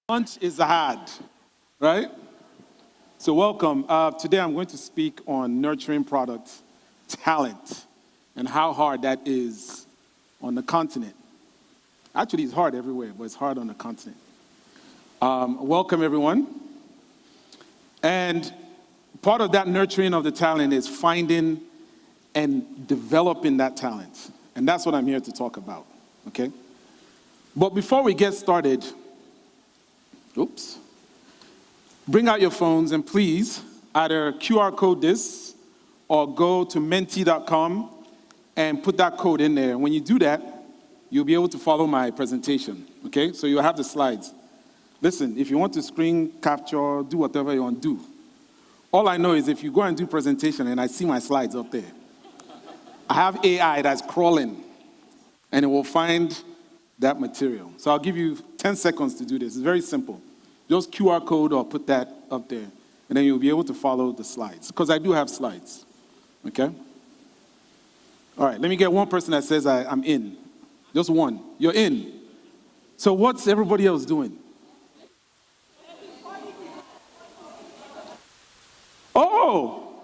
Lunch is hard, right? So welcome. Today I'm going to speak on nurturing product talent and how hard that is on the continent. Actually, it's hard everywhere, but it's hard on the continent. Welcome, everyone. And part of that nurturing of the talent is finding and developing that talent. And that's what I'm here to talk about, okay? But before we get started, bring out your phones and please either QR code this or go to menti.com and put that code in there. When you do that, you'll be able to follow my presentation, okay? So you'll have the slides. Listen, if you want to screen capture, do whatever you want to do. All I know is if you go and do presentation and I see my slides up there, I have AI that's crawling and it will find that material. So I'll give you 10 seconds to do this. It's very simple. Just QR code or put that up there, and then you'll be able to follow the slides, because I do have slides, okay? All right, let me get one person that says I'm in. Just one. You're in. So what's everybody else doing? Oh,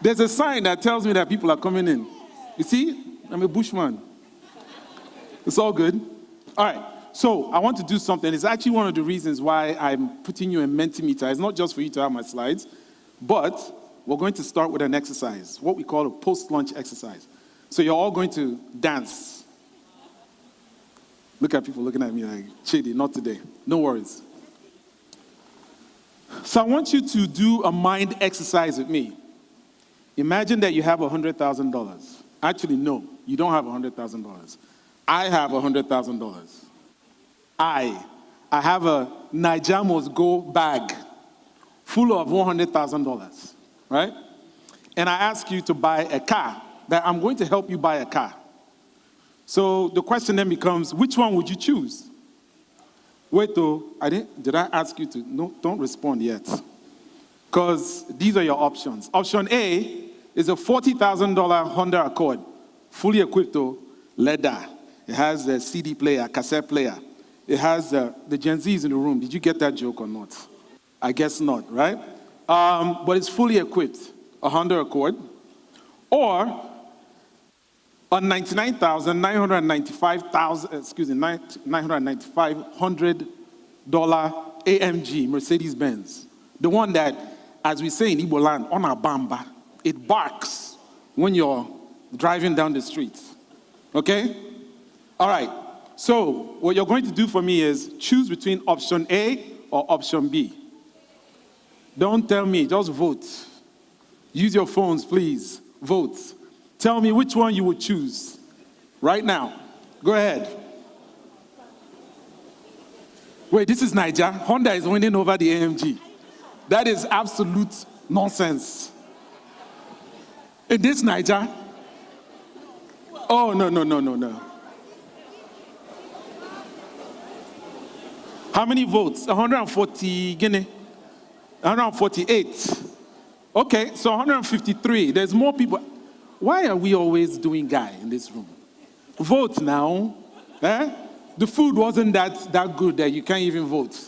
there's a sign that tells me that people are coming in. You see, I'm a bushman. It's all good. All right. So I want to do something. It's actually one of the reasons why I'm putting you in Mentimeter. It's not just for you to have my slides, but we're going to start with an exercise, what we call a post-lunch exercise. So you're all going to dance. Look at people looking at me like, Chidi, not today. No worries. So I want you to do a mind exercise with me. Imagine that you have $100,000. Actually, no, you don't have $100,000. I have $100,000. I have a Naija Must Go bag full of $100,000, right? And I ask you to buy a car, that I'm going to help you buy a car. So the question then becomes, which one would you choose? Wait, though, did I ask you to? No, don't respond yet. Because these are your options. Option A is a $40,000 Honda Accord, fully equipped, leather. It has a CD player, cassette player. It has the Gen Zs in the room. Did you get that joke or not? I guess not, right? But it's fully equipped, a Honda Accord. Or a $995,995 AMG, Mercedes-Benz. The one that, as we say in Igbo land, on a bamba, it barks when you're driving down the street. Okay? All right. So what you're going to do for me is choose between option A or option B. Don't tell me, just vote. Use your phones, please. Vote. Tell me which one you would choose right now. Go ahead. Wait, this is Naija. Honda is winning over the AMG. That is absolute nonsense. In this Naija? Oh, no. How many votes? 140 Guinea? 148. Okay, so 153. There's more people. Why are we always doing guy in this room? Vote now. The food wasn't that good that you can't even vote.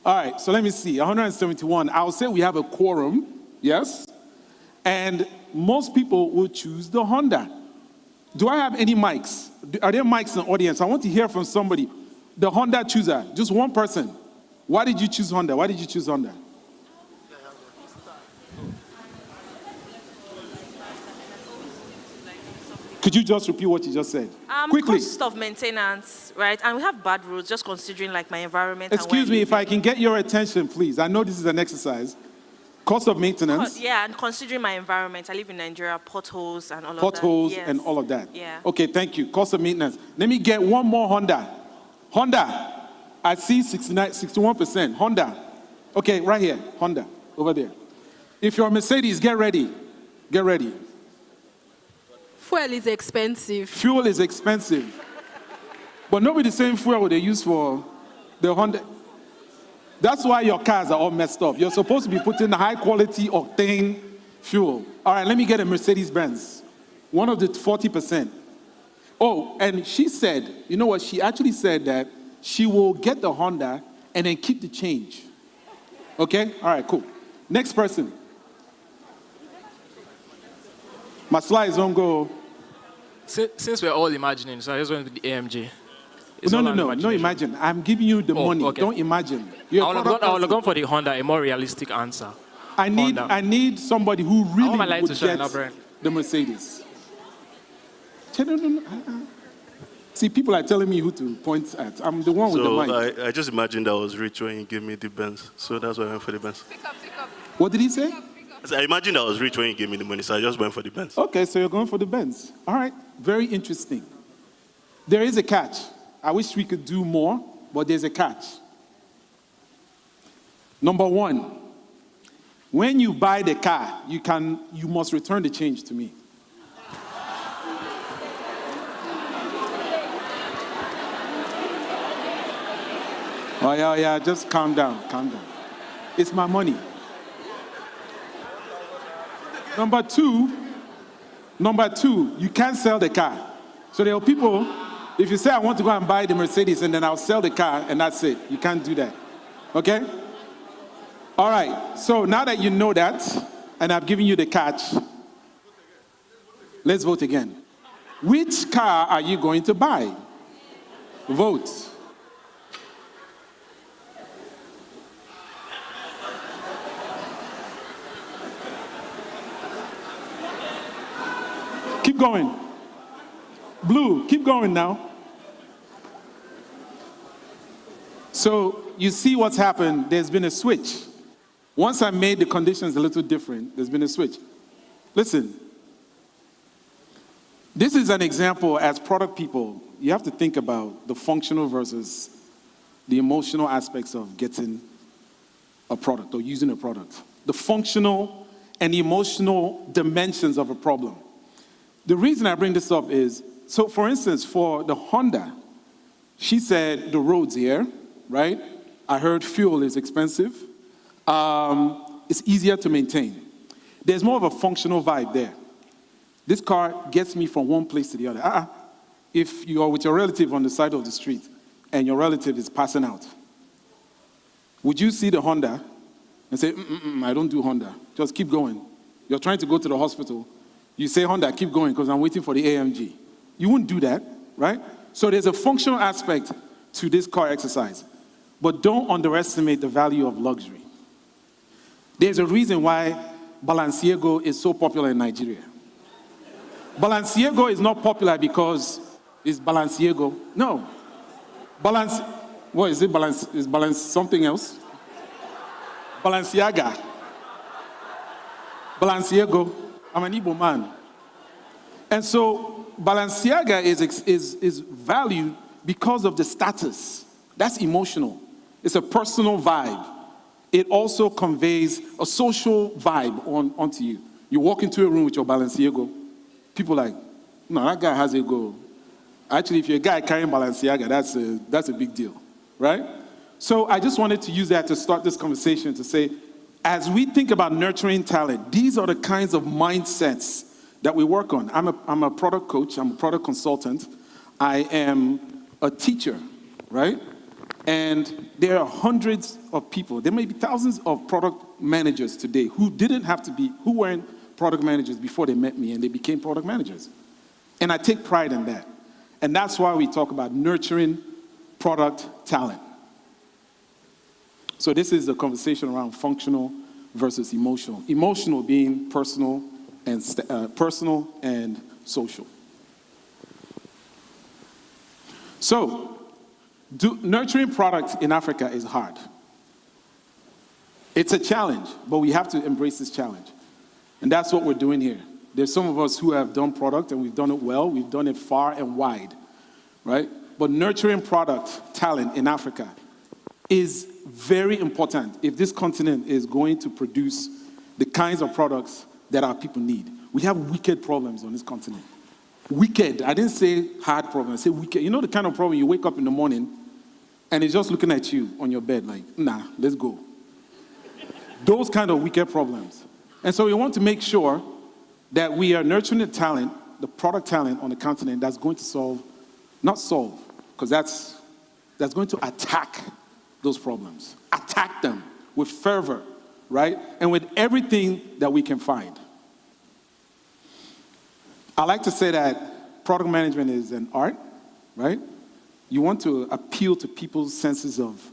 All right, so let me see. 171. I'll say we have a quorum, yes? And most people will choose the Honda. Do I have any mics? Are there mics in the audience? I want to hear from somebody. The Honda chooser, just one person. Why did you choose Honda? Why did you choose Honda? Could you just repeat what you just said? Quickly. Cost of maintenance, right? And we have bad roads, just considering like my environment. Excuse me, if I can get your attention, please. I know this is an exercise. Cost of maintenance. Yeah, and considering my environment, I live in Nigeria, potholes and all of that. Potholes and all of that. Yeah. Okay, thank you. Cost of maintenance. Let me get one more Honda. Honda, I see 61%. Honda. Okay, right here. Honda, over there. If you're a Mercedes, get ready. Get ready. Fuel is expensive. Fuel is expensive. But not with the same fuel they use for the Honda. That's why your cars are all messed up. You're supposed to be putting high quality octane fuel. All right, let me get a Mercedes-Benz. One of the 40%. Oh, and she said, you know what? She actually said that she will get the Honda and then keep the change. Okay? All right, cool. Next person. My slides don't go. Since we're all imagining, so I just went with the AMG. No, imagine. I'm giving you the money. Okay. Don't imagine. I would have gone for the Honda, a more realistic answer. I need somebody who really want my light would to shine, get Brian. the Mercedes. No. See, people are telling me who to point at. I'm the one with the mic. I just imagined I was rich when you gave me the Benz, so that's why I went for the Benz. Speak up. What did he say? I imagined I was rich when you gave me the money, so I just went for the Benz. Okay, so you're going for the Benz. All right, very interesting. There is a catch. I wish we could do more, but there's a catch. Number one, when you buy the car, you must return the change to me. Oh, yeah, just calm down. It's my money. Number two, you can't sell the car. So there are people, if you say I want to go and buy the Mercedes and then I'll sell the car and that's it. You can't do that. Okay? All right, so now that you know that, and I've given you the catch, let's vote again. Which car are you going to buy? Vote. Keep going. Blue, keep going now. So you see what's happened. There's been a switch. Once I made the conditions a little different, there's been a switch. Listen, this is an example as product people. You have to think about the functional versus the emotional aspects of getting a product or using a product. The functional and the emotional dimensions of a problem. The reason I bring this up is, so for instance, for the Honda, she said the roads here, right? I heard fuel is expensive. It's easier to maintain. There's more of a functional vibe there. This car gets me from one place to the other. If you are with your relative on the side of the street and your relative is passing out, would you see the Honda and say, I don't do Honda, just keep going? You're trying to go to the hospital. You say, Honda, keep going because I'm waiting for the AMG. You wouldn't do that, right? So there's a functional aspect to this car exercise. But don't underestimate the value of luxury. There's a reason why Balenciaga is so popular in Nigeria. Balenciaga is not popular because it's Balenciaga. No. What is it? Is Balance something else? Balenciaga. Balenciaga. I'm an Igbo man. And so Balenciaga is valued because of the status. That's emotional. It's a personal vibe. It also conveys a social vibe onto you. You walk into a room with your Balenciaga, people are like, no, that guy has a go. Actually, if you're a guy carrying Balenciaga, that's a big deal, right? So I just wanted to use that to start this conversation to say, as we think about nurturing talent, these are the kinds of mindsets that we work on. I'm a product coach. I'm a product consultant. I am a teacher, right? And there are hundreds of people. There may be thousands of product managers today who weren't product managers before they met me and they became product managers. And I take pride in that. And that's why we talk about nurturing product talent. So this is a conversation around functional versus emotional. Emotional being personal and social. So, nurturing product in Africa is hard. It's a challenge, but we have to embrace this challenge. And that's what we're doing here. There's some of us who have done product and we've done it well. We've done it far and wide, right? But nurturing product talent in Africa is very important if this continent is going to produce the kinds of products that our people need. We have wicked problems on this continent. Wicked. I didn't say hard problems. I say wicked. You know the kind of problem you wake up in the morning and it's just looking at you on your bed like, nah, let's go. Those kind of wicked problems. And so we want to make sure that we are nurturing the talent, the product talent on the continent that's going to because that's going to attack those problems, attack them with fervor, right? And with everything that we can find. I like to say that product management is an art, right? You want to appeal to people's senses of,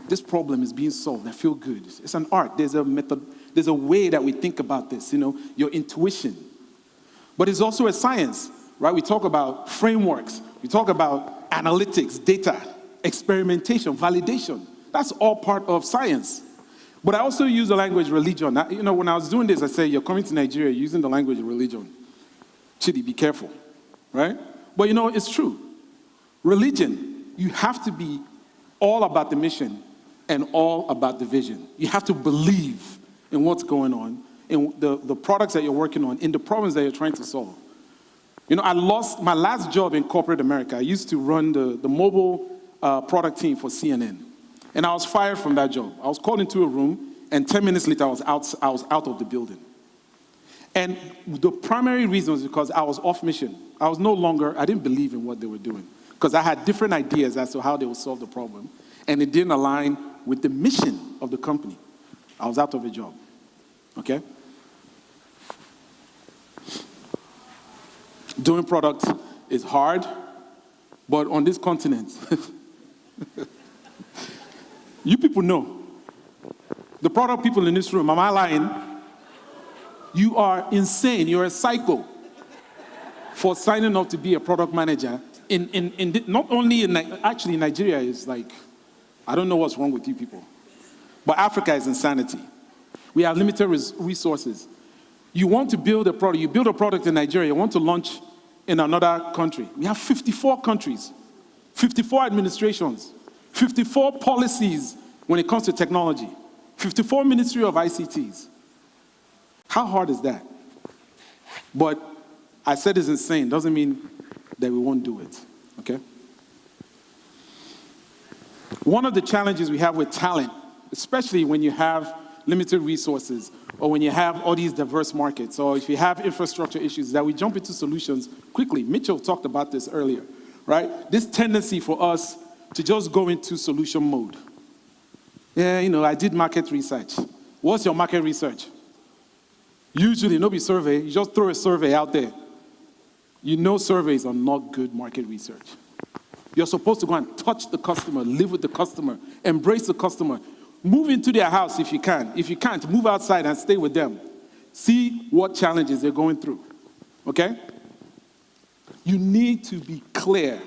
this problem is being solved. I feel good. It's an art. There's a method. There's a way that we think about this, your intuition. But it's also a science, right? We talk about frameworks. We talk about analytics, data, experimentation, validation. That's all part of science. But I also use the language religion. When I was doing this, I said, you're coming to Nigeria using the language of religion. Chidi, be careful, right? But it's true. Religion, you have to be all about the mission and all about the vision. You have to believe in what's going on, in the products that you're working on, in the problems that you're trying to solve. I lost my last job in corporate America. I used to run the mobile product team for CNN. And I was fired from that job. I was called into a room, and 10 minutes later, I was out of the building. And the primary reason was because I was off mission. I didn't believe in what they were doing, because I had different ideas as to how they would solve the problem, and it didn't align with the mission of the company. I was out of a job, okay? Doing product is hard, but on this continent, you people know. The product people in this room, am I lying? You are insane. You're a psycho for signing up to be a product manager. Not only actually Nigeria is like, I don't know what's wrong with you people. But Africa is insanity. We have limited resources. You want to build a product. You build a product in Nigeria. You want to launch in another country. We have 54 countries, 54 administrations, 54 policies when it comes to technology, 54 Ministry of ICTs. How hard is that? But I said it's insane. Doesn't mean that we won't do it, okay? One of the challenges we have with talent, especially when you have limited resources, or when you have all these diverse markets, or if you have infrastructure issues, that we jump into solutions quickly. Mitchell talked about this earlier, right? This tendency for us to just go into solution mode. Yeah, I did market research. What's your market research? Usually, no be survey, you just throw a survey out there. Surveys are not good market research. You're supposed to go and touch the customer, live with the customer, embrace the customer. Move into their house if you can. If you can't, move outside and stay with them. See what challenges they're going through, okay? You need to be clear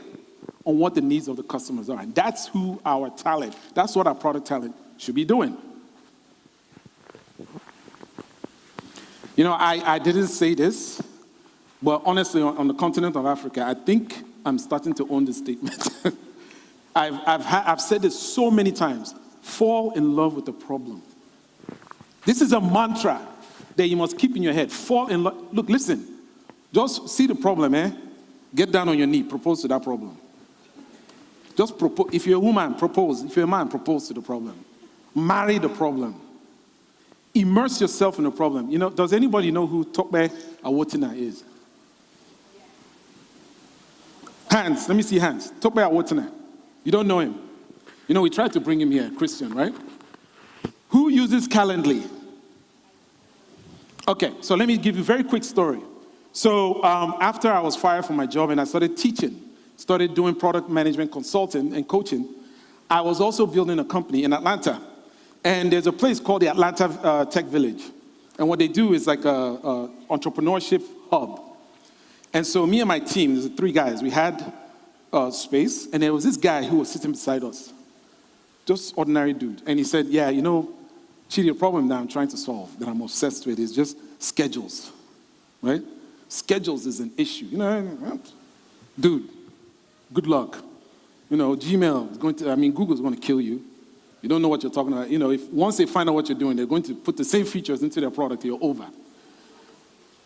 on what the needs of the customers are. And that's who our talent, that's what our product talent should be doing. I didn't say this, but honestly, on the continent of Africa, I think I'm starting to own this statement. I've said this so many times. Fall in love with the problem. This is a mantra that you must keep in your head. Fall in love. Look, listen. Just see the problem, Get down on your knee. Propose to that problem. Just propose. If you're a woman, propose. If you're a man, propose to the problem. Marry the problem. Immerse yourself in the problem. Does anybody know who Tokbe Awotina is? Hands. Let me see hands. Tokbe Awotina. You don't know him. We tried to bring him here, Christian, right? Who uses Calendly? Okay, so let me give you a very quick story. So after I was fired from my job and I started teaching, started doing product management consulting and coaching, I was also building a company in Atlanta. And there's a place called the Atlanta Tech Village. And what they do is like a entrepreneurship hub. And so me and my team, there's 3 guys, we had space, and there was this guy who was sitting beside us. Just ordinary dude. And he said, yeah, Chidi, the problem that I'm trying to solve, that I'm obsessed with, is just schedules, right? Schedules is an issue. Dude, good luck. Gmail is Google's going to kill you. You don't know what you're talking about. If once they find out what you're doing, they're going to put the same features into their product, you're over.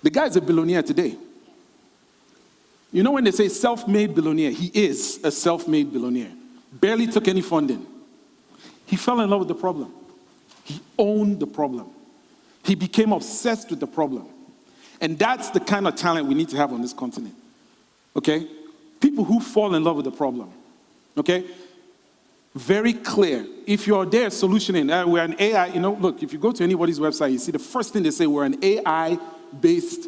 The guy's a billionaire today. When they say self-made billionaire, he is a self-made billionaire. Barely took any funding. He fell in love with the problem. He owned the problem. He became obsessed with the problem. And that's the kind of talent we need to have on this continent. Okay? People who fall in love with the problem. Okay? very clear. If you're there solutioning, we're an AI, look, if you go to anybody's website, you see the first thing they say, we're an AI-based,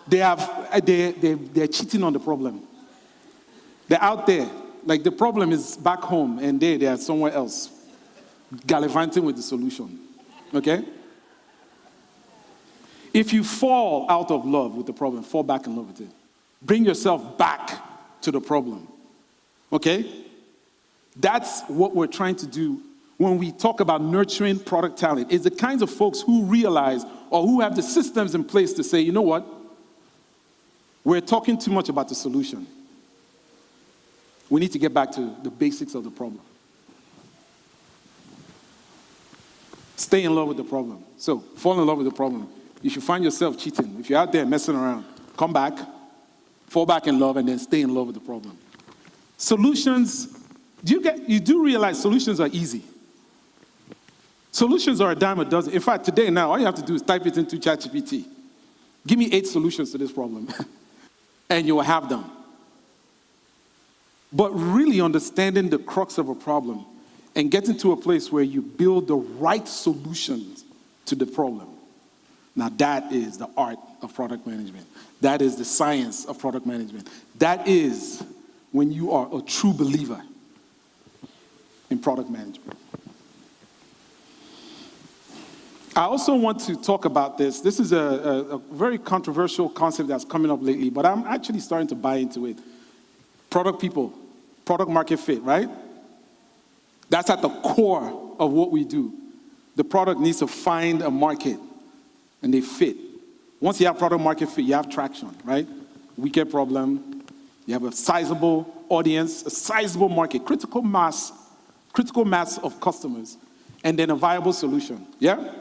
they're cheating on the problem. They're out there. Like the problem is back home, and they are somewhere else, gallivanting with the solution. Okay? If you fall out of love with the problem, fall back in love with it. Bring yourself back to the problem. Okay? That's what we're trying to do when we talk about nurturing product talent. It's the kinds of folks who realize or who have the systems in place to say, you know what? We're talking too much about the solution. We need to get back to the basics of the problem. Stay in love with the problem. So, fall in love with the problem. You should find yourself cheating. If you're out there messing around, come back, fall back in love, and then stay in love with the problem. Solutions, you do realize solutions are easy. Solutions are a dime a dozen. In fact, today now, all you have to do is type it into ChatGPT. Give me 8 solutions to this problem, and you will have them. But really understanding the crux of a problem and getting to a place where you build the right solutions to the problem. Now that is the art of product management. That is the science of product management. That is when you are a true believer in product management. I also want to talk about this. This is a very controversial concept that's coming up lately, but I'm actually starting to buy into it. Product people, product market fit, right? That's at the core of what we do. The product needs to find a market, and they fit. Once you have product market fit, you have traction, right? We get problem, you have a sizable audience, a sizable market, critical mass of customers, and then a viable solution, yeah?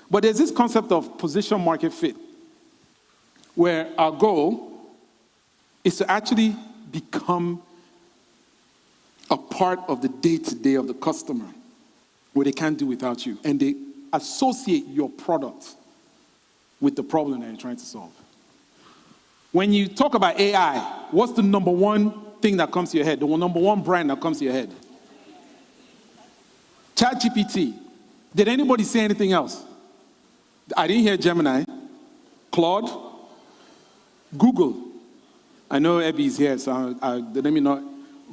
But there's this concept of position market fit, where our goal is to actually become a part of the day-to-day of the customer, where they can't do without you, and they associate your product with the problem that you're trying to solve. When you talk about AI, what's the number one thing that comes to your head, the number one brand that comes to your head? ChatGPT. Did anybody say anything else? I didn't hear Gemini. Claude. Google. I know Abby's here, so let me know.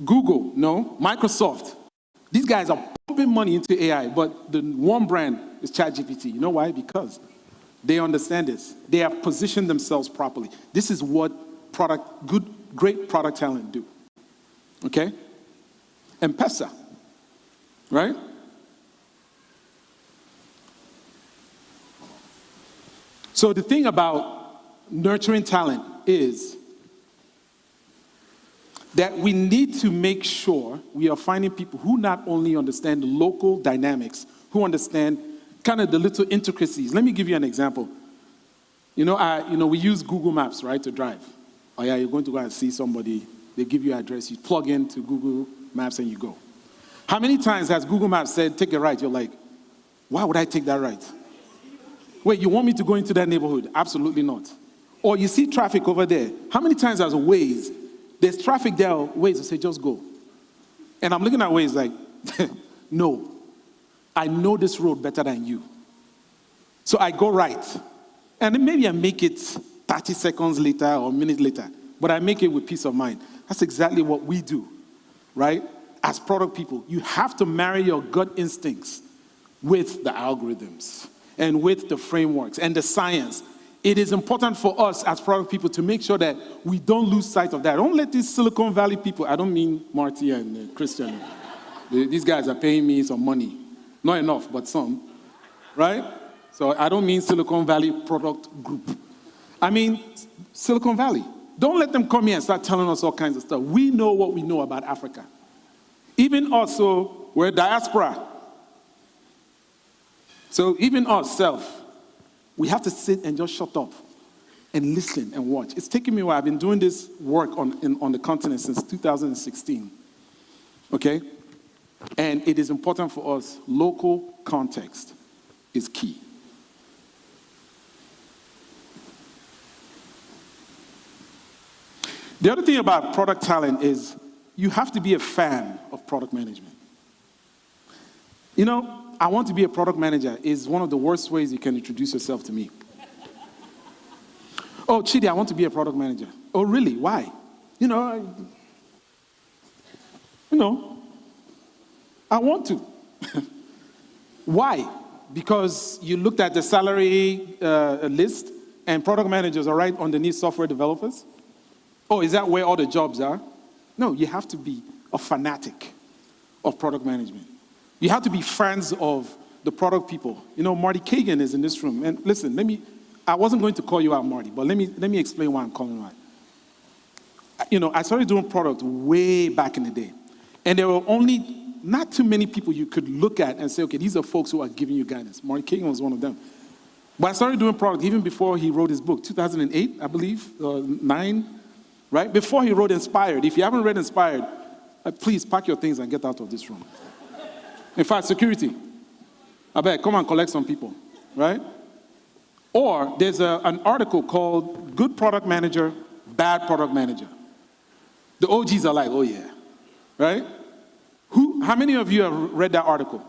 Google, no. Microsoft. These guys are pumping money into AI, but the one brand is ChatGPT. You know why? Because they understand this. They have positioned themselves properly. This is what great product talent do. Okay? M-Pesa, right? So the thing about nurturing talent is that we need to make sure we are finding people who not only understand the local dynamics, who understand kind of the little intricacies. Let me give you an example. We use Google Maps, right, to drive. Oh yeah, you're going to go and see somebody. They give you an address. You plug into Google Maps and you go. How many times has Google Maps said, take a right? You're like, why would I take that right? Wait, you want me to go into that neighborhood? Absolutely not. Or you see traffic over there. How many times has Waze, there's traffic there, Waze will say, just go. And I'm looking at Waze like, no, I know this road better than you. So I go right. And then maybe I make it 30 seconds later or a minute later, but I make it with peace of mind. That's exactly what we do, right? As product people, you have to marry your gut instincts with the algorithms and with the frameworks and the science. It is important for us as product people to make sure that we don't lose sight of that. Don't let these Silicon Valley people, I don't mean Marty and Christian. These guys are paying me some money. Not enough, but some, right? So I don't mean Silicon Valley product group. I mean Silicon Valley. Don't let them come here and start telling us all kinds of stuff. We know what we know about Africa. Even also, we're diaspora. So even ourselves, we have to sit and just shut up and listen and watch. It's taken me a while. I've been doing this work on the continent since 2016, okay? And it is important for us. Local context is key. The other thing about product talent is you have to be a fan of product management. You know, I want to be a product manager is one of the worst ways you can introduce yourself to me. Oh, Chidi, I want to be a product manager. Oh, really? Why? You know, I want to. Why? Because you looked at the salary list and product managers are right underneath software developers? Oh, is that where all the jobs are? No, you have to be a fanatic of product management. You have to be friends of the product people. You know, Marty Kagan is in this room. And listen, I wasn't going to call you out, Marty, but let me explain why I'm calling you out. You know, I started doing product way back in the day. And there were only not too many people you could look at and say, okay, these are folks who are giving you guidance. Marty Kagan was one of them. But I started doing product even before he wrote his book, 2008, I believe, 9, right? Before he wrote Inspired. If you haven't read Inspired, please pack your things and get out of this room. In fact, security, I bet, come and collect some people, right? Or there's an article called Good Product Manager, Bad Product Manager. The OGs are like, oh yeah, right? How many of you have read that article?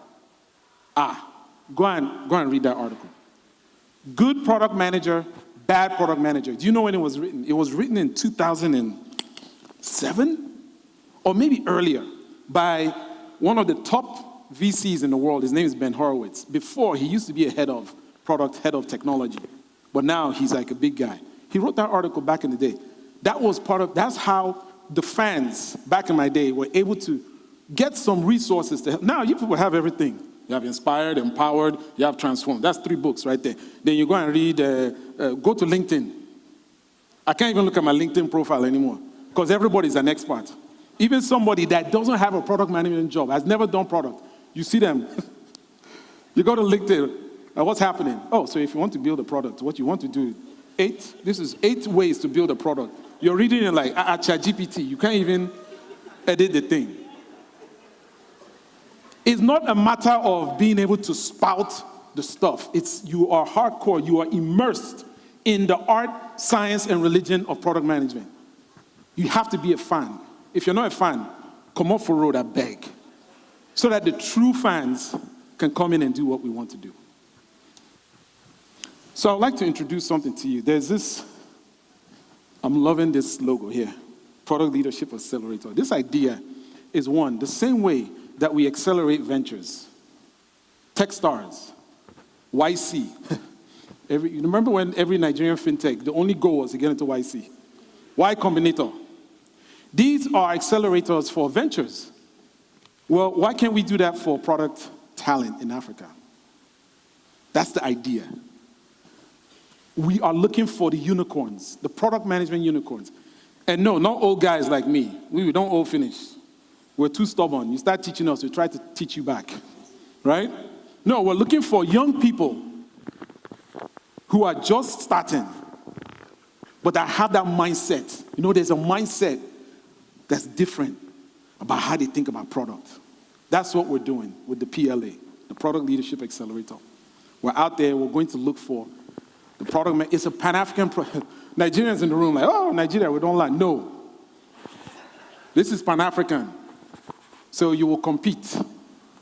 Go and read that article. Good product manager, bad product manager. Do you know when it was written? It was written in 2007 or maybe earlier by one of the top VCs in the world. His name is Ben Horowitz. Before, he used to be a head of product, head of technology. But now he's like a big guy. He wrote that article back in the day. That's how the fans back in my day were able to get some resources to help. Now you people have everything. You have Inspired, Empowered, you have Transformed. That's 3 books right there. Then you go and read, go to LinkedIn. I can't even look at my LinkedIn profile anymore because everybody's an expert. Even somebody that doesn't have a product management job, has never done product, you see them. You go to LinkedIn, what's happening? Oh, so if you want to build a product, what you want to do, this is 8 ways to build a product. You're reading it like, ChatGPT, you can't even edit the thing. It's not a matter of being able to spout the stuff. You are hardcore. You are immersed in the art, science, and religion of product management. You have to be a fan. If you're not a fan, come off the road, I beg. So that the true fans can come in and do what we want to do. So I'd like to introduce something to you. I'm loving this logo here, Product Leadership Accelerator. This idea is the same way that we accelerate ventures. Techstars, YC. You remember when every Nigerian fintech, the only goal was to get into YC? Y Combinator. These are accelerators for ventures. Well, why can't we do that for product talent in Africa? That's the idea. We are looking for the unicorns, the product management unicorns. And no, not old guys like me. We don't all finish. We're too stubborn. You start teaching us, we try to teach you back, right? No, we're looking for young people who are just starting, but that have that mindset. You know, there's a mindset that's different about how they think about product. That's what we're doing with the PLA, the Product Leadership Accelerator. We're out there, we're going to look for the product. It's a Pan-African Nigerians in the room like, oh, Nigeria, we don't like. No. This is Pan-African. So you will compete,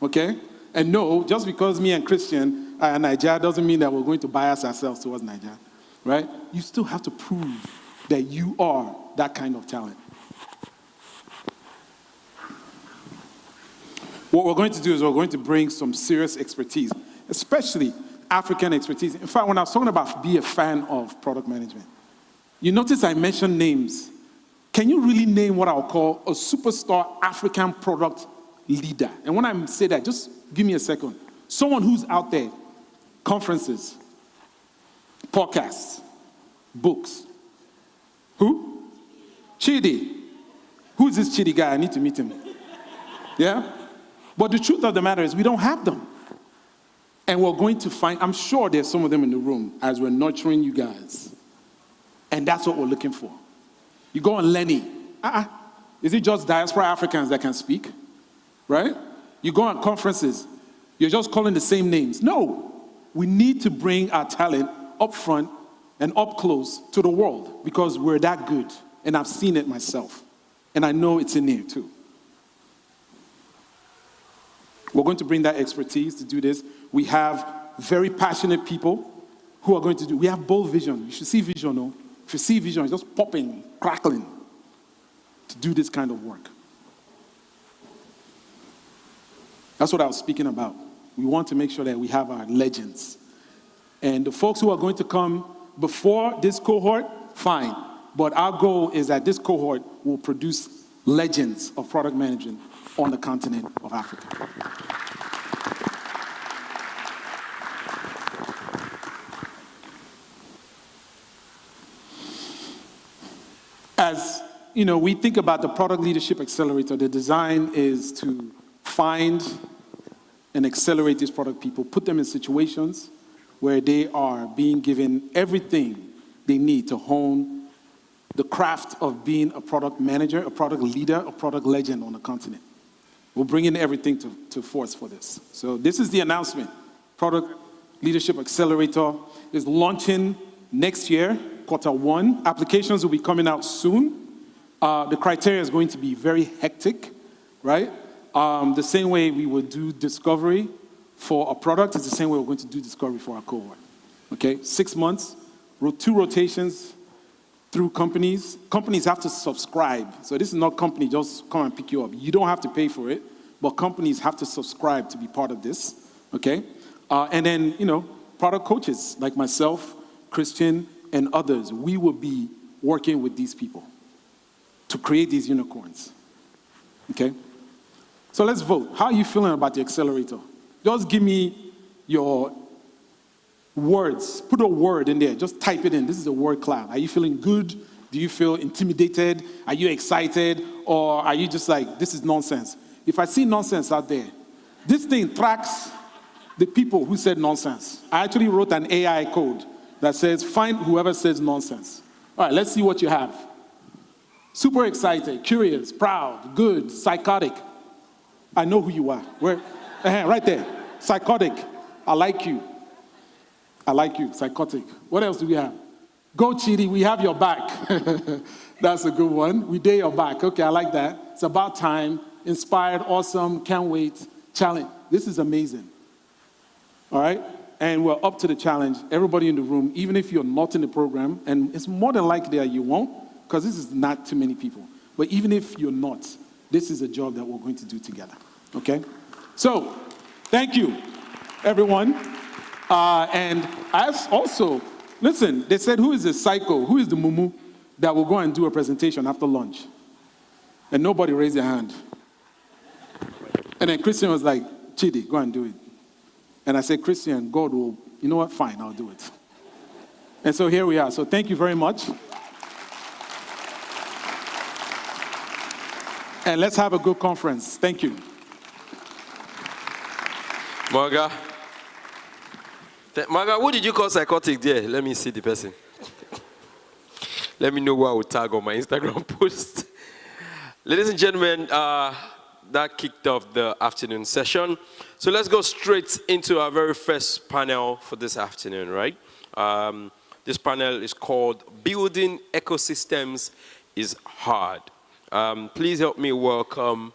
okay? And no, just because me and Christian are in Nigeria doesn't mean that we're going to bias ourselves towards Nigeria, right? You still have to prove that you are that kind of talent. What we're going to do is we're going to bring some serious expertise, especially African expertise. In fact, when I was talking about be a fan of product management, you notice I mentioned names. Can you really name what I'll call a superstar African product leader? And when I say that, just give me a second. Someone who's out there, conferences, podcasts, books. Who? Chidi. Who is this Chidi guy? I need to meet him. Yeah? But the truth of the matter is we don't have them. And we're going to find, I'm sure there's some of them in the room as we're nurturing you guys. And that's what we're looking for. You go on Lenny. Is it just diaspora Africans that can speak? Right? You go on conferences. You're just calling the same names. No. We need to bring our talent up front and up close to the world because we're that good. And I've seen it myself. And I know it's in here too. We're going to bring that expertise to do this. We have very passionate people who are going to do. We have bold vision. You should see vision, no? If you see vision, it's just popping, crackling to do this kind of work. That's what I was speaking about. We want to make sure that we have our legends. And the folks who are going to come before this cohort, fine. But our goal is that this cohort will produce legends of product management on the continent of Africa. As we think about the Product Leadership Accelerator, the design is to find and accelerate these product people, put them in situations where they are being given everything they need to hone the craft of being a product manager, a product leader, a product legend on the continent. We'll bring in everything to force for this. So this is the announcement. Product Leadership Accelerator is launching next year, Q1. Applications will be coming out soon. The criteria is going to be very hectic, right? The same way we would do discovery for a product is the same way we're going to do discovery for our cohort. Okay, 6 months, 2 rotations through companies. Companies have to subscribe. So this is not company just come and pick you up. You don't have to pay for it, but companies have to subscribe to be part of this. Okay, and then product coaches like myself, Christian, and others. We will be working with these people to create these unicorns. Okay. So let's vote. How are you feeling about the accelerator? Just give me your words. Put a word in there. Just type it in. This is a word cloud. Are you feeling good? Do you feel intimidated? Are you excited? Or are you just like, this is nonsense? If I see nonsense out there, this thing tracks the people who said nonsense. I actually wrote an AI code that says, find whoever says nonsense. All right, let's see what you have. Super excited, curious, proud, good, psychotic. I know who you are. Where? Right there. Psychotic. I like you. I like you. Psychotic. What else do we have? Go, Chidi. We have your back. That's a good one. We dare your back. Okay, I like that. It's about time. Inspired, awesome, can't wait. Challenge. This is amazing. All right? And we're up to the challenge. Everybody in the room, even if you're not in the program, and it's more than likely that you won't, because this is not too many people. But even if you're not, this is a job that we're going to do together, okay? So, thank you, everyone. And as also, listen, they said, who is the psycho, who is the mumu that will go and do a presentation after lunch? And nobody raised their hand. And then Christian was like, Chidi, go and do it. And I said, Christian, God will, you know what, fine, I'll do it. And so here we are. So thank you very much. And let's have a good conference. Thank you. Marga, who did you call psychotic there? Let me see the person. Let me know who I will tag on my Instagram post. Ladies and gentlemen, that kicked off the afternoon session. So let's go straight into our very first panel for this afternoon, right? This panel is called Building Ecosystems is Hard. Please help me welcome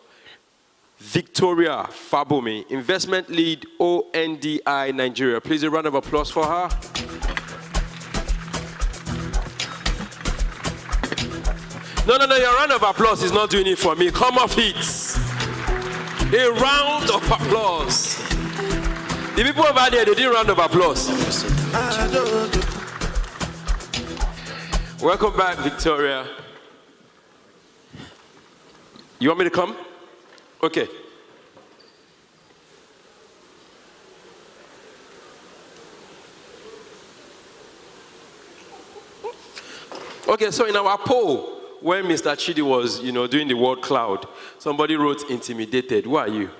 Victoria Fabumi, Investment Lead, ONDI Nigeria. Please a round of applause for her. No, your round of applause is not doing it for me. Come off it. A round of applause. The people over there, they did a round of applause. Welcome back, Victoria. You want me to come? Okay. Okay, so in our poll, when Mr. Chidi was, doing the word cloud, somebody wrote intimidated. Who are you?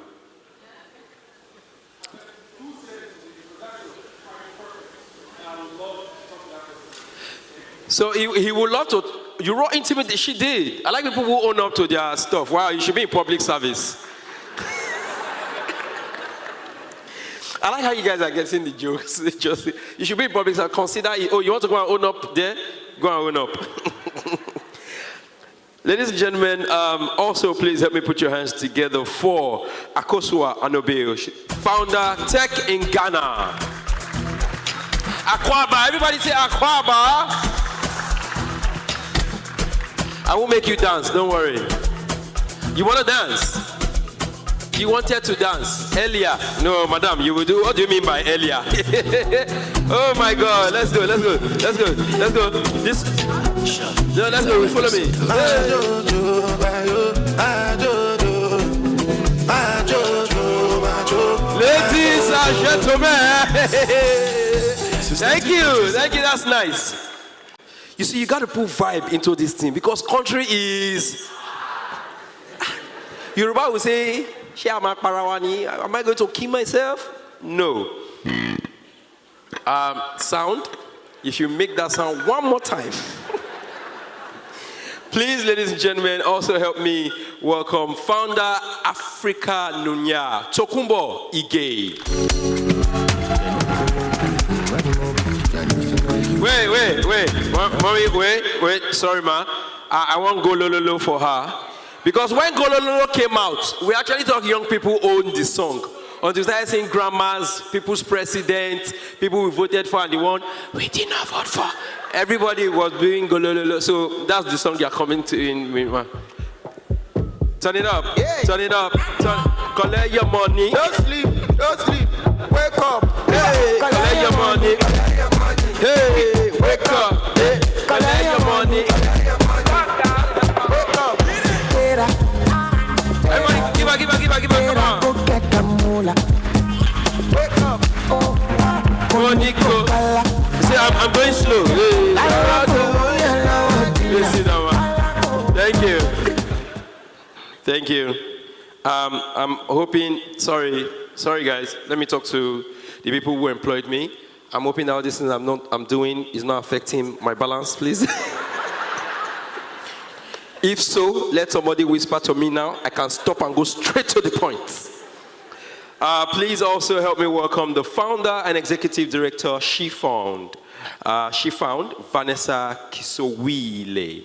So he would love to. You wrote intimidated. She did. I like people who own up to their stuff. Wow, you should be in public service. I like how you guys are getting the jokes. You should be in public service. Consider it. Oh, you want to go and own up there? Go and own up. Ladies and gentlemen, also please help me put your hands together for Akosua Anobeo, founder Tech in Ghana. Akwaba, everybody say Akwaba. I will make you dance, don't worry. You want to dance? You wanted to dance earlier. No, madam, you will do. What do you mean by earlier? Oh my God, let's go. This, no, let's go, follow me. Ladies and gentlemen, thank you, that's nice. You see, you got to put vibe into this thing because country is. Yoruba will say, am I going to kill myself? No. Sound, if you make that sound one more time. Please, ladies and gentlemen, also help me welcome founder Africa Nunya, Tokumbo Ige. Wait, sorry ma. I want Golololo for her. Because when Golololo came out, we actually thought young people owned the song. Until we started saying grandmas, people's president, people we voted for and the one we did not vote for. Everybody was doing Golololo. So that's the song you're coming to in. Turn it up. Yeah. Turn it up. Collect your money. Don't sleep. Wake up. Hey, collect your money. Hey, wake up. Hey, collect your money. Everybody, give her, come on. Wake up. Nico. See, I'm going slow. Listen, Thank you. I'm hoping, sorry guys, let me talk to the people who employed me. I'm hoping that all this thing I'm doing is not affecting my balance, please. If so, let somebody whisper to me now. I can stop and go straight to the point. Please also help me welcome the founder and executive director, She Found, Vanessa Kisowile.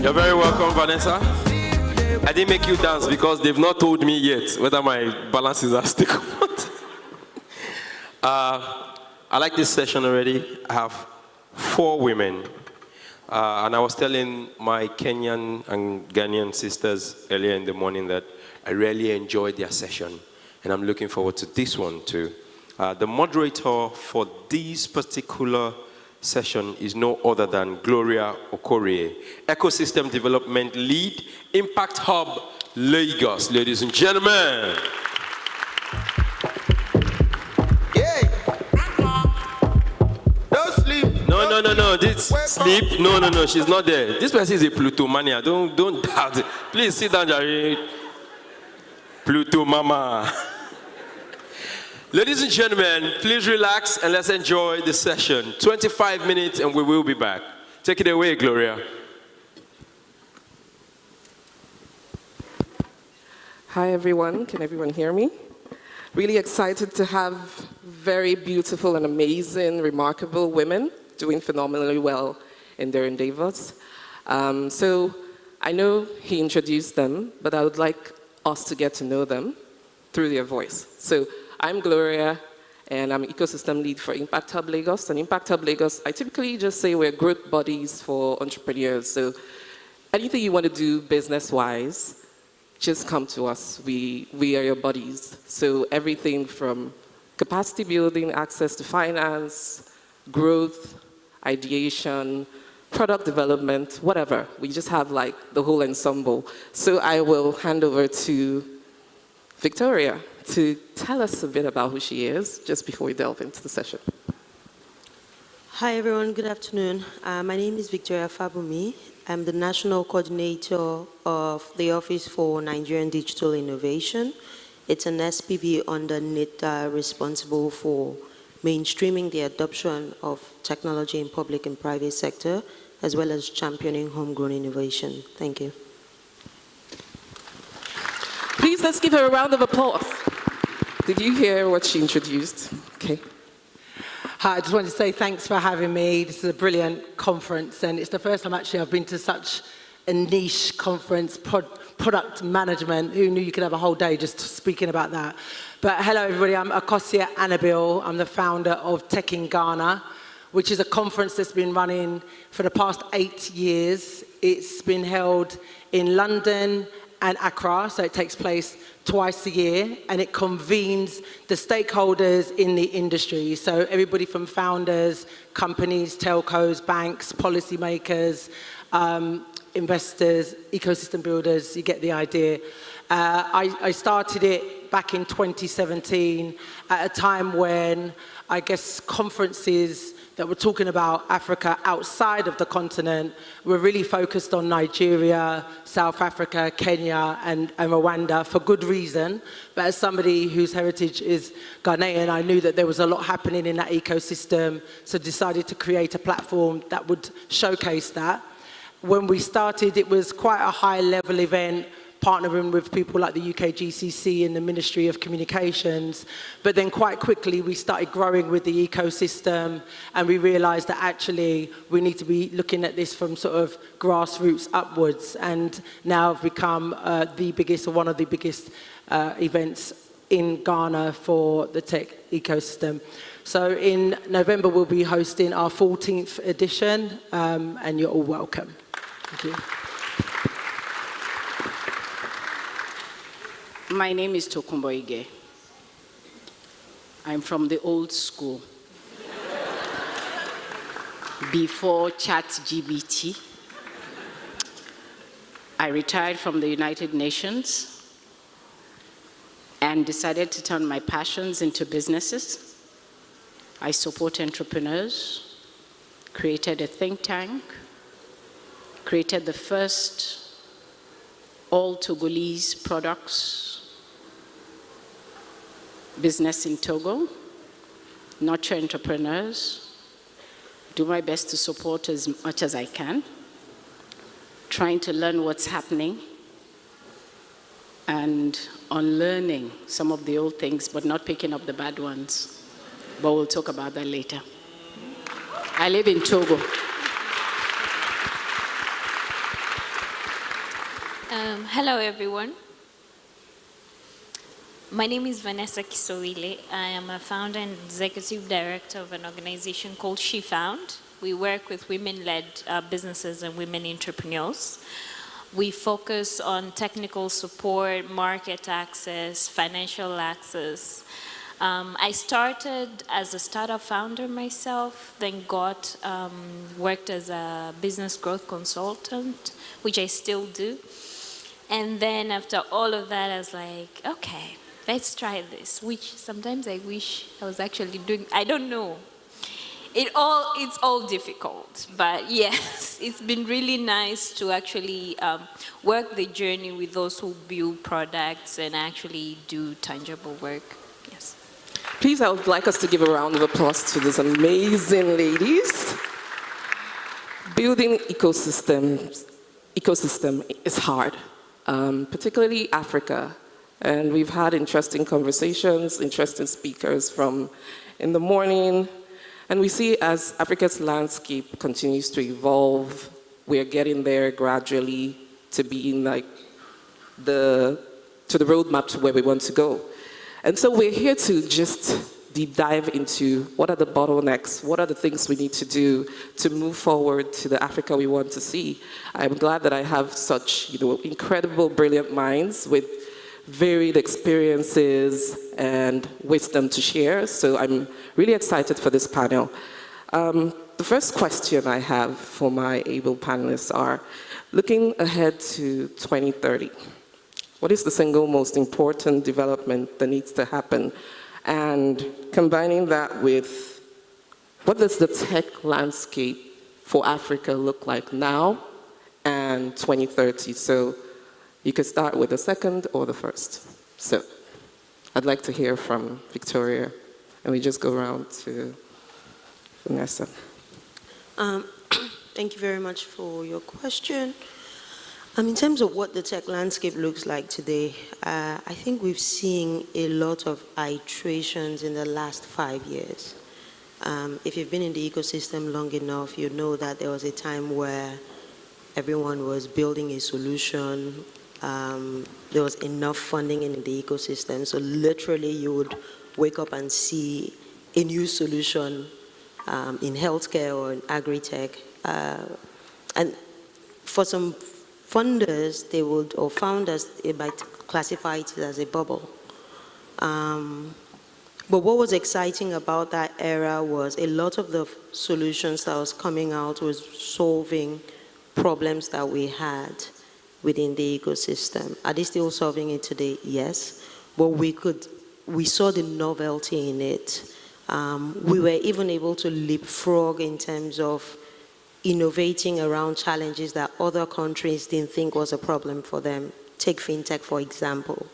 You're very welcome, Vanessa. I didn't make you dance because they've not told me yet whether my balances are still good. I like this session already. I have 4 women. And I was telling my Kenyan and Ghanaian sisters earlier in the morning that I really enjoyed their session. And I'm looking forward to this one too. The moderator for this particular session is no other than Gloria Okorie, Ecosystem Development Lead, Impact Hub, Lagos. Ladies and gentlemen. Don't sleep. No. This sleep. No. She's not there. This person is a Plutomania. Don't doubt it. Please sit down, Jerry. Pluto Mama. Ladies and gentlemen, please relax and let's enjoy the session. 25 minutes and we will be back. Take it away, Gloria. Hi, everyone. Can everyone hear me? Really excited to have very beautiful and amazing, remarkable women doing phenomenally well in their endeavors. So I know he introduced them, but I would like us to get to know them through their voice. So I'm Gloria, and I'm Ecosystem Lead for Impact Hub Lagos. And Impact Hub Lagos, I typically just say we're growth bodies for entrepreneurs. So anything you want to do business-wise, just come to us. We are your buddies. So everything from capacity building, access to finance, growth, ideation, product development, whatever. We just have like the whole ensemble. So I will hand over to Victoria to tell us a bit about who she is, just before we delve into the session. Hi everyone, good afternoon. My name is Victoria Fabumi. I'm the National Coordinator of the Office for Nigerian Digital Innovation. It's an SPV under NITA responsible for mainstreaming the adoption of technology in public and private sector, as well as championing homegrown innovation. Thank you. Please let's give her a round of applause. Did you hear what she introduced? Okay. Hi, I just wanted to say thanks for having me. This is a brilliant conference, and it's the first time actually I've been to such a niche conference, product management. Who knew you could have a whole day just speaking about that? But hello, everybody. I'm Akosia Annabelle. I'm the founder of Tech in Ghana, which is a conference that's been running for the past 8 years. It's been held in London and Accra, so it takes place twice a year, and it convenes the stakeholders in the industry. So everybody from founders, companies, telcos, banks, policymakers, investors, ecosystem builders, you get the idea. I started it back in 2017 at a time when I guess conferences that were talking about Africa outside of the continent were really focused on Nigeria, South Africa, Kenya, and Rwanda for good reason. But as somebody whose heritage is Ghanaian, I knew that there was a lot happening in that ecosystem, so decided to create a platform that would showcase that. When we started, it was quite a high-level event, partnering with people like the UK GCC and the Ministry of Communications. But then quite quickly, we started growing with the ecosystem, and we realized that actually we need to be looking at this from sort of grassroots upwards, and now have become the biggest, or one of the biggest events in Ghana for the tech ecosystem. So in November, we'll be hosting our 14th edition, and you're all welcome. Thank you. My name is Tokumbo Ige. I'm from the old school. Before ChatGPT, I retired from the United Nations and decided to turn my passions into businesses. I support entrepreneurs, created a think tank, created the first all Togolese products business in Togo, nurture entrepreneurs, do my best to support as much as I can, trying to learn what's happening, and unlearning some of the old things, but not picking up the bad ones. But we'll talk about that later. I live in Togo. Hello, everyone. My name is Vanessa Kisowile. I am a founder and executive director of an organization called She Found. We work with women-led businesses and women entrepreneurs. We focus on technical support, market access, financial access. I started as a startup founder myself, then worked as a business growth consultant, which I still do. And then after all of that, I was like, okay, let's try this, which sometimes I wish I was actually doing. I don't know. It's all difficult, but yes, it's been really nice to actually work the journey with those who build products and actually do tangible work. Yes. Please, I would like us to give a round of applause to these amazing ladies. Building ecosystem is hard, particularly Africa. And we've had interesting conversations, interesting speakers from in the morning. And we see as Africa's landscape continues to evolve, we're getting there gradually to being like to the roadmap to where we want to go. And so we're here to just deep dive into what are the bottlenecks, what are the things we need to do to move forward to the Africa we want to see. I'm glad that I have such incredible, brilliant minds with varied experiences and wisdom to share. So I'm really excited for this panel. The first question I have for my able panelists are, looking ahead to 2030, what is the single most important development that needs to happen? And combining that with, what does the tech landscape for Africa look like now and 2030? So you could start with the second or the first. So I'd like to hear from Victoria, and we just go around to Vanessa. Thank you very much for your question. In terms of what the tech landscape looks like today, I think we've seen a lot of iterations in the last 5 years. If you've been in the ecosystem long enough, you know that there was a time where everyone was building a solution. There was enough funding in the ecosystem. So literally you would wake up and see a new solution in healthcare or in agri-tech. And for some funders, they would, or founders, they might classify it as a bubble. But what was exciting about that era was a lot of the solutions that was coming out was solving problems that we had within the ecosystem. Are they still solving it today? Yes. But we saw the novelty in it. We were even able to leapfrog in terms of innovating around challenges that other countries didn't think was a problem for them. Take fintech, for example.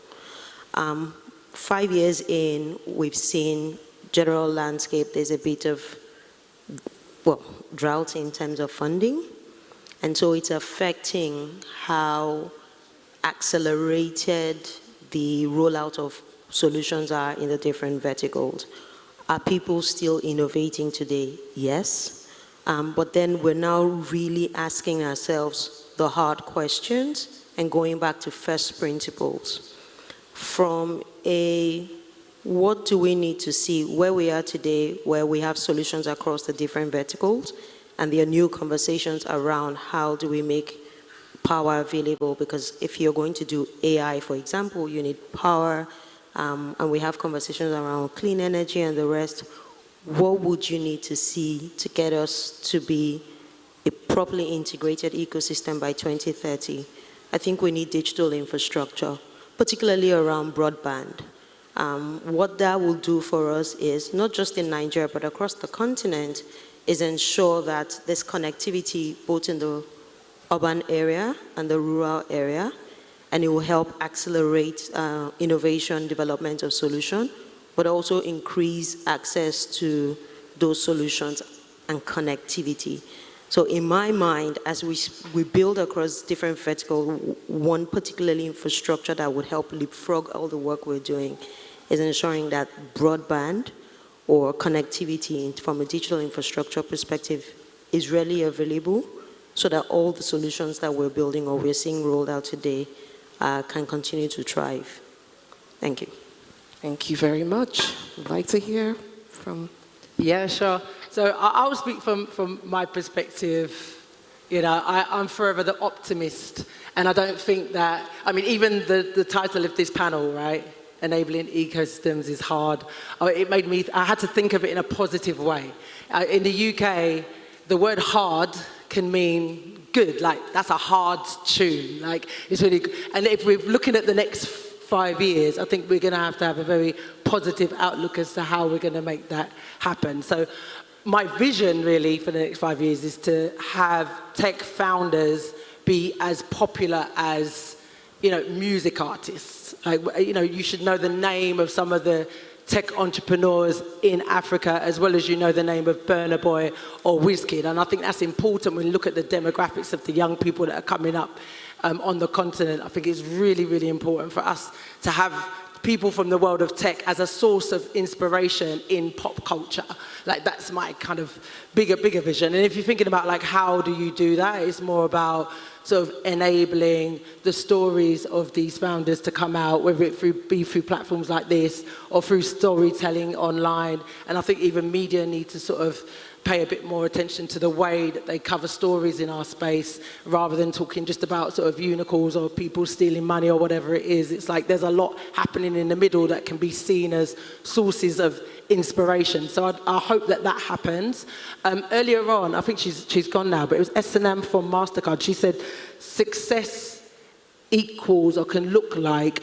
5 years in, we've seen general landscape, there's a bit of, well, drought in terms of funding. And so it's affecting how accelerated the rollout of solutions are in the different verticals. Are people still innovating today? Yes. But then we're now really asking ourselves the hard questions and going back to first principles. From what do we need to see where we are today, where we have solutions across the different verticals, and there are new conversations around how do we make power available, because if you're going to do AI, for example, you need power, and we have conversations around clean energy and the rest. What would you need to see to get us to be a properly integrated ecosystem by 2030? I think we need digital infrastructure, particularly around broadband. What that will do for us is, not just in Nigeria, but across the continent, is ensure that there's connectivity both in the urban area and the rural area, and it will help accelerate innovation, development of solution, but also increase access to those solutions and connectivity. So in my mind, as we build across different verticals, one particularly infrastructure that would help leapfrog all the work we're doing is ensuring that broadband or connectivity from a digital infrastructure perspective is readily available so that all the solutions that we're building or we're seeing rolled out today can continue to thrive. Thank you. Thank you very much. I'd like to hear from... Yeah, sure. So I'll speak from my perspective. You know, I'm forever the optimist, and I don't think that, I mean, even the title of this panel, right, enabling ecosystems is hard. It made me, I had to think of it in a positive way. In the UK, the word hard can mean good, like that's a hard tune, like it's really good. And if we're looking at the next 5 years, I think we're going to have a very positive outlook as to how we're going to make that happen. So my vision really for the next 5 years is to have tech founders be as popular as, you know, music artists. Like, you know, you should know the name of some of the tech entrepreneurs in Africa as well as you know the name of Burna Boy or Wizkid. And I think that's important when you look at the demographics of the young people that are coming up on the continent. I think it's really, really important for us to have people from the world of tech as a source of inspiration in pop culture. Like that's my kind of bigger vision. And if you're thinking about like how do you do that, it's more about sort of enabling the stories of these founders to come out, whether it be through platforms like this or through storytelling online. And I think even media need to sort of pay a bit more attention to the way that they cover stories in our space, rather than talking just about sort of unicorns or people stealing money or whatever it is. It's like there's a lot happening in the middle that can be seen as sources of inspiration. So I hope that that happens. Earlier on, I think she's gone now, but it was S&M from MasterCard. She said success equals or can look like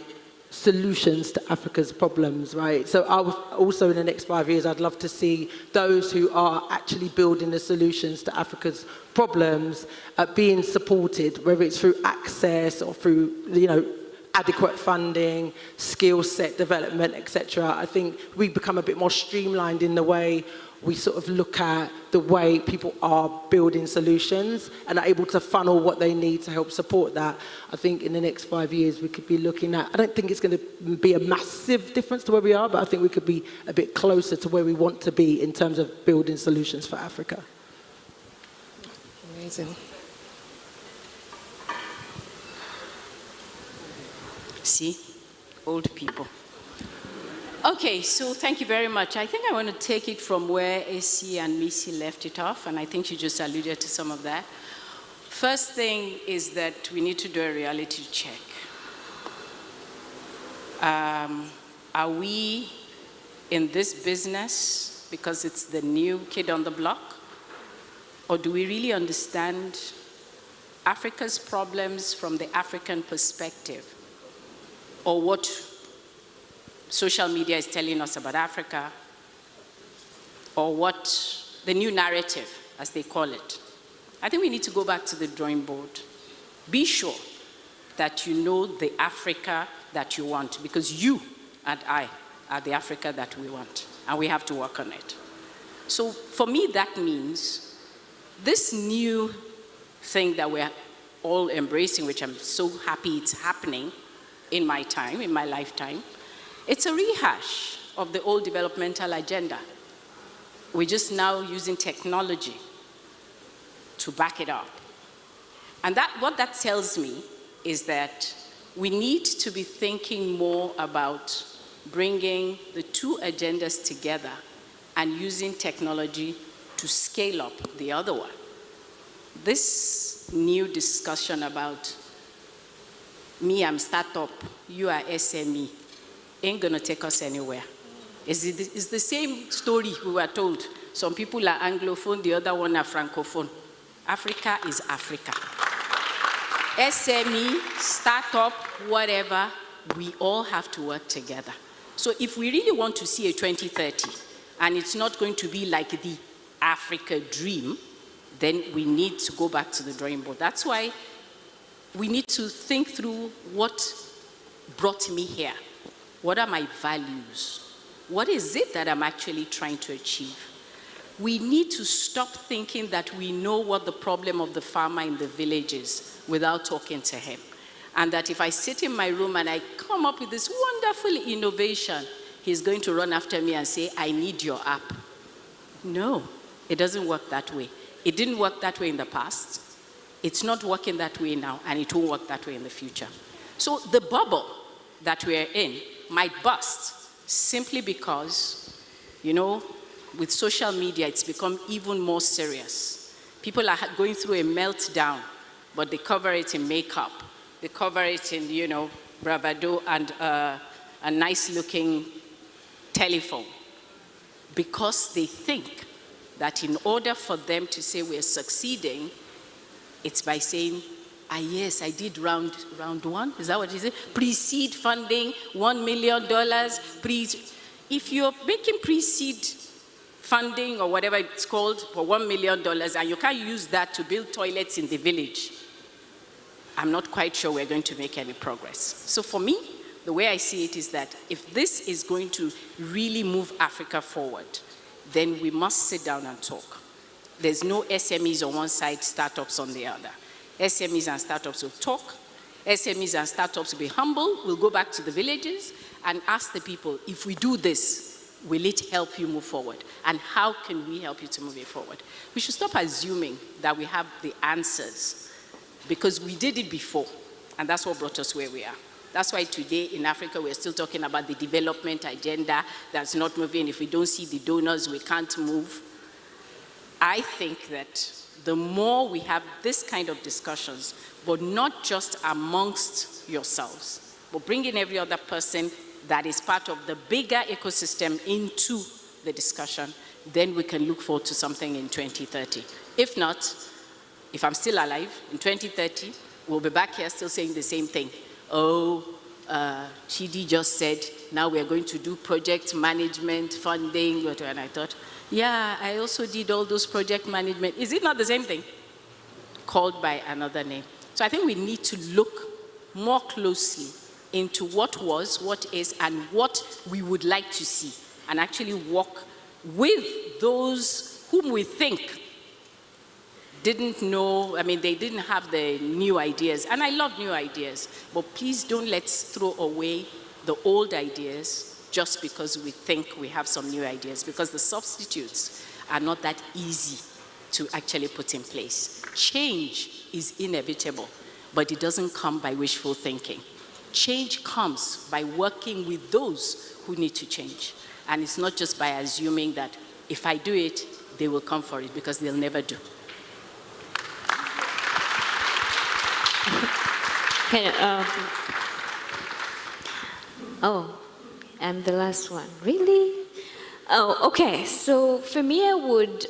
solutions to Africa's problems, right? So I was also in the next 5 years, I'd love to see those who are actually building the solutions to Africa's problems being supported, whether it's through access or through, you know, adequate funding, skill set development, etc. I think we become a bit more streamlined in the way we sort of look at the way people are building solutions and are able to funnel what they need to help support that. I think in the next 5 years we could be looking at, I don't think it's going to be a massive difference to where we are, but I think we could be a bit closer to where we want to be in terms of building solutions for Africa. Amazing. See, old people. Okay, so thank you very much. I think I want to take it from where AC and Missy left it off, and I think you just alluded to some of that. First thing is that we need to do a reality check. Are we in this business because it's the new kid on the block? Or do we really understand Africa's problems from the African perspective? Or what social media is telling us about Africa, or what the new narrative, as they call it. I think we need to go back to the drawing board. Be sure that you know the Africa that you want, because you and I are the Africa that we want, and we have to work on it. So for me, that means this new thing that we're all embracing, which I'm so happy it's happening in my time, in my lifetime, it's a rehash of the old developmental agenda. We're just now using technology to back it up. And what that tells me is that we need to be thinking more about bringing the two agendas together and using technology to scale up the other one. This new discussion about me, I'm startup, you are SME, ain't gonna take us anywhere. It's the same story we were told. Some people are Anglophone, the other one are Francophone. Africa is Africa. SME, startup, whatever, we all have to work together. So if we really want to see a 2030, and it's not going to be like the Africa dream, then we need to go back to the drawing board. That's why we need to think through what brought me here. What are my values? What is it that I'm actually trying to achieve? We need to stop thinking that we know what the problem of the farmer in the village is without talking to him. And that if I sit in my room and I come up with this wonderful innovation, he's going to run after me and say, I need your app. No, it doesn't work that way. It didn't work that way in the past. It's not working that way now, and it won't work that way in the future. So the bubble that we're in might bust simply because, you know, with social media, it's become even more serious. People are going through a meltdown, but they cover it in makeup. They cover it in, you know, bravado and a nice-looking telephone, because they think that in order for them to say we're succeeding, it's by saying, ah, yes, I did round one. Is that what you say? Pre-seed funding, $1 million. If you're making pre-seed funding or whatever it's called for $1 million and you can't use that to build toilets in the village, I'm not quite sure we're going to make any progress. So for me, the way I see it is that if this is going to really move Africa forward, then we must sit down and talk. There's no SMEs on one side, startups on the other. SMEs and startups will talk. SMEs and startups will be humble. We'll go back to the villages and ask the people, if we do this, will it help you move forward? And how can we help you to move it forward? We should stop assuming that we have the answers, because we did it before, and that's what brought us where we are. That's why today in Africa, we're still talking about the development agenda that's not moving. If we don't see the donors, we can't move. I think that the more we have this kind of discussions, but not just amongst yourselves, but bringing every other person that is part of the bigger ecosystem into the discussion, then we can look forward to something in 2030. If not, if I'm still alive, in 2030, we'll be back here still saying the same thing. Oh, Chidi just said, now we're going to do project management, funding, whatever. And I thought, yeah, I also did all those project management. Is it not the same thing? Called by another name. So I think we need to look more closely into what was, what is, and what we would like to see, and actually walk with those whom we think didn't know, I mean, they didn't have the new ideas. And I love new ideas, but please don't let's throw away the old ideas just because we think we have some new ideas, because the substitutes are not that easy to actually put in place. Change is inevitable, but it doesn't come by wishful thinking. Change comes by working with those who need to change. And it's not just by assuming that if I do it, they will come for it, because they'll never do. Okay, oh, I'm the last one. Really? Oh, okay. So for me, I would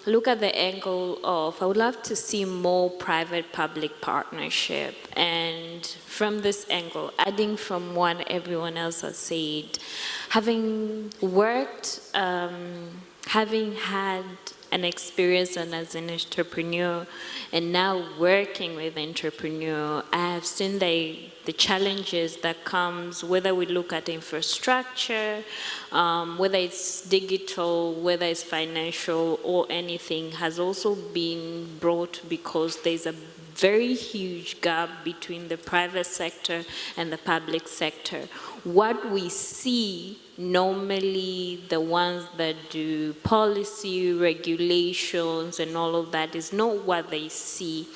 look at the angle of, I would love to see more private-public partnership. And from this angle, adding from what everyone else has said, having worked, having had an experience and as an entrepreneur, and now working with entrepreneur, I have seen the challenges that comes, whether we look at infrastructure, whether it's digital, whether it's financial or anything, has also been brought because there's a very huge gap between the private sector and the public sector. What we see normally, the ones that do policy, regulations, and all of that is not what they see.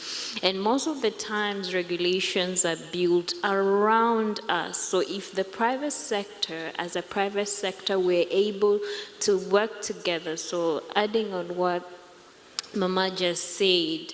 And most of the times, regulations are built around us. So if the private sector, as a private sector, we're able to work together, so adding on what Mama just said,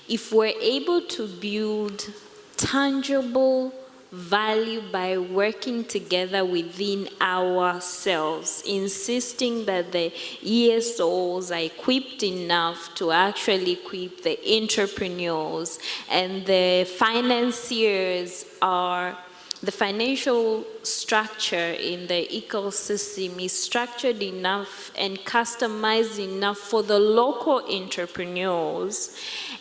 if we're able to build tangible value by working together within ourselves, insisting that the ESOs are equipped enough to actually equip the entrepreneurs, and the financiers are, the financial structure in the ecosystem is structured enough and customized enough for the local entrepreneurs,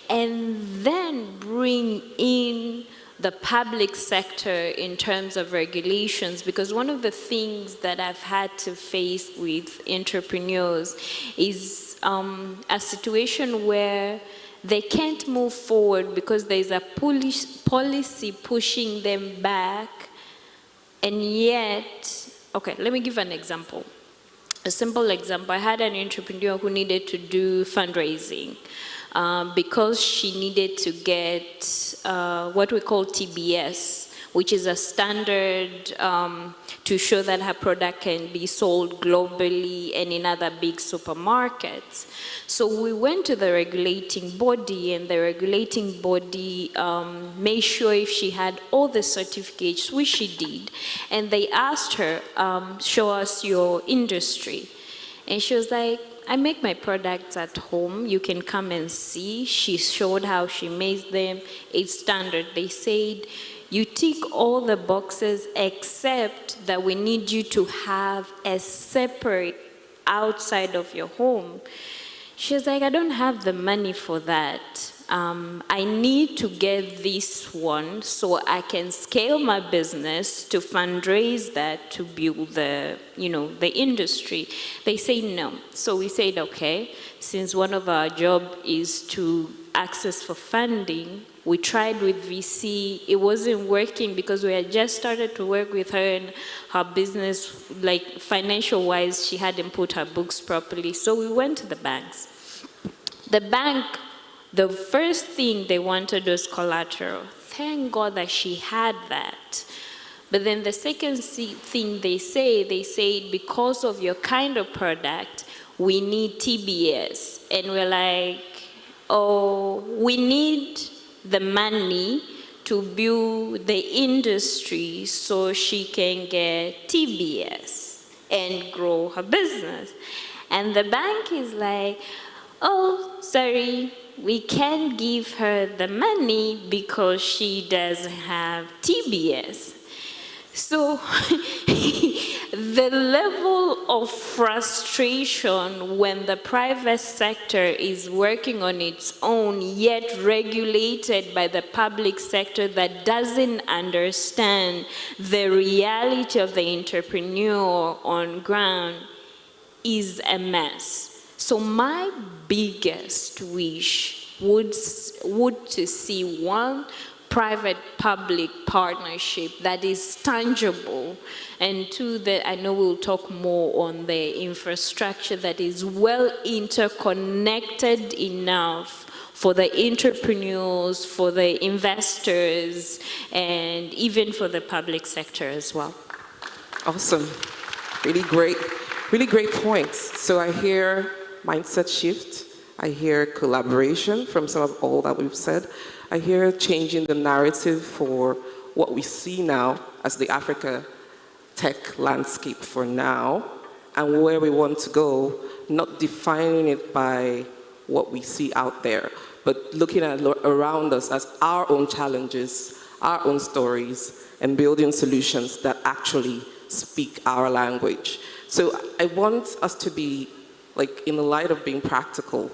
and then bring in the public sector in terms of regulations, because one of the things that I've had to face with entrepreneurs is a situation where they can't move forward because there's a policy pushing them back, and yet, okay, let me give an example. A simple example, I had an entrepreneur who needed to do fundraising. Because she needed to get what we call TBS, which is a standard to show that her product can be sold globally and in other big supermarkets. So we went to the regulating body, and the regulating body made sure if she had all the certificates, which she did, and they asked her, show us your industry. And she was like, I make my products at home. You can come and see. She showed how she makes them. It's standard. They said, you tick all the boxes except that we need you to have a separate outside of your home. She was like, I don't have the money for that. I need to get this one so I can scale my business to fundraise that to build the, the industry. They say no. So we said, okay, since one of our job is to access for funding, we tried with VC. It wasn't working because we had just started to work with her, and her business, like financial-wise, she hadn't put her books properly. So we went to the banks. The bank, the first thing they wanted was collateral. Thank God that she had that. But then the second thing they said, because of your kind of product, we need TBS. And we're like, oh, we need the money to build the industry so she can get TBS and grow her business. And the bank is like, oh, sorry, we can't give her the money because she doesn't have TBS. So the level of frustration when the private sector is working on its own, yet regulated by the public sector that doesn't understand the reality of the entrepreneur on ground, is a mess. So my biggest wish would to see one private-public partnership that is tangible, and two, that I know we'll talk more on the infrastructure that is well interconnected enough for the entrepreneurs, for the investors, and even for the public sector as well. Awesome. Really great points. So I hear mindset shift. I hear collaboration from some of all that we've said. I hear changing the narrative for what we see now as the Africa tech landscape for now and where we want to go, not defining it by what we see out there, but looking at around us as our own challenges, our own stories, and building solutions that actually speak our language. So I want us to be, like, in the light of being practical,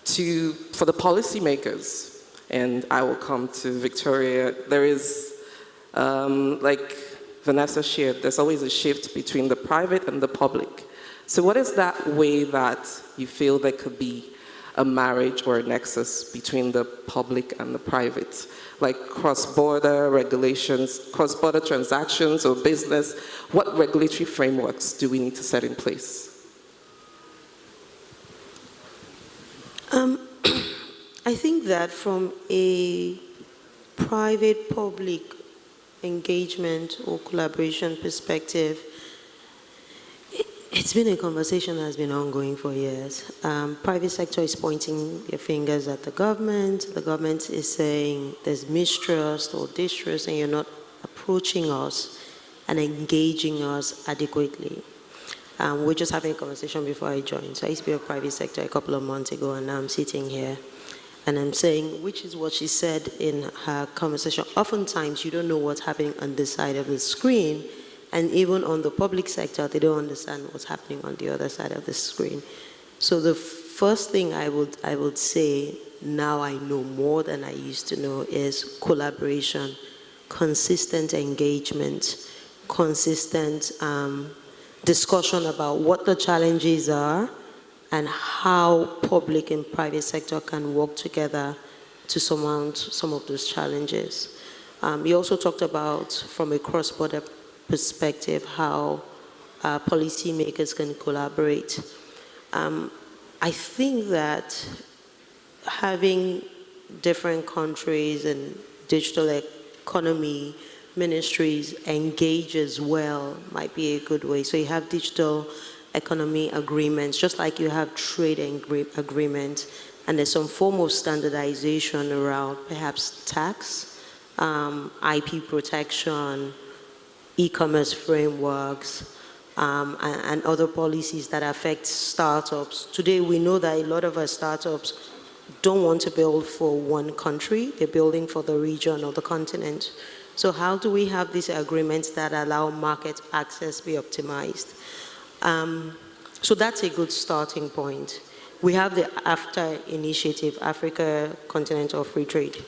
for the policymakers, and I will come to Victoria, there is, like Vanessa shared, there's always a shift between the private and the public. So what is that way that you feel there could be a marriage or a nexus between the public and the private? Like cross-border regulations, cross-border transactions or business, what regulatory frameworks do we need to set in place? I think that from a private-public engagement or collaboration perspective, it's been a conversation that's been ongoing for years. Private sector is pointing their fingers at the government. The government is saying there's mistrust or distrust and you're not approaching us and engaging us adequately. We're just having a conversation before I joined. So I used to be a private sector a couple of months ago, and now I'm sitting here and I'm saying, which is what she said in her conversation. Oftentimes, you don't know what's happening on this side of the screen, and even on the public sector, they don't understand what's happening on the other side of the screen. So the first thing I would say, now I know more than I used to know, is collaboration, consistent engagement, consistent discussion about what the challenges are and how public and private sector can work together to surmount some of those challenges. You also talked about, from a cross-border perspective, how policymakers can collaborate. I think that having different countries and digital economy ministries engage as well might be a good way. So you have digital economy agreements, just like you have trade agreements, and there's some form of standardization around perhaps tax, IP protection, e-commerce frameworks, and other policies that affect startups. Today, we know that a lot of our startups don't want to build for one country, they're building for the region or the continent. So how do we have these agreements that allow market access be optimized? So that's a good starting point. We have the AFTA initiative, Africa Continental Free Trade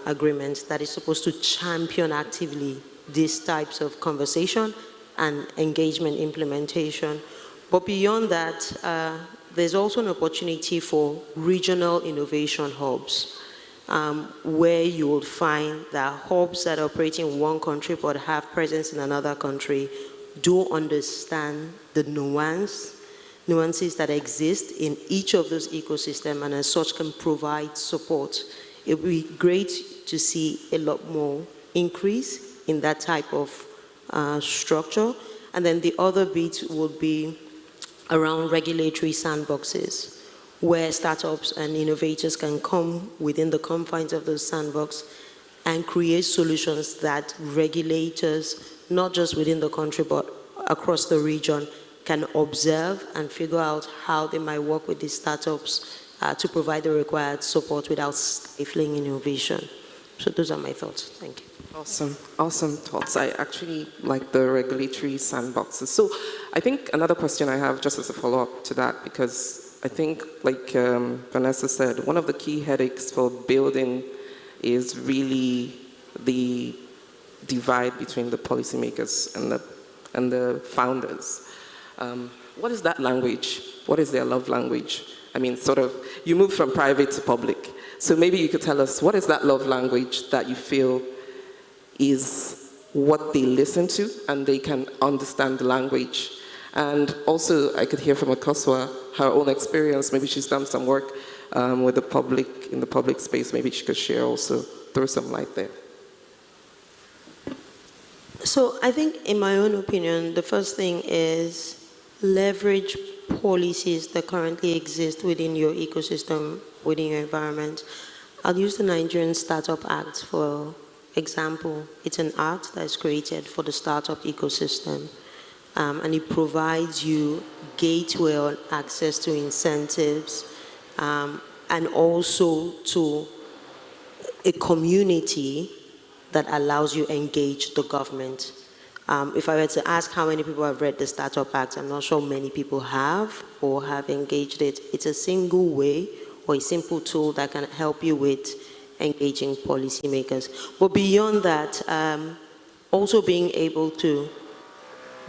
Agreement, that is supposed to champion actively these types of conversation and engagement implementation. But beyond that, there's also an opportunity for regional innovation hubs, where you will find that hubs that operate in one country but have presence in another country do understand the nuances that exist in each of those ecosystems, and as such can provide support. It would be great to see a lot more increase in that type of structure. And then the other bit would be around regulatory sandboxes, where startups and innovators can come within the confines of those sandbox and create solutions that regulators, not just within the country, but across the region, can observe and figure out how they might work with these startups to provide the required support without stifling innovation. So those are my thoughts. Thank you. Awesome thoughts. I actually like the regulatory sandboxes. So I think another question I have, just as a follow-up to that, because I think, like Vanessa said, one of the key headaches for building is really the divide between the policymakers and the founders. What is that language? What is their love language? I mean, sort of, you move from private to public. So maybe you could tell us, what is that love language that you feel is what they listen to and they can understand the language? And also, I could hear from Akosua her own experience. Maybe she's done some work with the public, in the public space. Maybe she could share also, throw some light there. So I think, in my own opinion, the first thing is leverage policies that currently exist within your ecosystem, within your environment. I'll use the Nigerian Startup Act for example. It's an act that is created for the startup ecosystem, and it provides you gateway access to incentives, and also to a community that allows you engage the government. If I were to ask how many people have read the Startup Act, I'm not sure many people have or have engaged it. It's a single way or a simple tool that can help you with engaging policymakers. But beyond that, also being able to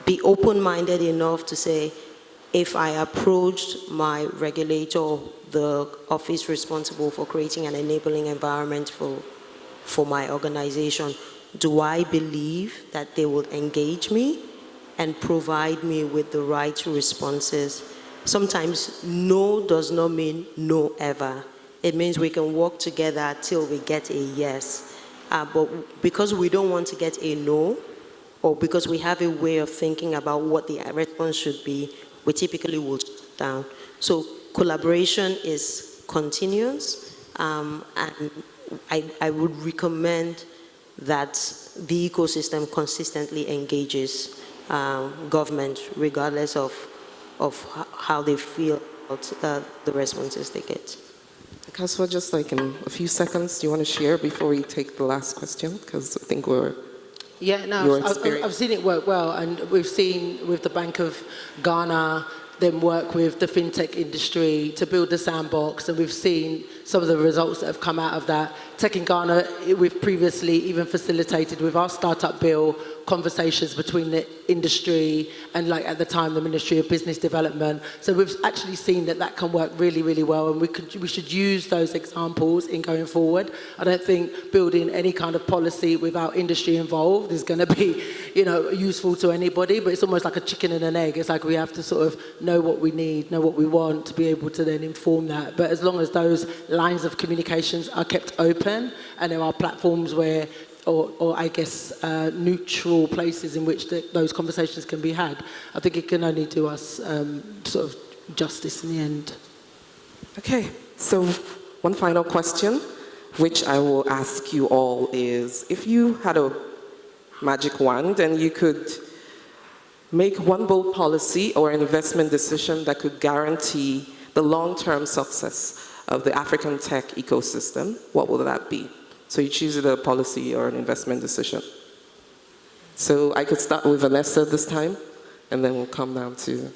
be open-minded enough to say, if I approached my regulator, the office responsible for creating an enabling environment for my organization, do I believe that they will engage me and provide me with the right responses? Sometimes no does not mean no ever. It means we can work together till we get a yes. But because we don't want to get a no, or because we have a way of thinking about what the response should be, we typically will shut down. So collaboration is continuous, and I would recommend that the ecosystem consistently engages government, regardless of how they feel about the responses they get. Kaswa, just like in a few seconds, do you want to share before we take the last question? Because I think we're... Yeah, no, I've seen it work well, and we've seen with the Bank of Ghana, them work with the fintech industry to build the sandbox, and we've seen some of the results that have come out of that. Tech in Ghana, we've previously even facilitated with our startup bill conversations between the industry and, like at the time, the Ministry of Business Development. So we've actually seen that that can work really, really well, and we should use those examples in going forward. I don't think building any kind of policy without industry involved is going to be, useful to anybody, but it's almost like a chicken and an egg. It's like we have to sort of know what we need, know what we want to be able to then inform that. But as long as those lines of communications are kept open and there are platforms where or I guess neutral places in which those conversations can be had, I think it can only do us sort of justice in the end. Okay, so one final question, which I will ask you all is, if you had a magic wand and you could make one bold policy or an investment decision that could guarantee the long-term success of the African tech ecosystem, what would that be? So you choose either a policy or an investment decision. So I could start with Vanessa this time, and then we'll come down to...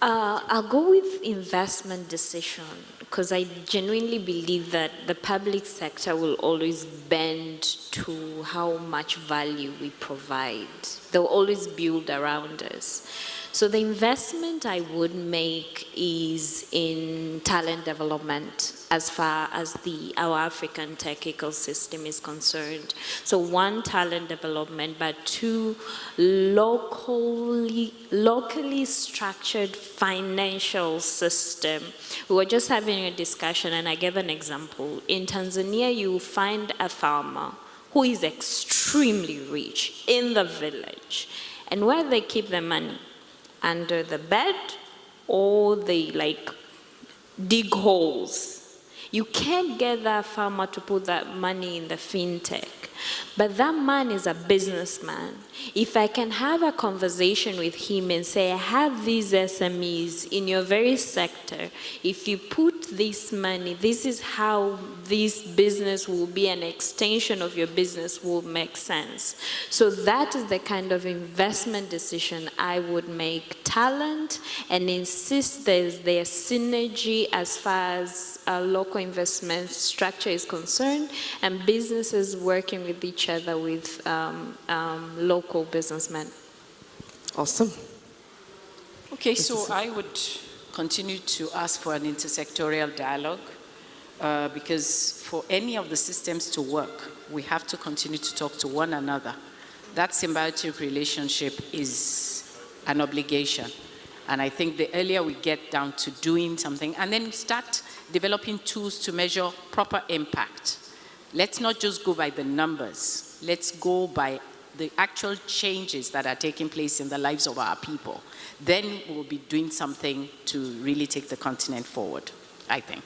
I'll go with investment decision, because I genuinely believe that the public sector will always bend to how much value we provide. They'll always build around us. So the investment I would make is in talent development as far as our African tech ecosystem is concerned. So one, talent development, but two, locally structured financial system. We were just having a discussion and I gave an example. In Tanzania, you find a farmer who is extremely rich in the village. And where they keep their money? Under the bed, or they dig holes. You can't get that farmer to put that money in the fintech, but that man is a businessman. If I can have a conversation with him and say, I have these SMEs in your very sector, if you put this money, this is how this business will be, an extension of your business will make sense. So that is the kind of investment decision I would make. Talent, and insist there's synergy as far as local investment structure is concerned, and businesses working with each other with local businessmen. Awesome. Okay, so I would continue to ask for an intersectorial dialogue because for any of the systems to work, we have to continue to talk to one another. That symbiotic relationship is an obligation. And I think the earlier we get down to doing something and then start developing tools to measure proper impact. Let's not just go by the numbers. Let's go by the actual changes that are taking place in the lives of our people. Then we'll be doing something to really take the continent forward, I think.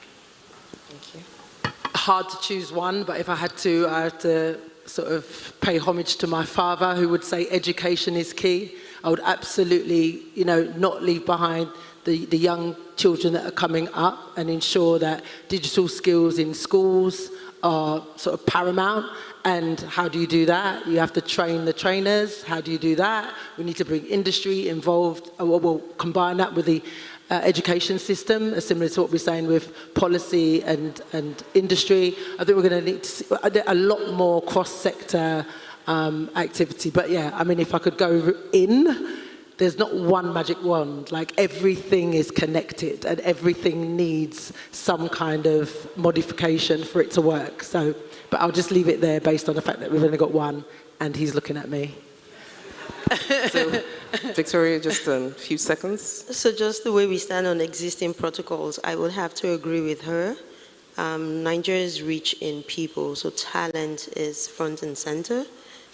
Thank you. Hard to choose one, but if I had to sort of pay homage to my father, who would say education is key. I would absolutely, not leave behind the young children that are coming up and ensure that digital skills in schools are sort of paramount. And how do you do that? You have to train the trainers. How do you do that? We need to bring industry involved. We'll combine that with the education system, similar to what we're saying with policy and industry. I think we're going to need to see a lot more cross-sector activity. But yeah, I mean, if I could go in, there's not one magic wand. Like, everything is connected and everything needs some kind of modification for it to work. So, but I'll just leave it there based on the fact that we've only got one and he's looking at me. So, Victoria, just a few seconds. So just the way we stand on existing protocols, I would have to agree with her. Nigeria is rich in people, so talent is front and center.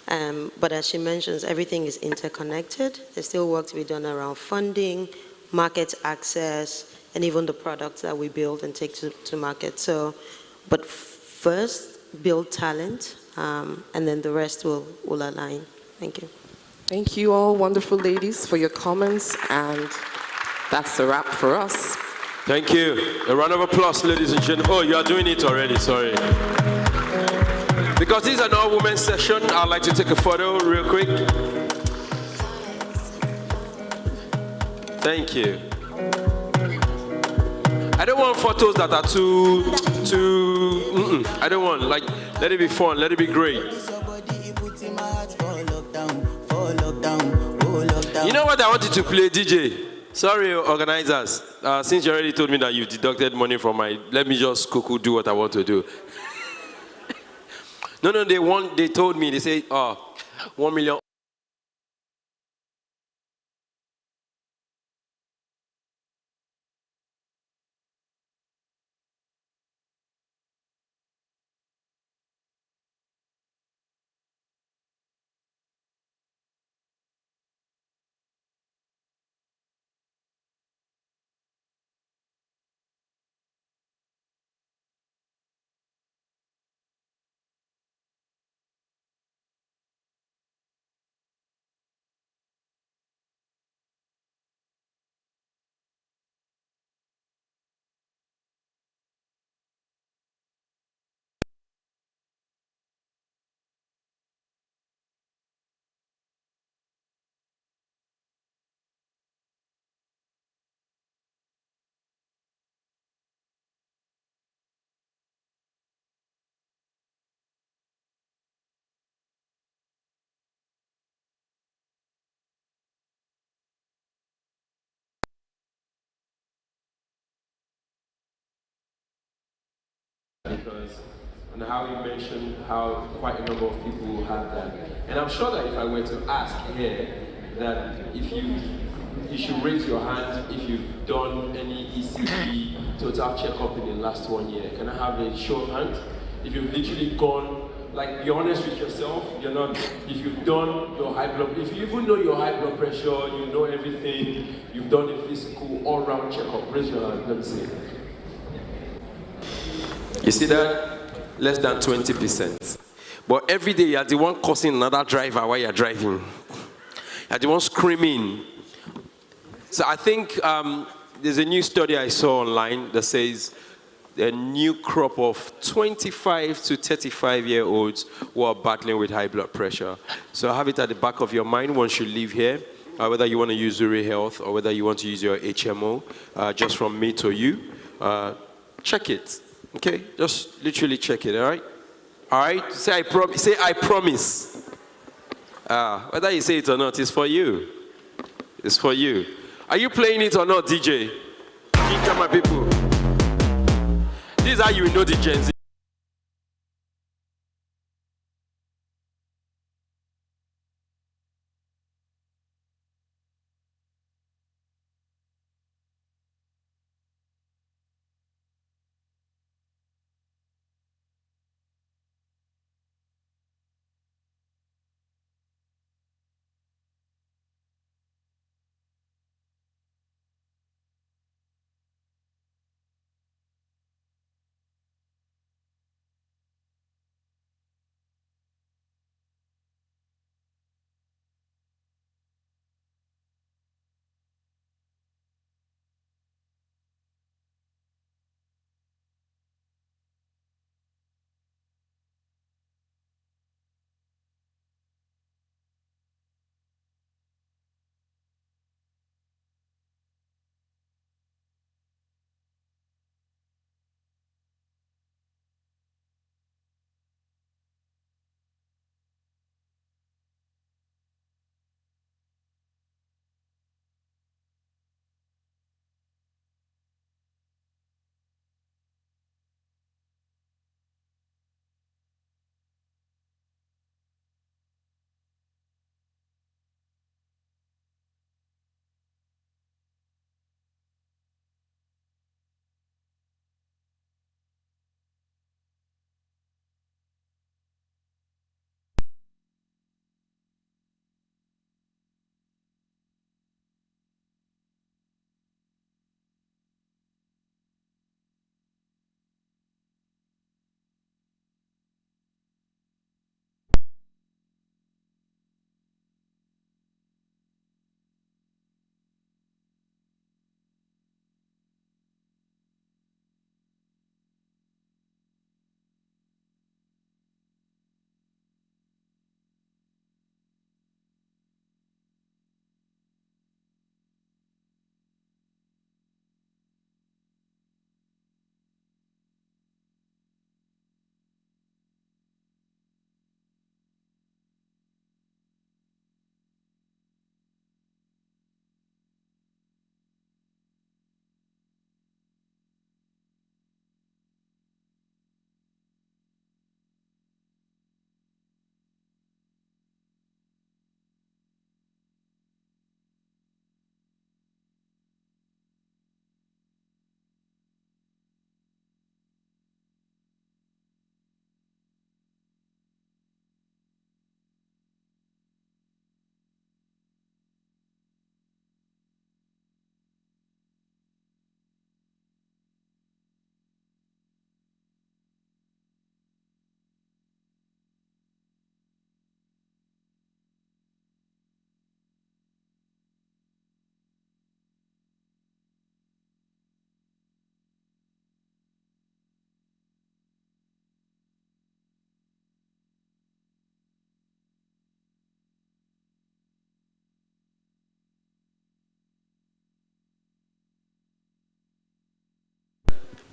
But as she mentions, everything is interconnected. There's still work to be done around funding, market access, and even the products that we build and take to market. So, but first, build talent, and then the rest will align. Thank you. Thank you all, wonderful ladies, for your comments, and that's a wrap for us. Thank you. A round of applause, ladies and gentlemen. Oh, you are doing it already, sorry. Because this is an all-women session, I'd like to take a photo real quick. Thank you. I don't want photos that are too I don't want, like, let it be fun, let it be great. You know what I wanted to play, DJ? Sorry, organizers. Since you already told me that you deducted money from let me just do what I want to do. No, they told me, they say, 1 million. Because and how you mentioned how quite a number of people will have that. And I'm sure that if I were to ask here that if you should raise your hand if you've done any ECG total checkup in the last 1 year. Can I have a show of hands? If you've literally gone, like, be honest with yourself, you're not, if you've done your high blood, if you even know your high blood pressure, you know everything, you've done a physical all-round checkup, raise your hand, let me see. You see that? Less than 20%. But every day you're the one causing another driver while you're driving. You're the one screaming. So I think there's a new study I saw online that says a new crop of 25 to 35-year-olds who are battling with high blood pressure. So have it at the back of your mind once you leave here, whether you want to use Zuri Health or whether you want to use your HMO, just from me to you. Check it. Okay, just literally check it, all right? All right, say I promise. Whether you say it or not, it's for you. It's for you. Are you playing it or not, DJ? Ginger, my people. This is how you know the Gen Z.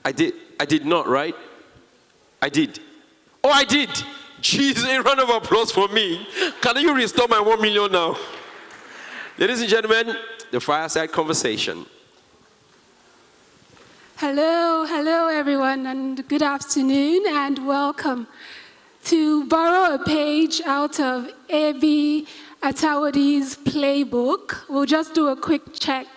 I did not, right? I did. Oh, I did. Jeez, a round of applause for me. Can you restore my 1 million now? Ladies and gentlemen, the fireside conversation. Hello everyone, and good afternoon, and welcome. To borrow a page out of Ebi Atawodi's playbook, we'll just do a quick check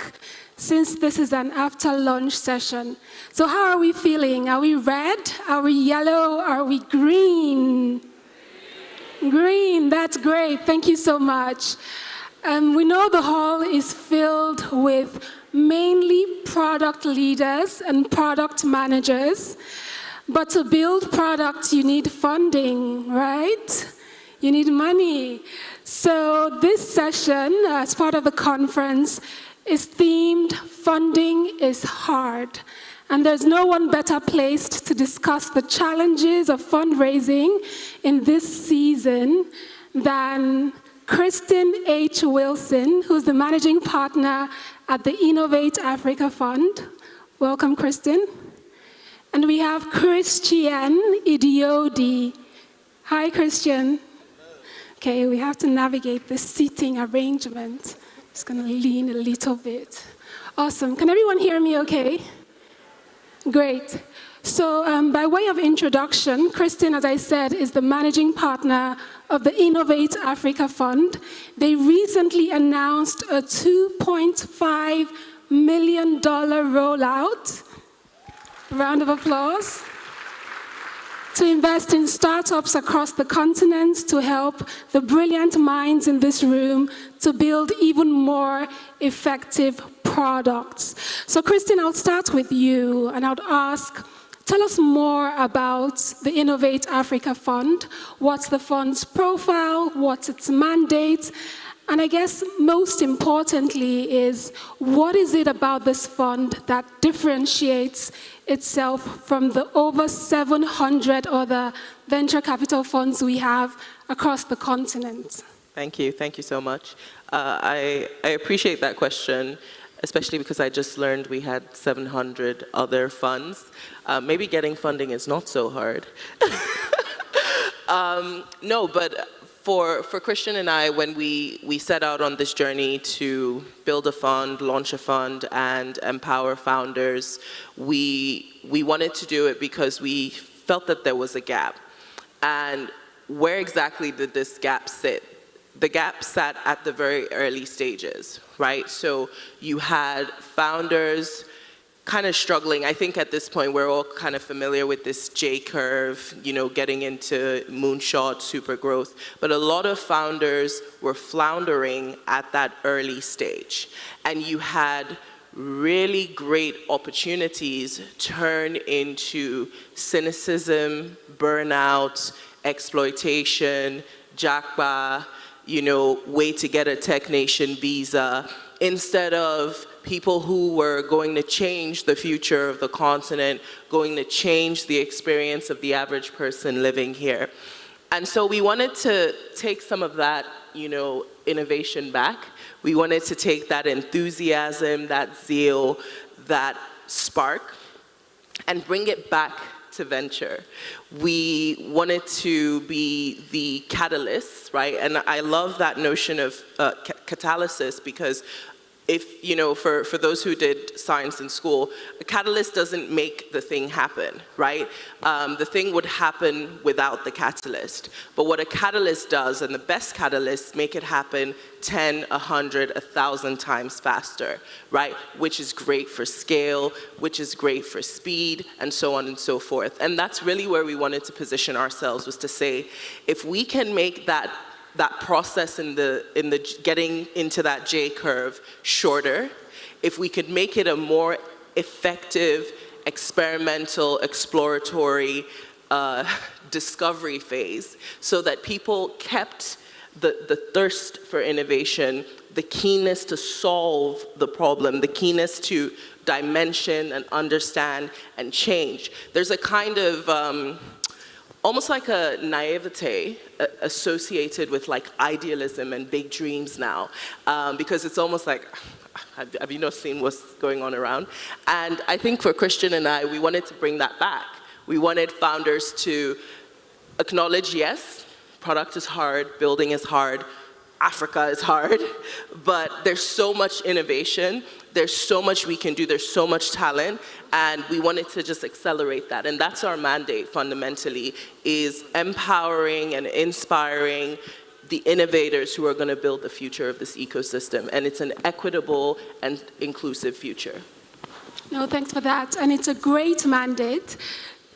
since this is an after-lunch session. So how are we feeling? Are we red? Are we yellow? Are we green? Green, that's great. Thank you so much. We know the hall is filled with mainly product leaders and product managers. But to build products, you need funding, right? You need money. So this session, as part of the conference, is themed Funding is Hard. And there's no one better placed to discuss the challenges of fundraising in this season than Kristen H. Wilson, who's the managing partner at the Innovate Africa Fund. Welcome, Kristen. And we have Christian Idiodi. Hi, Christian. Okay, we have to navigate this seating arrangement. Just gonna lean a little bit. Awesome. Can everyone hear me okay? Great. So by way of introduction, Christine, as I said, is the managing partner of the Innovate Africa Fund. They recently announced a $2.5 million rollout. Round of applause. To invest in startups across the continent to help the brilliant minds in this room to build even more effective products. So Christine, I'll start with you and I'll ask, tell us more about the Innovate Africa Fund. What's the fund's profile? What's its mandate? And I guess most importantly is, what is it about this fund that differentiates itself from the over 700 other venture capital funds we have across the continent? Thank you so much. I appreciate that question, especially because I just learned we had 700 other funds. Maybe getting funding is not so hard. No, but for Christian and I, when we set out on this journey to build a fund, launch a fund, and empower founders, we wanted to do it because we felt that there was a gap. And where exactly did this gap sit? The gap sat at the very early stages, right? So you had founders kind of struggling. I think at this point we're all kind of familiar with this J-curve, getting into moonshot, super growth. But a lot of founders were floundering at that early stage. And you had really great opportunities turn into cynicism, burnout, exploitation, jackpot, way to get a Tech Nation visa, instead of people who were going to change the future of the continent, going to change the experience of the average person living here. And so we wanted to take some of that, innovation back. We wanted to take that enthusiasm, that zeal, that spark, and bring it back to venture. We wanted to be the catalyst, right? And I love that notion of catalysis, because if, for those who did science in school, a catalyst doesn't make the thing happen, right? The thing would happen without the catalyst. But what a catalyst does, and the best catalysts, make it happen 10, 100, 1,000 times faster, right? Which is great for scale, which is great for speed, and so on and so forth. And that's really where we wanted to position ourselves, was to say, if we can make that process in the getting into that J-curve shorter, if we could make it a more effective, experimental, exploratory discovery phase, so that people kept the thirst for innovation, the keenness to solve the problem, the keenness to dimension and understand and change. There's a kind of almost like a naivete associated with like idealism and big dreams now, because it's almost like, have you not seen what's going on around? And I think for Christian and I, we wanted to bring that back. We wanted founders to acknowledge, yes, product is hard, building is hard, Africa is hard, but there's so much innovation, there's so much we can do, there's so much talent, and we wanted to just accelerate that. And that's our mandate, fundamentally, is empowering and inspiring the innovators who are going to build the future of this ecosystem. And it's an equitable and inclusive future. No, thanks for that. And it's a great mandate.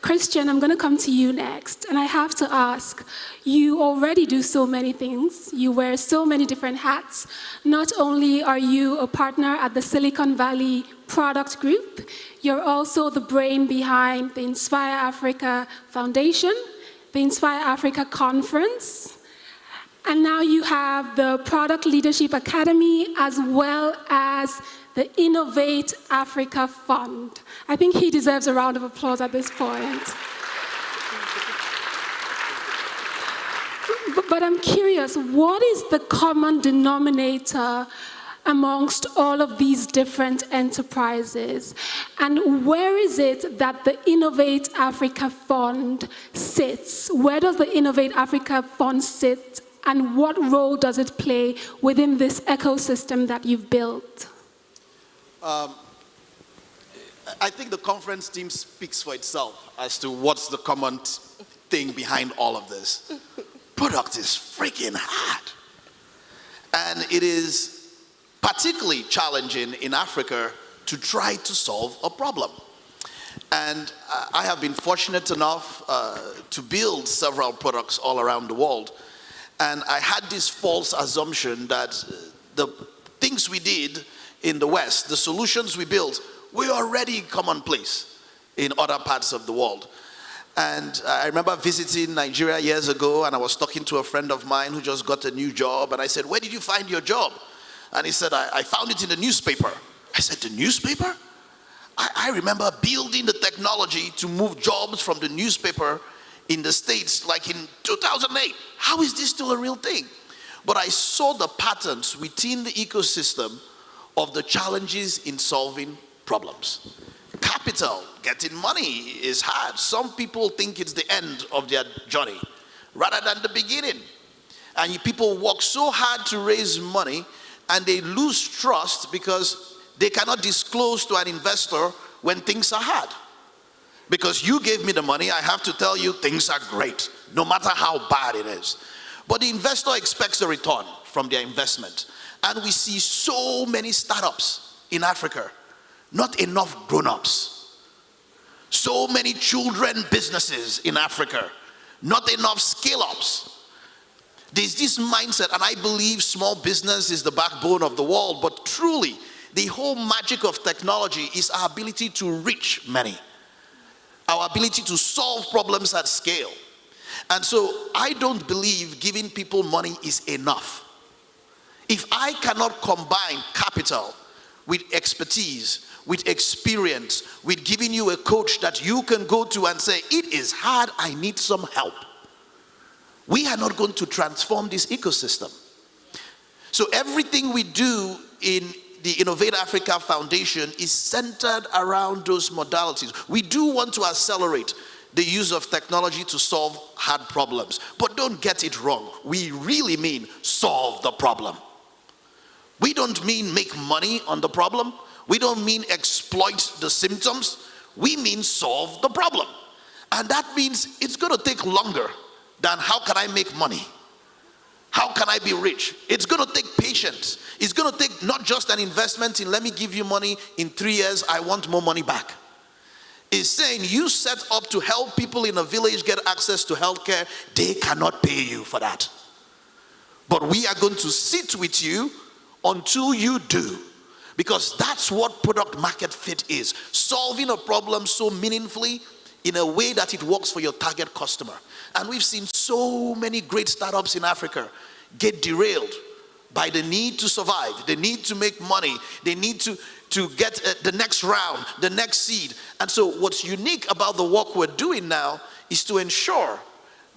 Christian, I'm going to come to you next. And I have to ask, you already do so many things. You wear so many different hats. Not only are you a partner at the Silicon Valley Product Group, you're also the brain behind the Inspire Africa Foundation, the Inspire Africa Conference, and now you have the Product Leadership Academy, as well as the Innovate Africa Fund. I think he deserves a round of applause at this point. But I'm curious, what is the common denominator amongst all of these different enterprises? And where is it that the Innovate Africa Fund sits? Where does the Innovate Africa Fund sit and what role does it play within this ecosystem that you've built? I think the conference team speaks for itself as to what's the common thing behind all of this. Product is freaking hard. And it is particularly challenging in Africa to try to solve a problem. And I have been fortunate enough to build several products all around the world. And I had this false assumption that the things we did in the West, the solutions we built, were already commonplace in other parts of the world. And I remember visiting Nigeria years ago, and I was talking to a friend of mine who just got a new job, and I said, "Where did you find your job?" And he said, I found it in the newspaper. I said, "The newspaper?" I remember building the technology to move jobs from the newspaper in the States, like in 2008. How is this still a real thing? But I saw the patterns within the ecosystem of the challenges in solving problems. Capital, getting money is hard. Some people think it's the end of their journey rather than the beginning. And people work so hard to raise money and they lose trust because they cannot disclose to an investor when things are hard. Because you gave me the money, I have to tell you things are great, no matter how bad it is. But the investor expects a return from their investment. And we see so many startups in Africa, not enough grown-ups. So many children businesses in Africa, not enough scale-ups. There's this mindset, and I believe small business is the backbone of the world, but truly, the whole magic of technology is our ability to reach many, our ability to solve problems at scale. And so I don't believe giving people money is enough. If I cannot combine capital with expertise, with experience, with giving you a coach that you can go to and say, "It is hard, I need some help," we are not going to transform this ecosystem. So everything we do in the Innovate Africa Foundation is centered around those modalities. We do want to accelerate the use of technology to solve hard problems. But don't get it wrong. We really mean solve the problem. We don't mean make money on the problem. We don't mean exploit the symptoms. We mean solve the problem. And that means it's going to take longer than how can I make money? How can I be rich? It's going to take patience. It's going to take not just an investment in let me give you money in 3 years, I want more money back. It's saying you set up to help people in a village get access to healthcare, they cannot pay you for that. But we are going to sit with you until you do. Because that's what product market fit is. Solving a problem so meaningfully in a way that it works for your target customer. And we've seen so many great startups in Africa get derailed by the need to survive, the need to make money, they need to get the next round, the next seed. And so what's unique about the work we're doing now is to ensure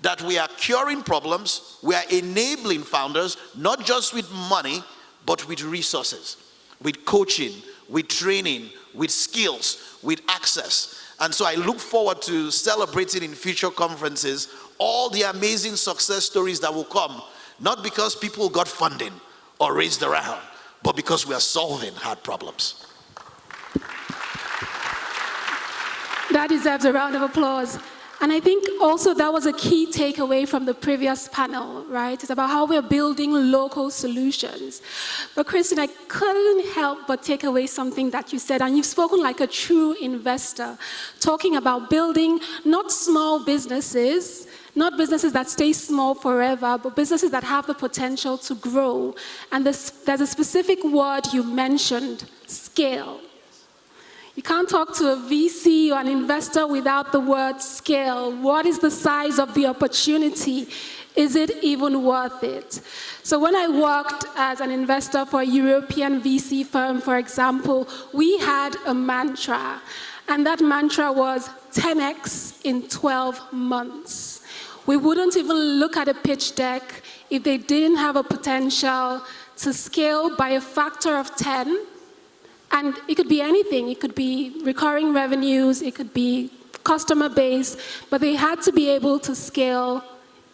that we are curing problems, we are enabling founders, not just with money, but with resources, with coaching, with training, with skills, with access. And so I look forward to celebrating in future conferences all the amazing success stories that will come, not because people got funding or raised a round, but because we are solving hard problems. That deserves a round of applause. And I think also that was a key takeaway from the previous panel, right? It's about how we're building local solutions. But Kristen, I couldn't help but take away something that you said, and you've spoken like a true investor, talking about building not small businesses, not businesses that stay small forever, but businesses that have the potential to grow. And there's a specific word you mentioned, scale. You can't talk to a VC or an investor without the word scale. What is the size of the opportunity? Is it even worth it? So when I worked as an investor for a European VC firm, for example, we had a mantra. And that mantra was 10x in 12 months. We wouldn't even look at a pitch deck if they didn't have a potential to scale by a factor of 10. And it could be anything. It could be recurring revenues, it could be customer base, but they had to be able to scale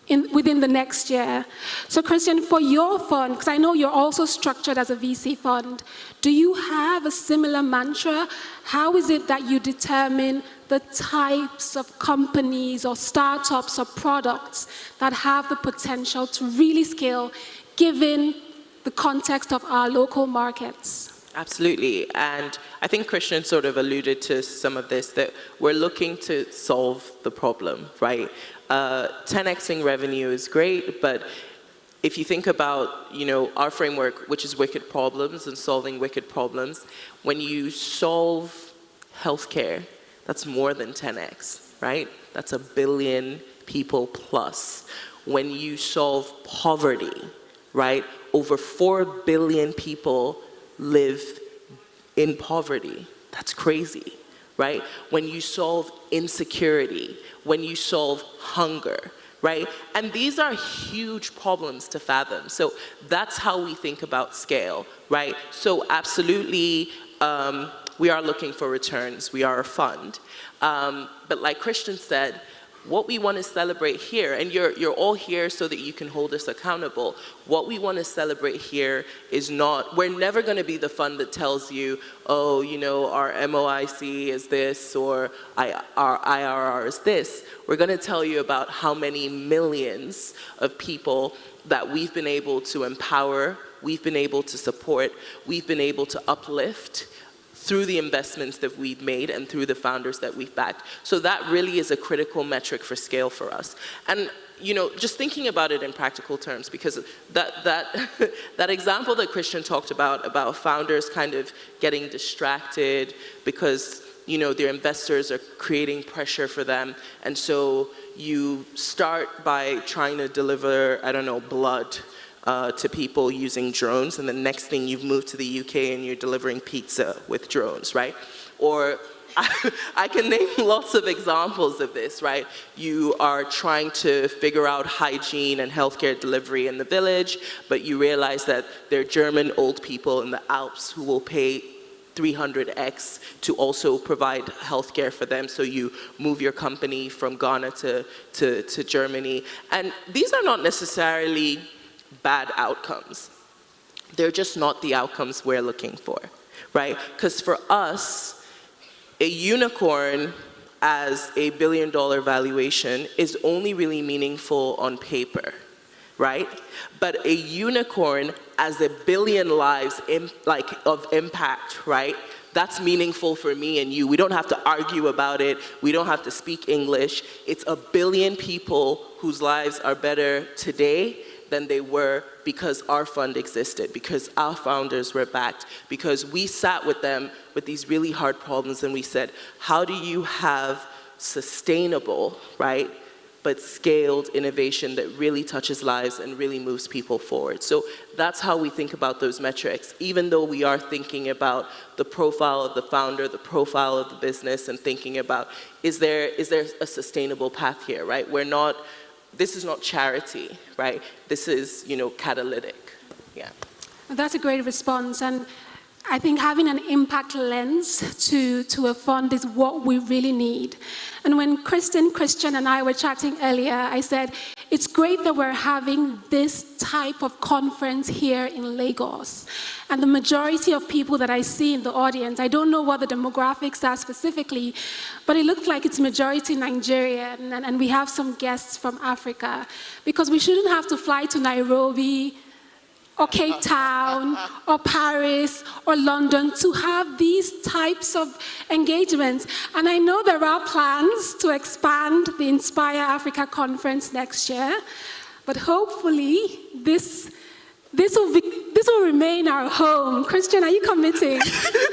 within the next year. So Christian, for your fund, because I know you're also structured as a VC fund, do you have a similar mantra? How is it that you determine the types of companies or startups or products that have the potential to really scale given the context of our local markets? Absolutely, and I think Christian sort of alluded to some of this, that we're looking to solve the problem, right? 10xing revenue is great, but if you think about, our framework, which is wicked problems and solving wicked problems, when you solve healthcare, that's more than 10x, right? That's 1 billion people plus. When you solve poverty, right? Over 4 billion people live in poverty. That's crazy, right? When you solve insecurity, when you solve hunger, right? And these are huge problems to fathom. So that's how we think about scale, right? So absolutely, we are looking for returns. We are a fund. But like Christian said, what we want to celebrate here, and you're all here so that you can hold us accountable, what we want to celebrate here is not, we're never going to be the fund that tells you, oh, our MOIC is this, or our IRR is this. We're going to tell you about how many millions of people that we've been able to empower, we've been able to support, we've been able to uplift, through the investments that we've made and through the founders that we've backed. So that really is a critical metric for scale for us. And just thinking about it in practical terms, because that example that Christian talked about founders kind of getting distracted because their investors are creating pressure for them, and so you start by trying to deliver, blood to people using drones, and the next thing you've moved to the UK and you're delivering pizza with drones, right? Or I can name lots of examples of this, right? You are trying to figure out hygiene and healthcare delivery in the village, but you realize that there are German old people in the Alps who will pay 300x to also provide healthcare for them, so you move your company from Ghana to Germany. And these are not necessarily bad outcomes. They're just not the outcomes we're looking for, right? Because for us, a unicorn as a $1 billion valuation is only really meaningful on paper, right? But a unicorn as 1 billion lives of impact, right? That's meaningful for me and you. We don't have to argue about it. We don't have to speak English. It's 1 billion people whose lives are better today than they were because our fund existed, because our founders were backed, because we sat with them with these really hard problems and we said, how do you have sustainable, right, but scaled innovation that really touches lives and really moves people forward? So that's how we think about those metrics, even though we are thinking about the profile of the founder, the profile of the business, and thinking about, is there a sustainable path here, right? This is not charity, right? This is, catalytic, yeah. That's a great response, and I think having an impact lens to a fund is what we really need. And when Christian and I were chatting earlier, I said, it's great that we're having this type of conference here in Lagos. And the majority of people that I see in the audience, I don't know what the demographics are specifically, but it looks like it's majority Nigerian, and we have some guests from Africa, because we shouldn't have to fly to Nairobi or Cape Town, or Paris, or London to have these types of engagements. And I know there are plans to expand the Inspire Africa conference next year, but hopefully this will remain our home. Christian, are you committing?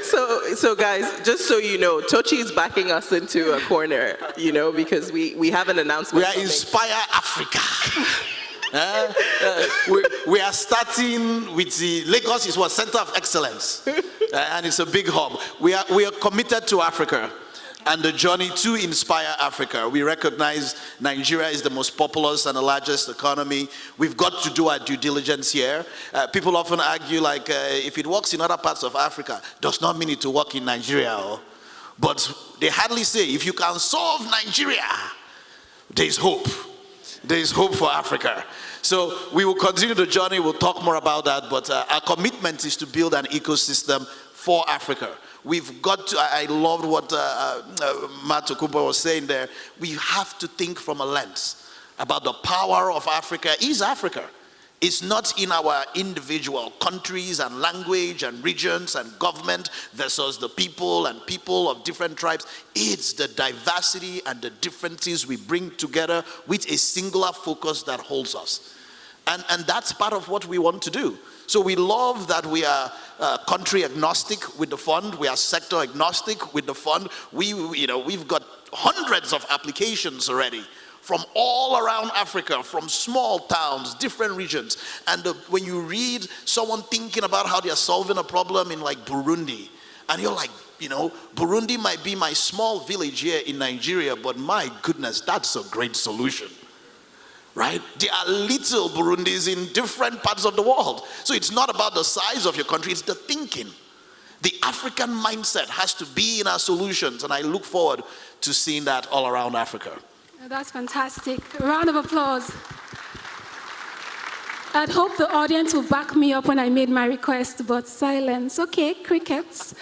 So guys, just so you know, Tochi is backing us into a corner, because we have an announcement. We are Inspire Africa. We are starting with the Lagos is what center of excellence, and it's a big hub. We are committed to Africa and the journey to inspire Africa. We recognize Nigeria is the most populous and the largest economy. We've got to do our due diligence here. People often argue if it works in other parts of Africa, does not mean it to work in Nigeria. But they hardly say if you can solve Nigeria, there is hope. There is hope for Africa. So we will continue the journey. We'll talk more about that. But our commitment is to build an ecosystem for Africa. We've got to, I loved what Matt Okubo was saying there. We have to think from a lens about the power of Africa is Africa. It's not in our individual countries and language and regions and government versus the people and people of different tribes. It's the diversity and the differences we bring together with a singular focus that holds us. And that's part of what we want to do. So we love that we are country agnostic with the fund. We are sector agnostic with the fund. We've got hundreds of applications already from all around Africa, from small towns, different regions. And when you read someone thinking about how they're solving a problem in like Burundi, and you're like, Burundi might be my small village here in Nigeria, but my goodness, that's a great solution, right? There are little Burundis in different parts of the world. So it's not about the size of your country, it's the thinking. The African mindset has to be in our solutions, and I look forward to seeing that all around Africa. That's fantastic. A round of applause. I'd hope the audience will back me up when I made my request, but silence. Okay, crickets.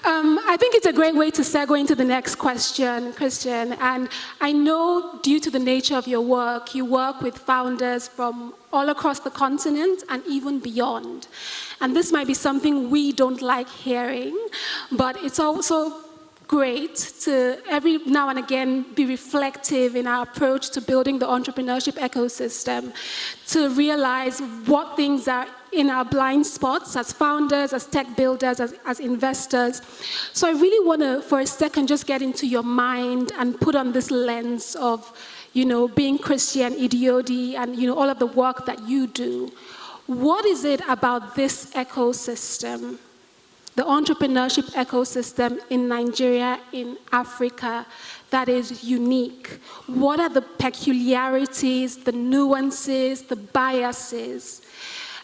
I think it's a great way to segue into the next question, Christian. And I know due to the nature of your work, you work with founders from all across the continent and even beyond. And this might be something we don't like hearing, but it's also great to every now and again be reflective in our approach to building the entrepreneurship ecosystem, to realize what things are in our blind spots as founders, as tech builders, as investors. So I really want to, for a second, just get into your mind and put on this lens of, being Christian, Idiodi, and, all of the work that you do. What is it about this ecosystem, the entrepreneurship ecosystem in Nigeria, in Africa, that is unique? What are the peculiarities, the nuances, the biases?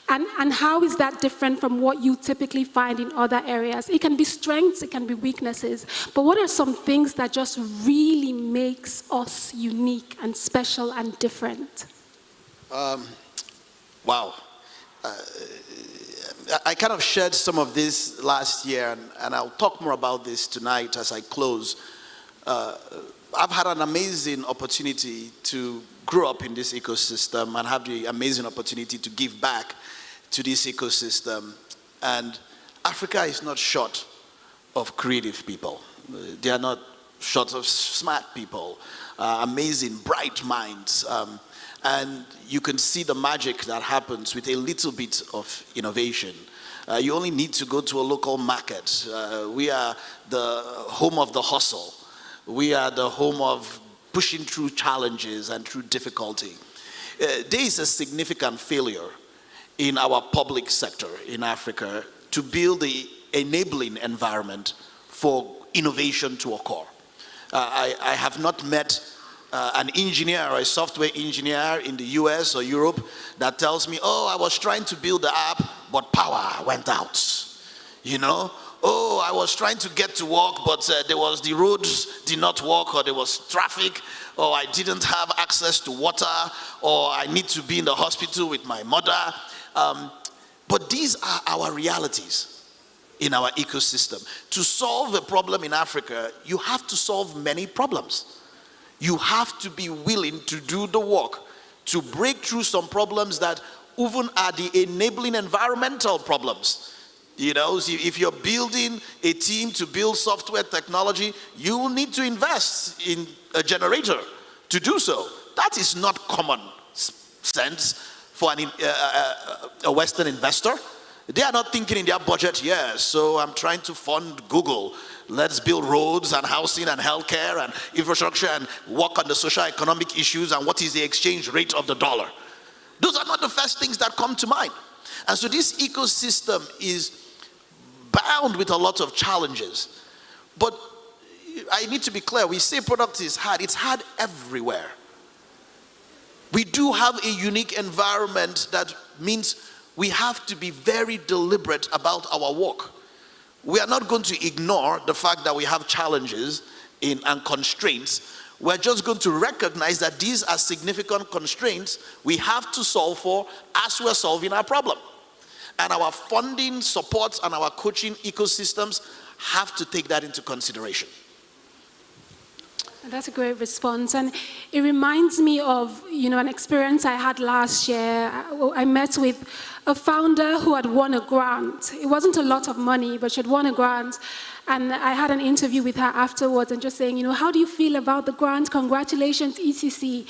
And how is that different from what you typically find in other areas? It can be strengths, it can be weaknesses, but what are some things that just really makes us unique and special and different? Wow. I kind of shared some of this last year, and I'll talk more about this tonight as I close. I've had an amazing opportunity to grow up in this ecosystem and have the amazing opportunity to give back to this ecosystem. And Africa is not short of creative people. They are not short of smart people, amazing, bright minds. And you can see the magic that happens with a little bit of innovation. You only need to go to a local market. We are the home of the hustle. We are the home of pushing through challenges and through difficulty. There is a significant failure in our public sector in Africa to build the enabling environment for innovation to occur. I have not met an engineer or a software engineer in the US or Europe that tells me, oh, I was trying to build the app, but power went out. Oh, I was trying to get to work, but the roads did not work, or there was traffic, or I didn't have access to water, or I need to be in the hospital with my mother. But these are our realities in our ecosystem. To solve a problem in Africa, you have to solve many problems. You have to be willing to do the work to break through some problems that even are the enabling environmental problems. If you're building a team to build software technology, you will need to invest in a generator to do so. That is not common sense for a Western investor. They are not thinking in their budget, so I'm trying to fund Google. Let's build roads and housing and healthcare and infrastructure and work on the socio-economic issues and what is the exchange rate of the dollar. Those are not the first things that come to mind. And so this ecosystem is bound with a lot of challenges. But I need to be clear, we say product is hard. It's hard everywhere. We do have a unique environment that means we have to be very deliberate about our work. We are not going to ignore the fact that we have challenges and constraints. We're just going to recognize that these are significant constraints we have to solve for as we're solving our problem. And our funding, supports, and our coaching ecosystems have to take that into consideration. That's a great response, and it reminds me of an experience I had last year. I met with a founder who had won a grant. It wasn't a lot of money, but she had won a grant, and I had an interview with her afterwards, and just saying, how do you feel about the grant? Congratulations, ECC.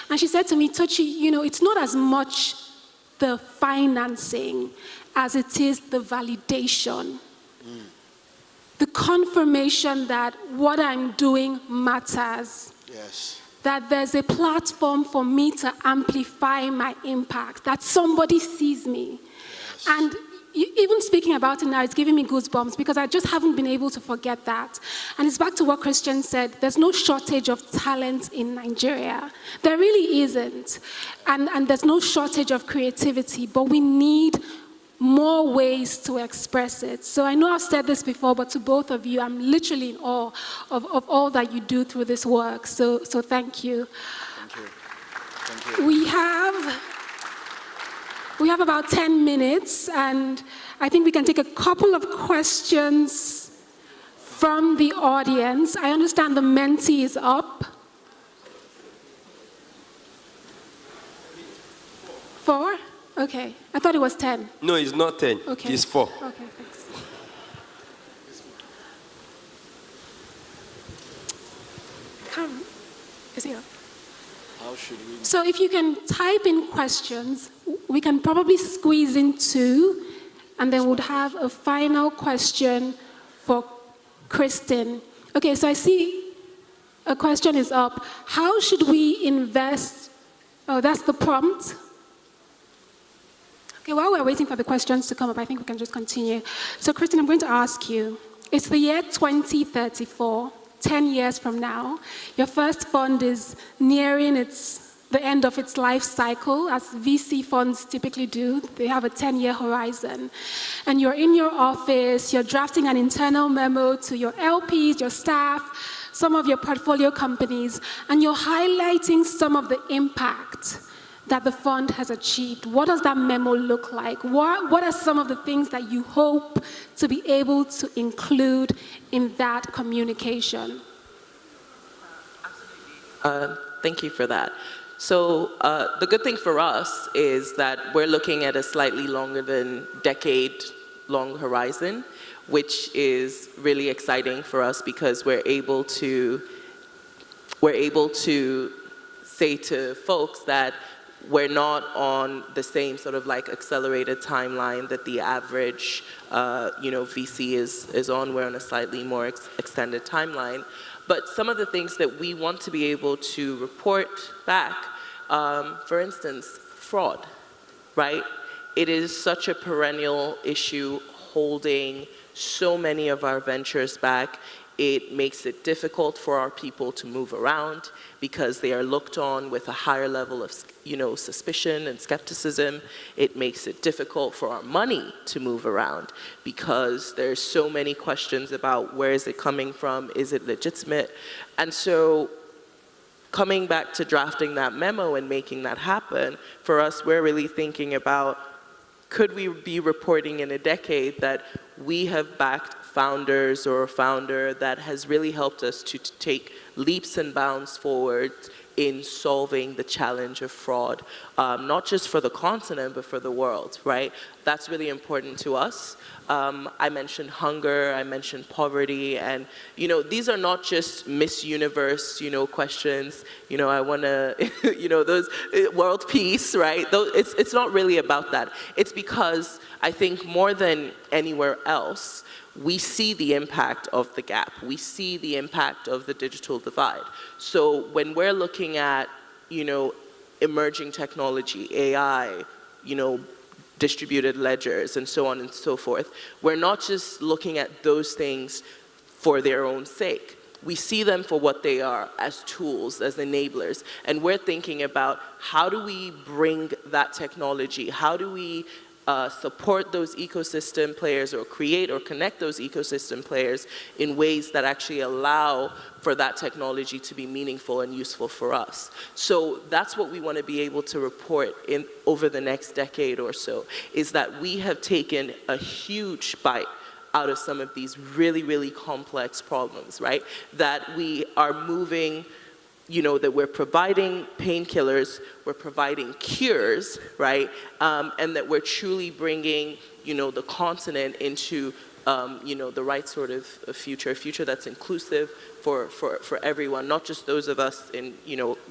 And she said to me, Tochi, it's not as much the financing as it is the validation. The confirmation that what I'm doing matters. Yes. That there's a platform for me to amplify my impact, that somebody sees me. Yes. And even speaking about it now, it's giving me goosebumps because I just haven't been able to forget that. And it's back to what Christian said, there's no shortage of talent in Nigeria. There really isn't. And there's no shortage of creativity, but we need more ways to express it. So I know I've said this before, but to both of you, I'm literally in awe of all that you do through this work. So thank you. Thank you. Thank you. We have about 10 minutes, and I think we can take a couple of questions from the audience. I understand the mentee is up. 4? Okay, I thought it was 10. No, it's not 10. Okay. It's 4. Okay, thanks. Is he up? How should we? So if you can type in questions, we can probably squeeze in 2, and then we'll have a final question for Kristen. Okay, so I see a question is up. How should we invest? Oh, that's the prompt. Okay, while we're waiting for the questions to come up, I think we can just continue. So, Kristen, I'm going to ask you, it's the year 2034, 10 years from now. Your first fund is nearing the end of its life cycle, as VC funds typically do. They have a 10-year horizon. And you're in your office, you're drafting an internal memo to your LPs, your staff, some of your portfolio companies, and you're highlighting some of the impact that the fund has achieved. What does that memo look like? What are some of the things that you hope to be able to include in that communication? Thank you for that. So the good thing for us is that we're looking at a slightly longer than decade-long horizon, which is really exciting for us because we're able to say to folks that we're not on the same sort of like accelerated timeline that the average VC is on. We're on a slightly more extended timeline. But some of the things that we want to be able to report back, for instance, fraud, right? It is such a perennial issue holding so many of our ventures back. It makes it difficult for our people to move around because they are looked on with a higher level of, suspicion and skepticism. It makes it difficult for our money to move around because there's so many questions about where is it coming from, is it legitimate? And so coming back to drafting that memo and making that happen, for us, we're really thinking about, could we be reporting in a decade that we have backed founders or a founder that has really helped us to take leaps and bounds forward in solving the challenge of fraud, not just for the continent, but for the world, right? That's really important to us. I mentioned hunger, I mentioned poverty, and these are not just Miss Universe, questions. I want to, those world peace, right? It's not really about that. It's because I think more than anywhere else, we see the impact of the gap. We see the impact of the digital divide. So when we're looking at, emerging technology, AI, distributed ledgers, and so on and so forth, we're not just looking at those things for their own sake. We see them for what they are, as tools, as enablers. And we're thinking about how do we bring that technology, how do we support those ecosystem players or create or connect those ecosystem players in ways that actually allow for that technology to be meaningful and useful for us. So that's what we want to be able to report in over the next decade or so, is that we have taken a huge bite out of some of these really, really complex problems, right? That we are moving, that we're providing painkillers, we're providing cures, right? And that we're truly bringing, the continent into, the right sort of a future that's inclusive for everyone, not just those of us in,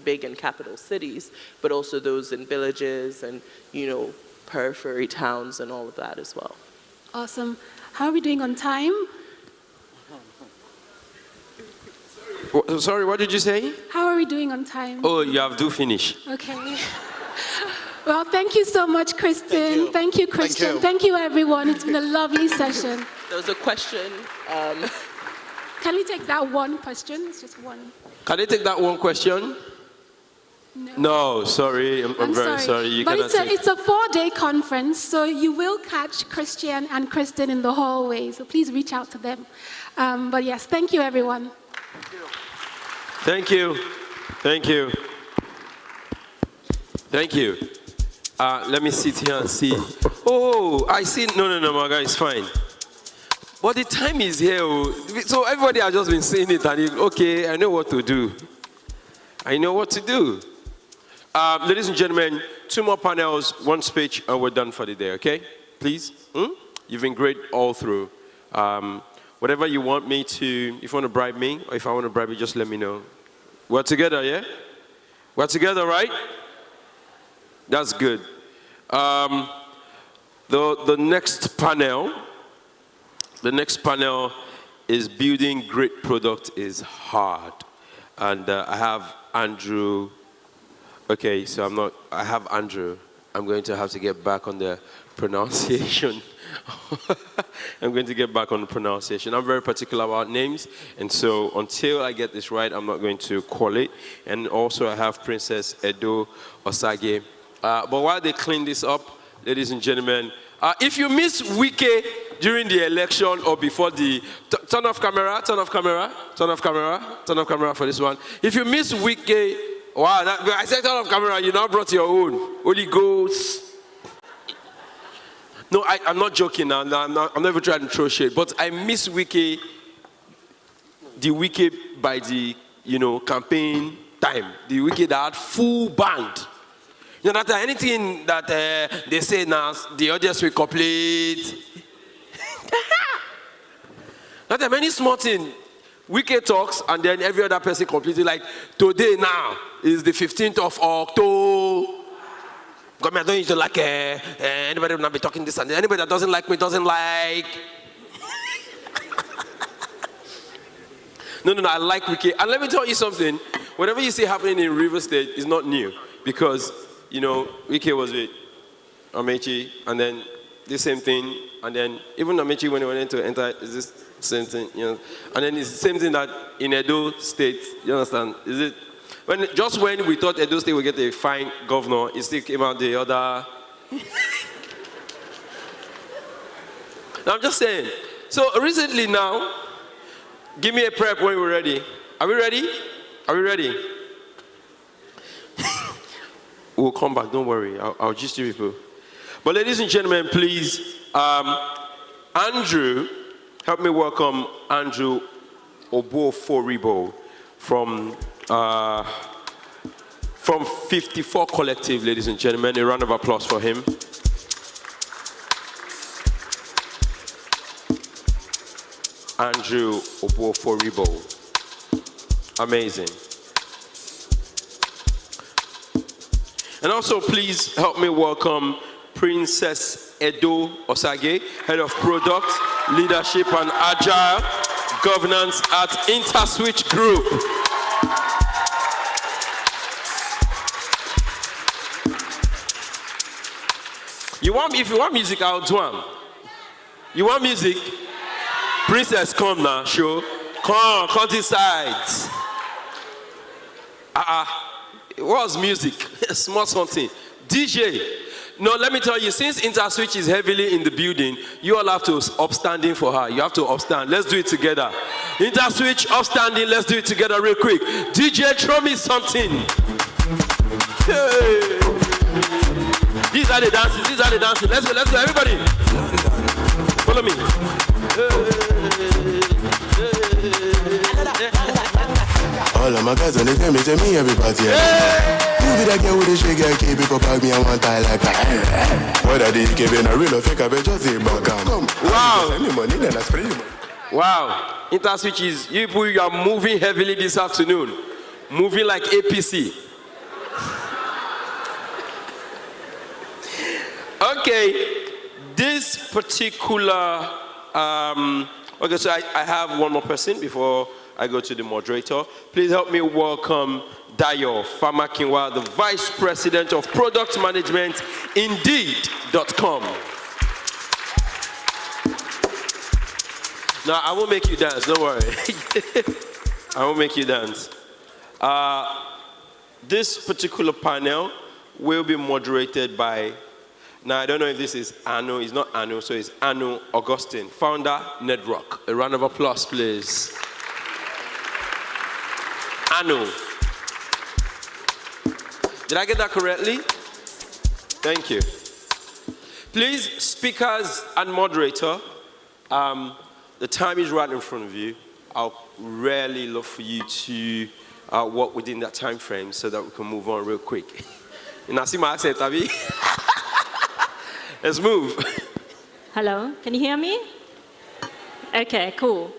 big and capital cities, but also those in villages and, periphery towns and all of that as well. Awesome. How are we doing on time? Sorry, what did you say? How are we doing on time? Oh, you have to finish. Okay. Well, thank you so much, Kristen. Thank you, Christian. Thank you, everyone. It's been a lovely session. There was a question. Can we take that one question? It's just one. Can I take that one question? No, sorry. I'm very sorry. You but cannot it's a 4-day conference, so you will catch Christian and Kristen in the hallway. So please reach out to them. But yes, thank you, everyone. Thank you. Thank you. Thank you. Let me sit here and see. Oh, I see. No, my guy, it's fine. But the time is here. So everybody has just been saying it, and okay, I know what to do. I know what to do. Ladies and gentlemen, 2 more panels, 1 speech, and we're done for the day, okay? Please? You've been great all through. Whatever you want me to, if you want to bribe me, or if I want to bribe you, just let me know. We're together, yeah? We're together, right? That's good. The next panel is building great product is hard. And I have Andrew. Okay, so I have Andrew. I'm going to have to get back on the pronunciation. I'm going to get back on the pronunciation. I'm very particular about names, and so until I get this right, I'm not going to call it. And also I have Princess Edo Osage. But while they clean this up, ladies and gentlemen, if you miss Wike during the election or before the... Turn off camera for this one. If you miss Wike... Wow, I said turn off camera, you now brought your own. Holy Ghost. No, I'm not joking now. I'm not even trying to throw shade. But I miss Wike, the Wike by the, campaign time. The Wike that had full band. That anything that they say now, the audience will complete. Not that many small things. Wike talks, and then every other person completely, like today now is the 15th of October. God, I don't need to like anybody will not be talking this and that. Anybody that doesn't like me doesn't like. No, I like Wike. And let me tell you something. Whatever you see happening in River State is not new, because Wike was with Amechi, and then the same thing, and then even Amechi when he went to enter is this same thing, and then it's the same thing that in Edo State, you understand? Is it when we thought Edo State would get a fine governor, it still came out the other. Now, I'm just saying. So recently now, give me a prep when we're ready. Are we ready? Are we ready? We'll come back, don't worry. I'll just you people. But ladies and gentlemen, please, Andrew, help me welcome Andrew Oboforibo from 54 Collective, ladies and gentlemen. A round of applause for him. Andrew Oboforibo. Amazing. And also, please help me welcome Princess Edo Osage, Head of Product, Leadership and Agile Governance at InterSwitch Group. If you want music, I'll do them. You want music? Princess, come now, show. Come this side. What's music? Small something. DJ. No, let me tell you, since InterSwitch is heavily in the building, you all have to upstanding for her. You have to upstand. Let's do it together. InterSwitch, upstanding, let's do it together real quick. DJ, throw me something. Hey. These are the dances, Let's go, everybody. Follow me. All of my guys on the tell me everybody. You be that girl with the shake and keep it for bag me and one tie like that. What are these giving a real fake? I bet just say back come. Wow. Send me money, then I spray you. Wow. InterSwitch is, you are moving heavily this afternoon. Moving like APC. Okay, this particular, okay, so I have one more person before I go to the moderator. Please help me welcome Dayo Famakinwa, the Vice President of Product Management, Indeed.com. Now, I won't make you dance, don't worry. I won't make you dance. This particular panel will be moderated by, now I don't know if this is Anu, it's not Anu, so it's Anu Augustine, founder, Nedrock. A round of applause, please. Anu. Did I get that correctly? Thank you. Please, speakers and moderator, the time is right in front of you. I'll really love for you to work within that time frame so that we can move on real quick. You know, see my accent, Abby? Let's move. Hello, can you hear me? Okay, cool.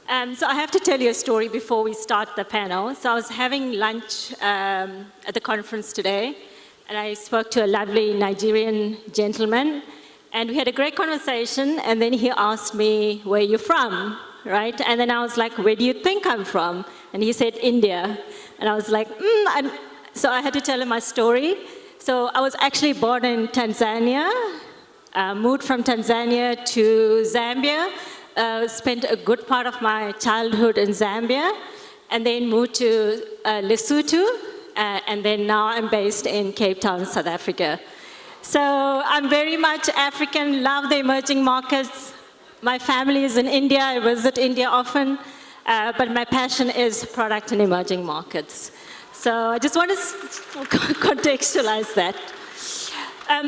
So I have to tell you a story before we start the panel. So I was having lunch at the conference today, and I spoke to a lovely Nigerian gentleman, and we had a great conversation, and then he asked me, where are you from, right? And then I was like, where do you think I'm from? And he said, India. And I was like, so I had to tell him my story. So I was actually born in Tanzania, moved from Tanzania to Zambia, spent a good part of my childhood in Zambia, and then moved to Lesotho, and then now I'm based in Cape Town, South Africa. So I'm very much African, love the emerging markets. My family is in India, I visit India often, but my passion is product and emerging markets. So I just want to contextualize that.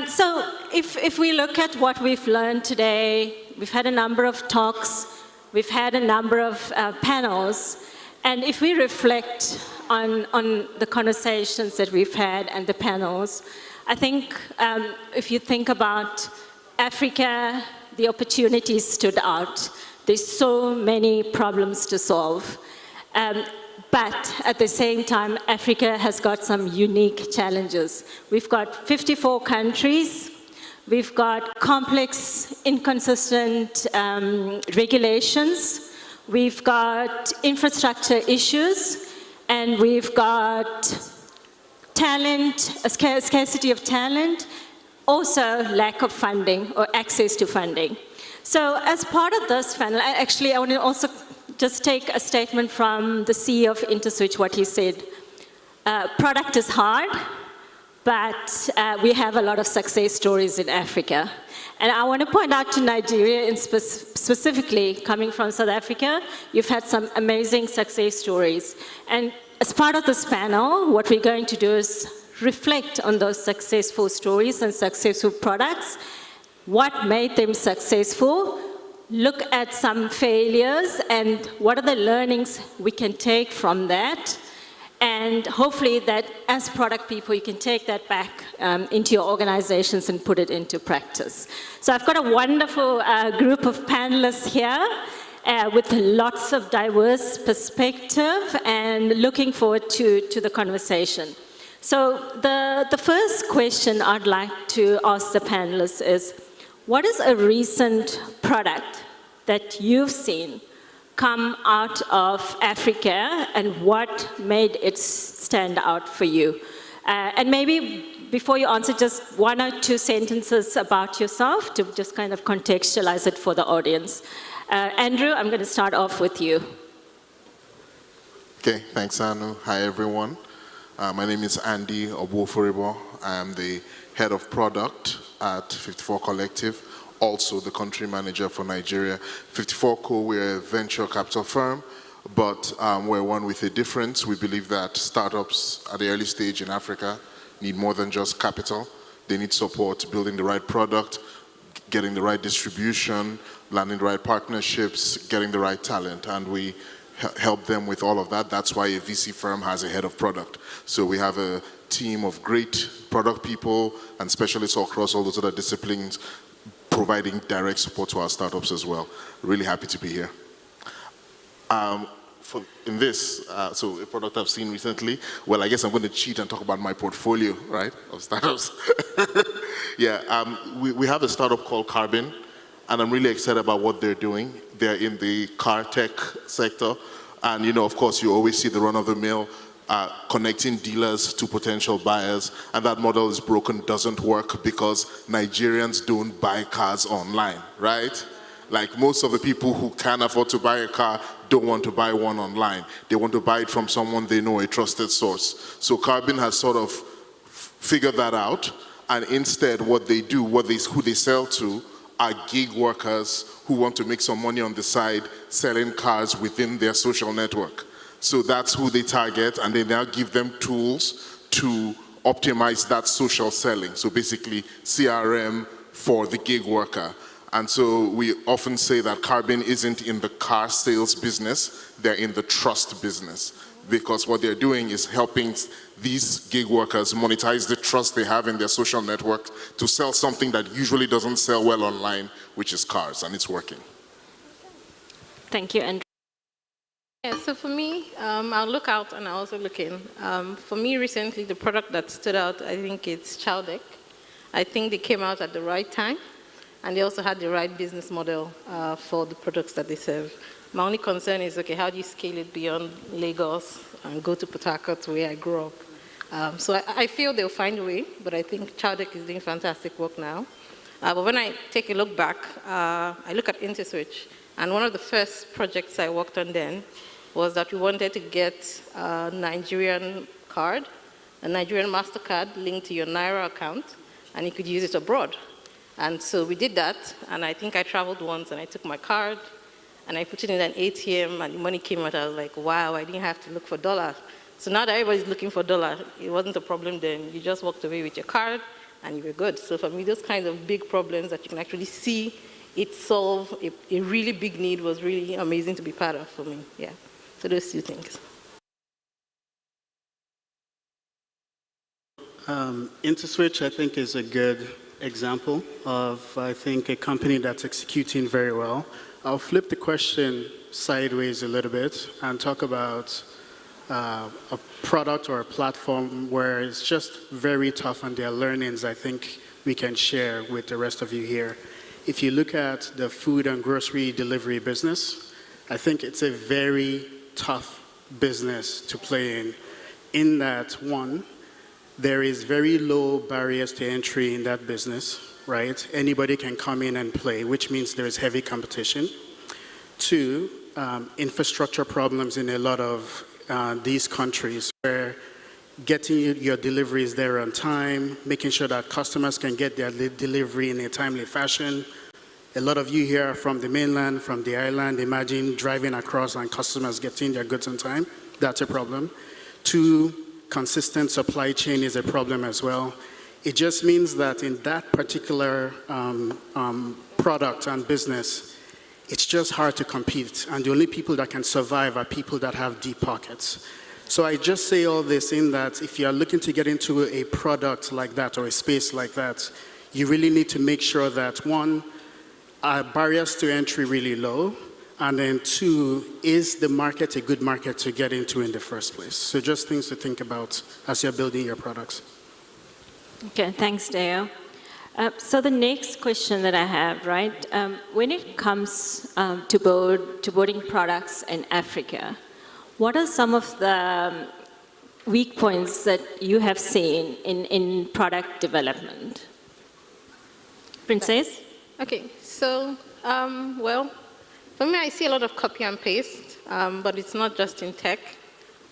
So if we look at what we've learned today, we've had a number of talks, we've had a number of panels, and if we reflect on the conversations that we've had and the panels, I think if you think about Africa, the opportunities stood out. There's so many problems to solve. But at the same time, Africa has got some unique challenges. We've got 54 countries. We've got complex, inconsistent regulations. We've got infrastructure issues. And we've got talent, a scarcity of talent, also lack of funding or access to funding. So as part of this panel, actually I want to also just take a statement from the CEO of InterSwitch, what he said. Product is hard, but we have a lot of success stories in Africa. And I want to point out to Nigeria, specifically coming from South Africa, you've had some amazing success stories. And as part of this panel, what we're going to do is reflect on those successful stories and successful products, what made them successful, look at some failures and what are the learnings we can take from that. And hopefully that as product people, you can take that back into your organizations and put it into practice. So I've got a wonderful group of panelists here with lots of diverse perspective and looking forward to the conversation. So the first question I'd like to ask the panelists is, what is a recent product that you've seen come out of Africa and what made it stand out for you? And maybe before you answer, just one or two sentences about yourself to just kind of contextualize it for the audience. Andrew, I'm going to start off with you. Okay, thanks, Anu. Hi, everyone. My name is Andy Obuforibo. I am the head of product at 54 Collective, also the country manager for Nigeria. 54 Co, we're a venture capital firm, but we're one with a difference. We believe that startups at the early stage in Africa need more than just capital. They need support building the right product, getting the right distribution, landing the right partnerships, getting the right talent, and we help them with all of that. That's why a VC firm has a head of product. So we have a team of great product people and specialists across all those other disciplines providing direct support to our startups as well. Really happy to be here. So a product I've seen recently, well, I guess I'm going to cheat and talk about my portfolio, right, of startups. We have a startup called Carbon, and I'm really excited about what they're doing. They're in the car tech sector, and of course, you always see the run-of-the-mill connecting dealers to potential buyers, and that model is broken, doesn't work because Nigerians don't buy cars online, right? Like most of the people who can afford to buy a car don't want to buy one online. They want to buy it from someone they know, a trusted source. So Carbon has sort of figured that out, and instead what they do, who they sell to are gig workers who want to make some money on the side selling cars within their social network. So that's who they target, and they now give them tools to optimize that social selling. So basically CRM for the gig worker. And so we often say that Carbon isn't in the car sales business, they're in the trust business. Because what they're doing is helping these gig workers monetize the trust they have in their social network to sell something that usually doesn't sell well online, which is cars, and it's working. Thank you, Andrew. Yeah, so for me, I'll look out and I'll also look in. For me, recently, the product that stood out, I think it's Chowdeck. I think they came out at the right time, and they also had the right business model for the products that they serve. My only concern is, okay, how do you scale it beyond Lagos and go to Port Harcourt, where I grew up? So I feel they'll find a way, but I think Chowdeck is doing fantastic work now. But when I take a look back, I look at InterSwitch, and one of the first projects I worked on then was that we wanted to get a Nigerian card, a Nigerian MasterCard linked to your Naira account, and you could use it abroad. And so we did that, and I think I traveled once, and I took my card, and I put it in an ATM, and the money came out. I was like, wow, I didn't have to look for dollars. So now that everybody's looking for dollars, it wasn't a problem then. You just walked away with your card, and you were good. So for me, those kinds of big problems that you can actually see it solve a really big need was really amazing to be part of for me, yeah. So those two things. InterSwitch, I think, is a good example of, I think, a company that's executing very well. I'll flip the question sideways a little bit and talk about a product or a platform where it's just very tough, and there are learnings I think we can share with the rest of you here. If you look at the food and grocery delivery business, I think it's a very tough business to play in that, one, there is very low barriers to entry in that business, right? Anybody can come in and play, which means there is heavy competition. Two, infrastructure problems in a lot of these countries where getting your deliveries there on time, making sure that customers can get their delivery in a timely fashion. A lot of you here are from the mainland, from the island. Imagine driving across and customers getting their goods on time. That's a problem. Two, consistent supply chain is a problem as well. It just means that in that particular product and business, it's just hard to compete. And the only people that can survive are people that have deep pockets. So I just say all this in that if you are looking to get into a product like that or a space like that, you really need to make sure that, one, are barriers to entry really low? And then two, is the market a good market to get into in the first place? So just things to think about as you're building your products. Okay, thanks, Dale. So the next question that I have, right, when it comes to building products in Africa, what are some of the weak points that you have seen in product development? Princess? Okay, so, well, for me, I see a lot of copy and paste, but it's not just in tech.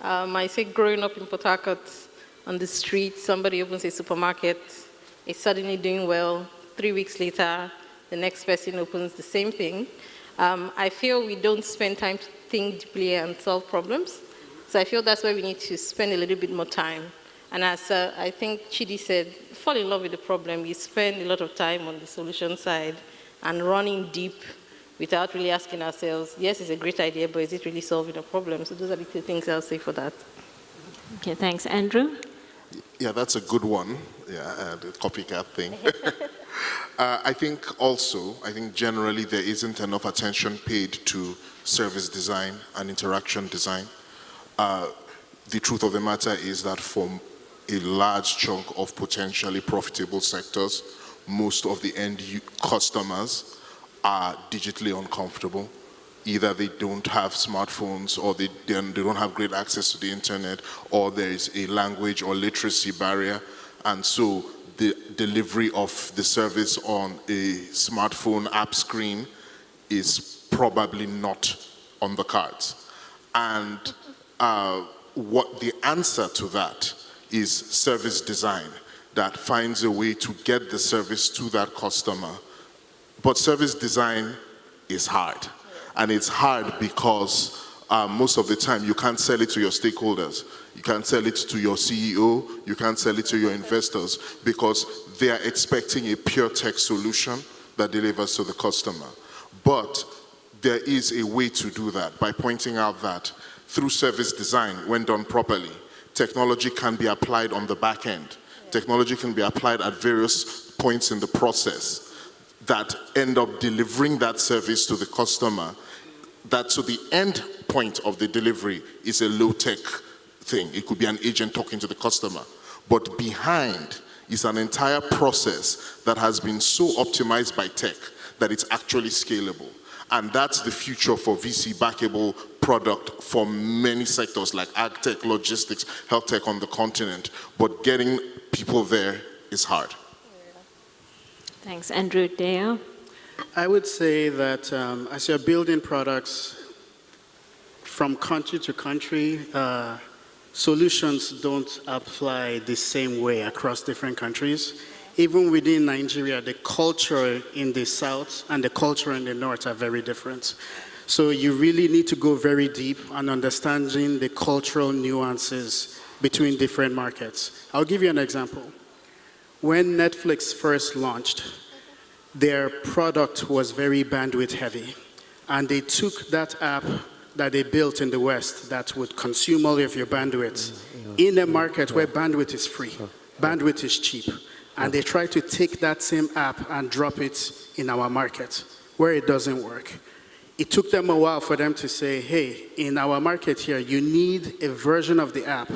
I say growing up in Port Harcourt, on the street, somebody opens a supermarket, It's suddenly doing well. 3 weeks later, the next person opens the same thing. I feel we don't spend time to think deeply and solve problems. So I feel that's why we need to spend a little bit more time. And as I think Chidi said, fall in love with the problem. You spend a lot of time on the solution side and running deep without really asking ourselves, yes, it's a great idea, but is it really solving a problem? So those are the two things I'll say for that. Okay, thanks. Andrew? Yeah, that's a good one. Yeah, the copycat thing. I think generally there isn't enough attention paid to service design and interaction design. The truth of the matter is that for a large chunk of potentially profitable sectors, most of the end customers are digitally uncomfortable. Either they don't have smartphones, or they don't have great access to the internet, or there is a language or literacy barrier. And so the delivery of the service on a smartphone app screen is probably not on the cards. And what the answer to that is service design that finds a way to get the service to that customer. But service design is hard. And it's hard because most of the time you can't sell it to your stakeholders. You can't sell it to your CEO. You can't sell it to your investors because they are expecting a pure tech solution that delivers to the customer. But there is a way to do that by pointing out that through service design, when done properly, technology can be applied on the back end. Technology can be applied at various points in the process that end up delivering that service to the customer. That so the end point of the delivery is a low-tech thing. It could be an agent talking to the customer. But behind is an entire process that has been so optimized by tech that it's actually scalable. And that's the future for VC-backable product for many sectors like ag tech, logistics, health tech on the continent. But getting people there is hard. Thanks. Andrew, Deo? I would say that as you're building products from country to country, solutions don't apply the same way across different countries. Even within Nigeria, the culture in the south and the culture in the north are very different. So you really need to go very deep on understanding the cultural nuances between different markets. I'll give you an example. When Netflix first launched, their product was very bandwidth heavy. And they took that app that they built in the West that would consume all of your bandwidth in a market where bandwidth is free, bandwidth is cheap. And they try to take that same app and drop it in our market where it doesn't work. It took them a while for them to say, hey, in our market here, you need a version of the app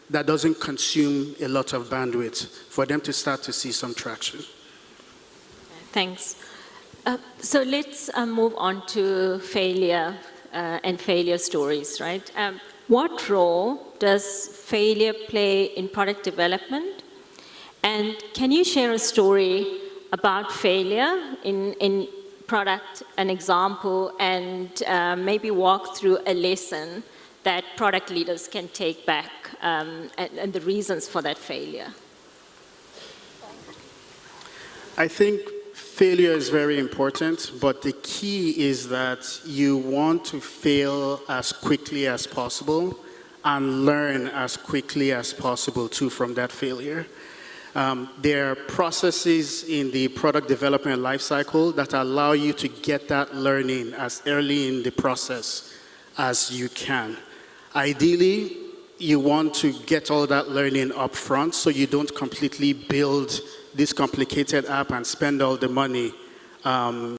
that doesn't consume a lot of bandwidth for them to start to see some traction. Thanks. So let's move on to failure and failure stories, right? What role does failure play in product development? And can you share a story about failure in product, an example, and maybe walk through a lesson that product leaders can take back and the reasons for that failure? I think failure is very important, but the key is that you want to fail as quickly as possible and learn as quickly as possible too from that failure. There are processes in the product development lifecycle that allow you to get that learning as early in the process as you can. Ideally, you want to get all that learning up front so you don't completely build this complicated app and spend all the money all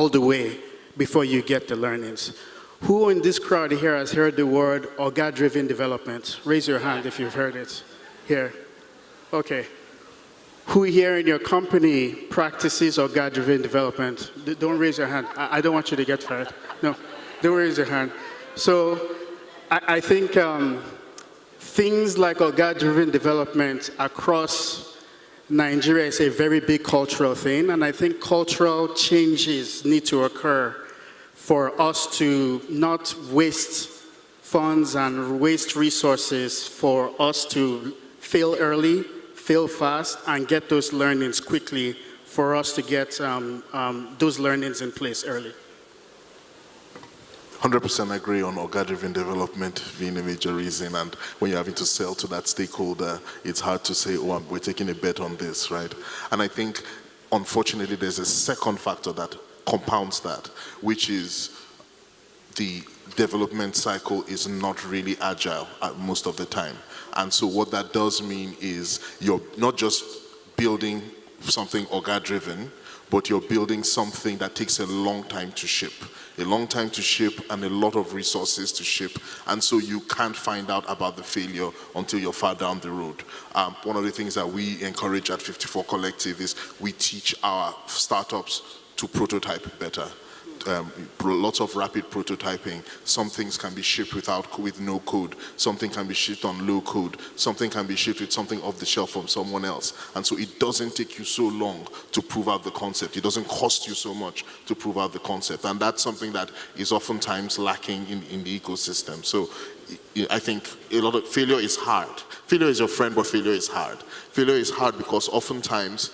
the way before you get the learnings. Who in this crowd here has heard the word orga-driven development? Raise your hand if you've heard it. Here. Okay. Who here in your company practices orga-driven development? Don't raise your hand. I don't want you to get fired. No, don't raise your hand. So I think things like orga-driven development across Nigeria is a very big cultural thing, and I think cultural changes need to occur for us to not waste funds and waste resources for us to fail early, fail fast, and get those learnings quickly for us to get those learnings in place early. 100% agree on organ-driven development being a major reason, and when you're having to sell to that stakeholder, it's hard to say, oh, we're taking a bet on this, right? And I think, unfortunately, there's a second factor that compounds that, which is the development cycle is not really agile most of the time. And so what that does mean is you're not just building something organ-driven, but you're building something that takes a long time to ship. A long time to ship and a lot of resources to ship. And so you can't find out about the failure until you're far down the road. One of the things that we encourage at 54 Collective is we teach our startups to prototype better. Lots of rapid prototyping. Some things can be shipped with no code. Something can be shipped on low code. Something can be shipped with something off the shelf from someone else. And so it doesn't take you so long to prove out the concept. It doesn't cost you so much to prove out the concept. And that's something that is oftentimes lacking in the ecosystem. So I think a lot of failure is hard. Failure is your friend, but failure is hard. Failure is hard because oftentimes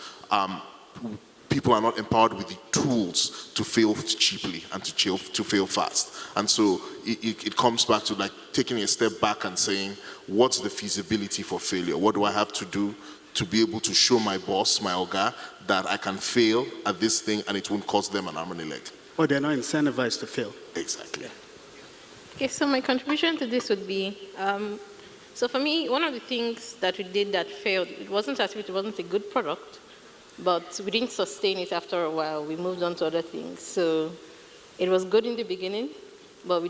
people are not empowered with the tools to fail cheaply and to fail fast. And so it comes back to like taking a step back and saying, what's the feasibility for failure? What do I have to do to be able to show my boss, my Oga, that I can fail at this thing and it won't cost them an arm and a leg? Or they're not incentivized to fail. Exactly. Okay, so my contribution to this would be, so for me, one of the things that we did that failed, it wasn't as if it wasn't a good product, but we didn't sustain it after a while. We moved on to other things. So it was good in the beginning, but we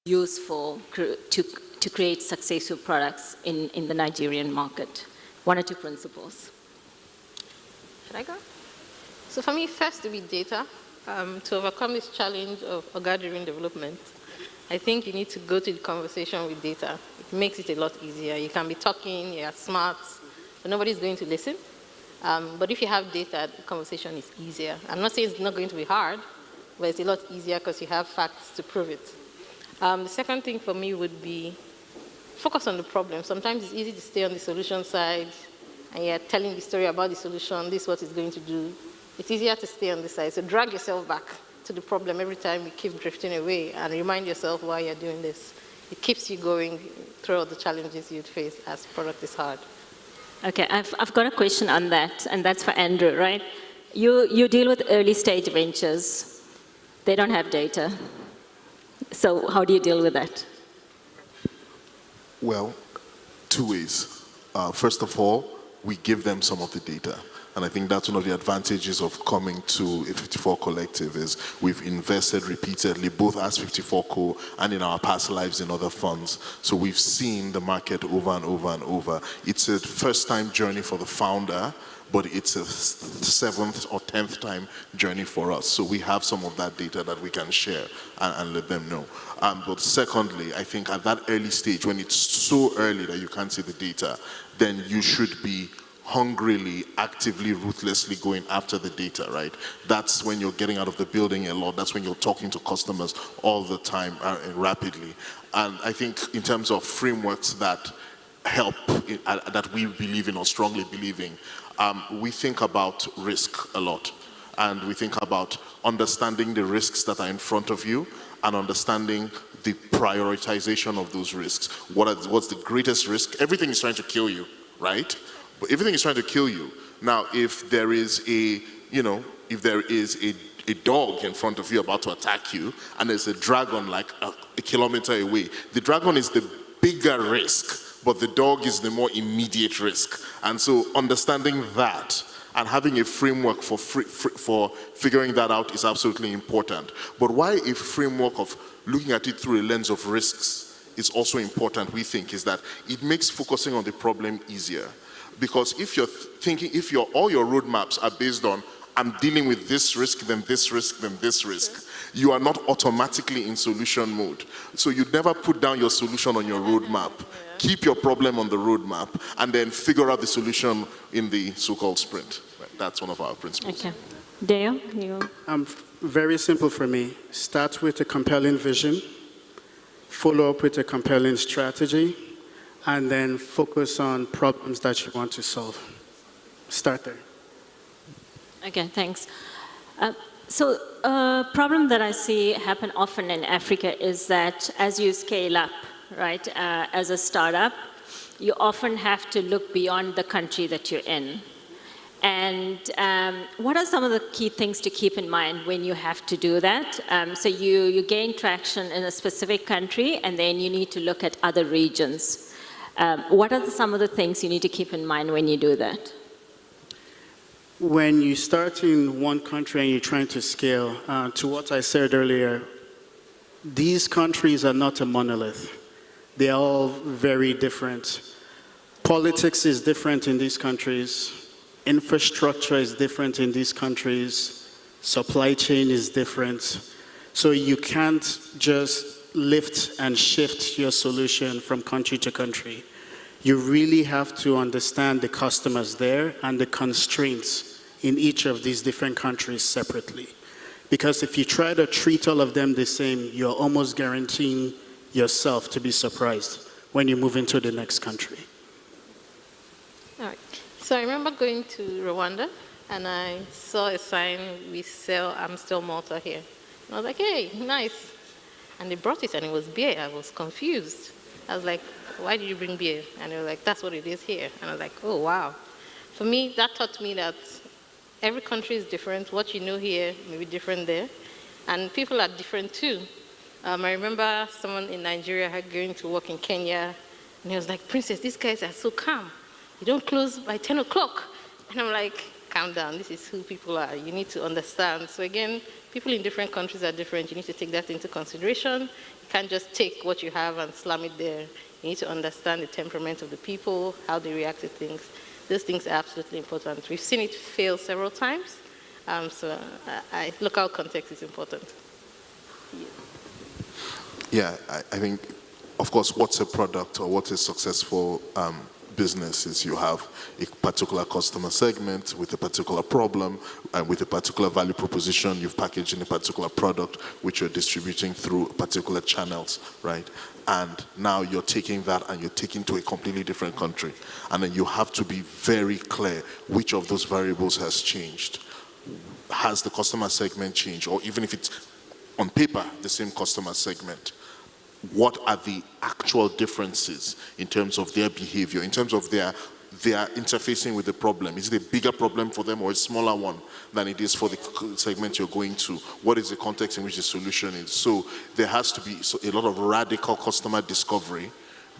useful to create successful products in the Nigerian market? One or two principles. Should I go? So for me, first to be data. To overcome this challenge of organ-driven development, I think you need to go to the conversation with data. It makes it a lot easier. You can be talking, you're smart, but nobody's going to listen. But if you have data, the conversation is easier. I'm not saying it's not going to be hard, but it's a lot easier because you have facts to prove it. The second thing for me would be focus on the problem. Sometimes it's easy to stay on the solution side, and you're telling the story about the solution, this is what it's going to do. It's easier to stay on this side. So drag yourself back to the problem every time you keep drifting away and remind yourself why you're doing this. It keeps you going through all the challenges you'd face as product is hard. Okay, I've got a question on that, and that's for Andrew, right? You deal with early stage ventures. They don't have data. So how do you deal with that? Well, two ways. First of all, we give them some of the data. And I think that's one of the advantages of coming to a 54 Collective is we've invested repeatedly, both as 54 Co and in our past lives in other funds. So we've seen the market over and over and over. It's a first-time journey for the founder, but it's a 7th or 10th time journey for us. So we have some of that data that we can share and let them know. But secondly, I think at that early stage, when it's so early that you can't see the data, then you should be hungrily, actively, ruthlessly going after the data, right? That's when you're getting out of the building a lot. That's when you're talking to customers all the time rapidly. And I think in terms of frameworks that help, that we believe in or strongly believe in, we think about risk a lot. And we think about understanding the risks that are in front of you and understanding the prioritization of those risks. What's the greatest risk? Everything is trying to kill you, right? But everything is trying to kill you. Now, if there is a dog in front of you about to attack you, and there's a dragon like a kilometer away, the dragon is the bigger risk, but the dog is the more immediate risk. And so understanding that and having a framework for figuring that out is absolutely important. But why a framework of looking at it through a lens of risks is also important, we think, is that it makes focusing on the problem easier. Because if you're thinking, all your roadmaps are based on, I'm dealing with this risk, then this risk, then this risk, you are not automatically in solution mode. So you never put down your solution on your roadmap. Keep your problem on the roadmap, and then figure out the solution in the so-called sprint. That's one of our principles. Okay. Dale, you? Very simple for me. Start with a compelling vision, follow up with a compelling strategy, and then focus on problems that you want to solve. Start there. Okay, thanks. So a problem that I see happen often in Africa is that as you scale up, right, as a startup, you often have to look beyond the country that you're in. And what are some of the key things to keep in mind when you have to do that? So you gain traction in a specific country, and then you need to look at other regions. What are some of the things you need to keep in mind when you do that? When you start in one country and you're trying to scale, to what I said earlier, these countries are not a monolith. They're all very different. Politics is different in these countries. Infrastructure is different in these countries. Supply chain is different. So you can't just lift and shift your solution from country to country. You really have to understand the customers there and the constraints in each of these different countries separately. Because if you try to treat all of them the same, you're almost guaranteeing yourself to be surprised when you move into the next country. All right. So I remember going to Rwanda, and I saw a sign, we sell Amstel Malta here. And I was like, hey, nice. And they brought it, and it was beer. I was confused. I was like, why did you bring beer? And they were like, that's what it is here. And I was like, oh, wow. For me, that taught me that every country is different. What you know here may be different there. And people are different too. I remember someone in Nigeria going to work in Kenya, and he was like, Princess, these guys are so calm. You don't close by 10 o'clock. And I'm like, calm down. This is who people are. You need to understand. So again, people in different countries are different. You need to take that into consideration. You can't just take what you have and slam it there. You need to understand the temperament of the people, how they react to things. Those things are absolutely important. We've seen it fail several times. So local context is important. Yeah, I think, of course, what's a product or what is successful business is you have a particular customer segment with a particular problem and with a particular value proposition. You've packaged in a particular product which you're distributing through particular channels, right? And now you're taking that and you're taking to a completely different country. And then you have to be very clear which of those variables has changed. Has the customer segment changed? Or even if it's on paper, the same customer segment, what are the actual differences in terms of their behavior, in terms of their interfacing with the problem? Is it a bigger problem for them or a smaller one than it is for the segment you're going to? What is the context in which the solution is? So there has to be a lot of radical customer discovery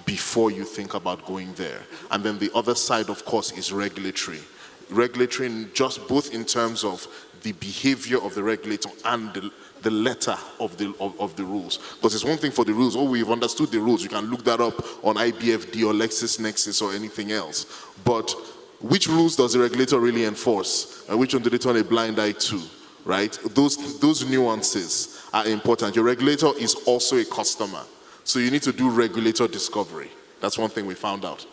before you think about going there. And then the other side, of course, is regulatory. Regulatory, just both in terms of the behavior of the regulator and the letter of the rules. Because it's one thing for the rules. Oh, we've understood the rules. You can look that up on IBFD or LexisNexis or anything else. But which rules does the regulator really enforce? And which one do they turn a blind eye to? Right? Those nuances are important. Your regulator is also a customer. So you need to do regulator discovery. That's one thing we found out.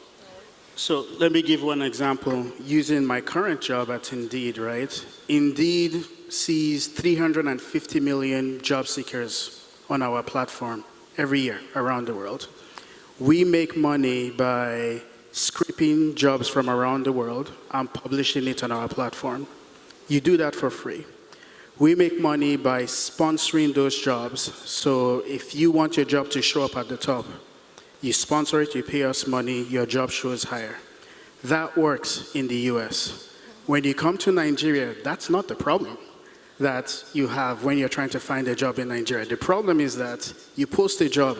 So let me give one example using my current job at Indeed, right? Indeed sees 350 million job seekers on our platform every year around the world. We make money by scraping jobs from around the world and publishing it on our platform. You do that for free. We make money by sponsoring those jobs. So if you want your job to show up at the top, you sponsor it, you pay us money, your job shows higher. That works in the US. When you come to Nigeria, that's not the problem that you have when you're trying to find a job in Nigeria. The problem is that you post a job,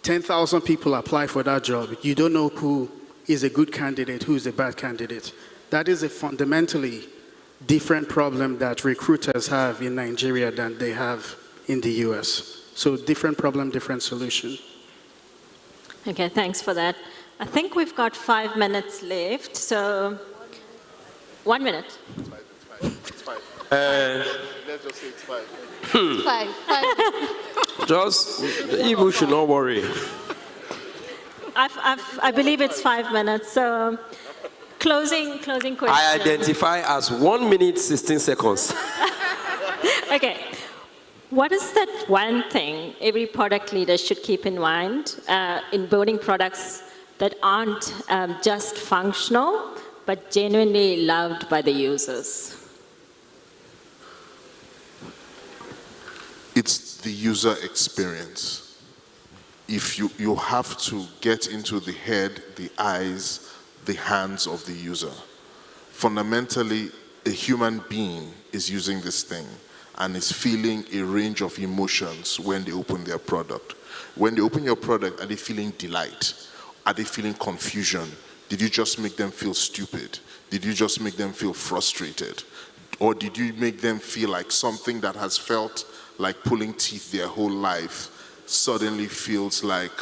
10,000 people apply for that job. You don't know who is a good candidate, who is a bad candidate. That is a fundamentally different problem that recruiters have in Nigeria than they have in the US. So different problem, different solution. Okay, thanks for that. I think we've got 5 minutes left, so 1 minute. It's five. Let's just say it's five. Just, Ibu should not worry. I believe it's 5 minutes, so closing question. I identify as 1 minute, 16 seconds. Okay. What is that one thing every product leader should keep in mind in building products that aren't just functional, but genuinely loved by the users? It's the user experience. If you have to get into the head, the eyes, the hands of the user. Fundamentally, a human being is using this thing and is feeling a range of emotions when they open their product. When they open your product, are they feeling delight? Are they feeling confusion? Did you just make them feel stupid? Did you just make them feel frustrated? Or did you make them feel like something that has felt like pulling teeth their whole life suddenly feels like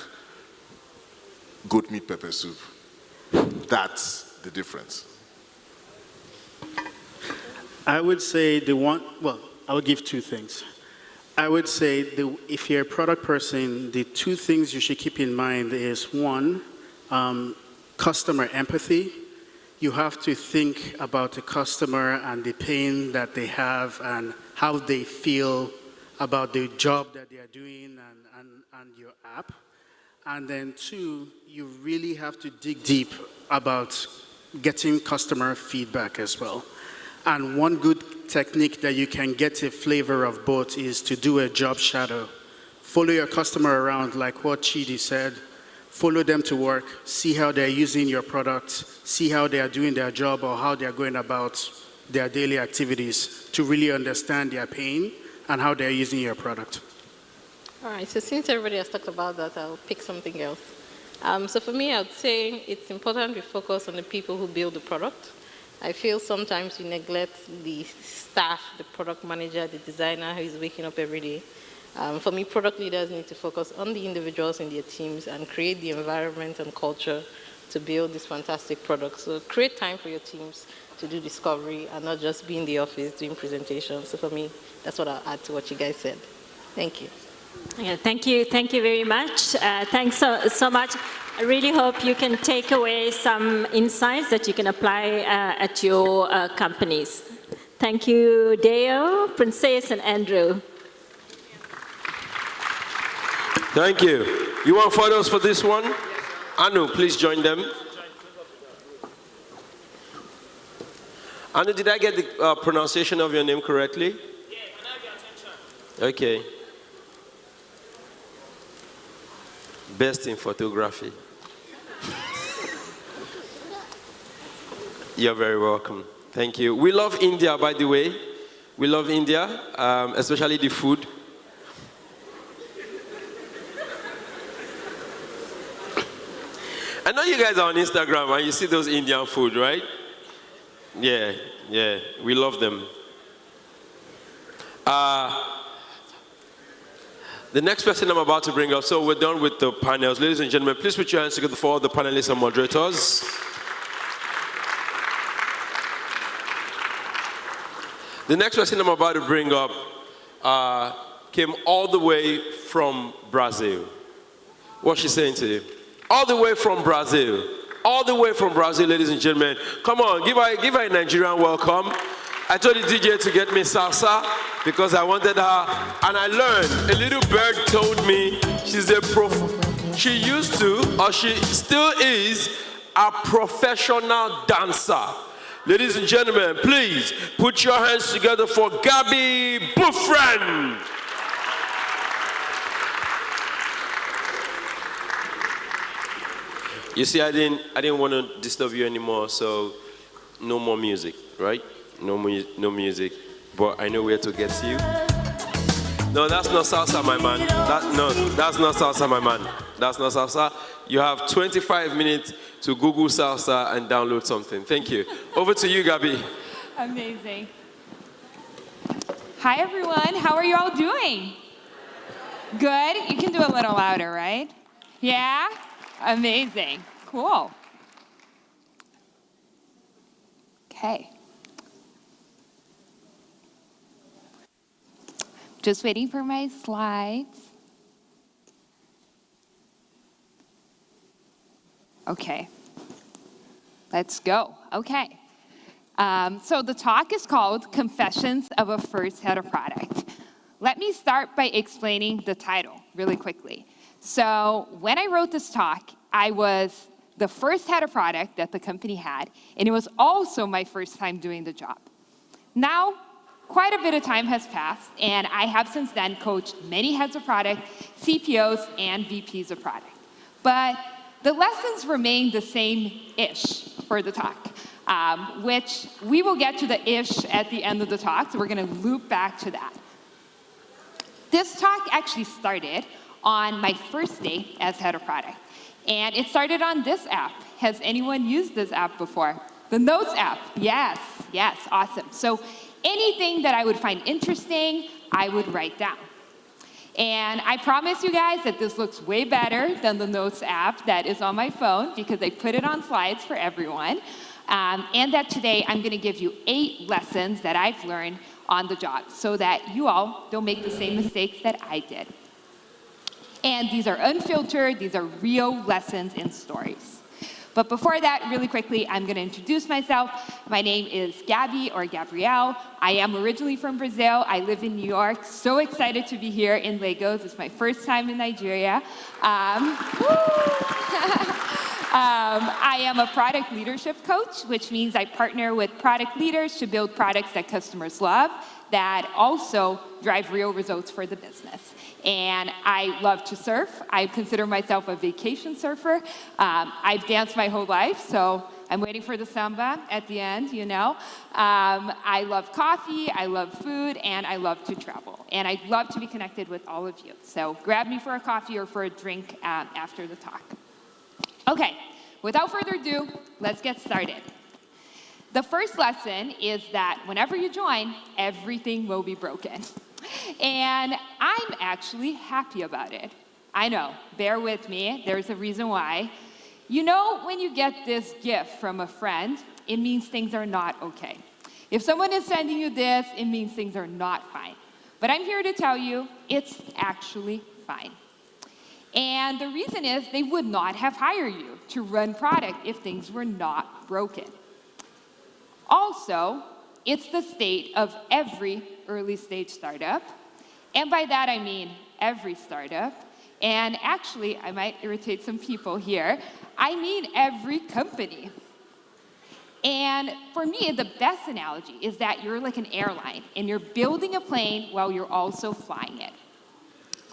goat meat pepper soup? That's the difference. I would say I would give two things. I would say if you're a product person, the two things you should keep in mind is one, customer empathy. You have to think about the customer and the pain that they have and how they feel about the job that they are doing and your app. And then two, you really have to dig deep about getting customer feedback as well. And one good technique that you can get a flavor of both is to do a job shadow. Follow your customer around, like what Chidi said. Follow them to work, see how they're using your products, see how they are doing their job or how they're going about their daily activities to really understand their pain and how they're using your product. All right, so since everybody has talked about that, I'll pick something else. So for me, I would say it's important we focus on the people who build the product. I feel sometimes we neglect the staff, the product manager, the designer who is waking up every day. For me, product leaders need to focus on the individuals in their teams and create the environment and culture to build this fantastic product. So create time for your teams to do discovery and not just be in the office doing presentations. So for me, that's what I'll add to what you guys said. Thank you. Yeah, thank you very much. Thanks so much. I really hope you can take away some insights that you can apply at your companies. Thank you, Deo, Princess, and Andrew. Thank you. You want photos for this one? Anu, please join them. Anu, did I get the pronunciation of your name correctly? Yeah, can I have your attention? Okay. Best in photography. You're very welcome. Thank you. We love India, by the way. We love India, especially the food. I know you guys are on Instagram and you see those Indian food, right? Yeah, we love them. The next person I'm about to bring up, so we're done with the panels. Ladies and gentlemen, please put your hands together for all the panelists and moderators. The next person I'm about to bring up came all the way from Brazil. What's she saying to you? All the way from Brazil. All the way from Brazil, ladies and gentlemen. Come on, give her a Nigerian welcome. I told the DJ to get me salsa because I wanted her, and I learned. A little bird told me she used to, or she still is, a professional dancer. Ladies and gentlemen, please put your hands together for Gabi Bufrem. You see, I didn't want to disturb you anymore, so no more music, right? No music, but I know where to get to you. No, that's not salsa, my man. That's not salsa, my man. That's not salsa. You have 25 minutes to Google salsa and download something. Thank you. Over to you, Gabi. Amazing. Hi, everyone. How are you all doing? Good? You can do a little louder, right? Yeah? Amazing. Cool. Okay. Just waiting for my slides. Okay. Let's go. Okay. So the talk is called Confessions of a First Head of Product. Let me start by explaining the title really quickly. So when I wrote this talk, I was the first head of product that the company had, and it was also my first time doing the job. Now, quite a bit of time has passed, and I have since then coached many heads of product, CPOs, and VPs of product. But the lessons remain the same-ish for the talk, which we will get to the ish at the end of the talk, so we're going to loop back to that. This talk actually started on my first day as head of product, and it started on this app. Has anyone used this app before? The Notes app. Yes, awesome. So anything that I would find interesting, I would write down. And I promise you guys that this looks way better than the Notes app that is on my phone because I put it on slides for everyone. And that today I'm going to give you 8 lessons that I've learned on the job so that you all don't make the same mistakes that I did. And these are unfiltered, these are real lessons and stories. But before that, really quickly, I'm going to introduce myself. My name is Gabi, or Gabrielle. I am originally from Brazil. I live in New York. So excited to be here in Lagos. It's my first time in Nigeria. I am a product leadership coach, which means I partner with product leaders to build products that customers love that also drive real results for the business. And I love to surf. I consider myself a vacation surfer. I've danced my whole life, so I'm waiting for the samba at the end, you know. I love coffee, I love food, and I love to travel. And I'd love to be connected with all of you. So grab me for a coffee or for a drink after the talk. Okay, without further ado, let's get started. The first lesson is that whenever you join, everything will be broken. And I'm actually happy about it. I know, bear with me, there's a reason why. You know, when you get this gift from a friend, it means things are not okay. If someone is sending you this, it means things are not fine. But I'm here to tell you, it's actually fine. And the reason is they would not have hired you to run product if things were not broken. Also, it's the state of every early stage startup. And by that I mean every startup. And actually, I might irritate some people here, I mean every company. And for me, the best analogy is that you're like an airline and you're building a plane while you're also flying it.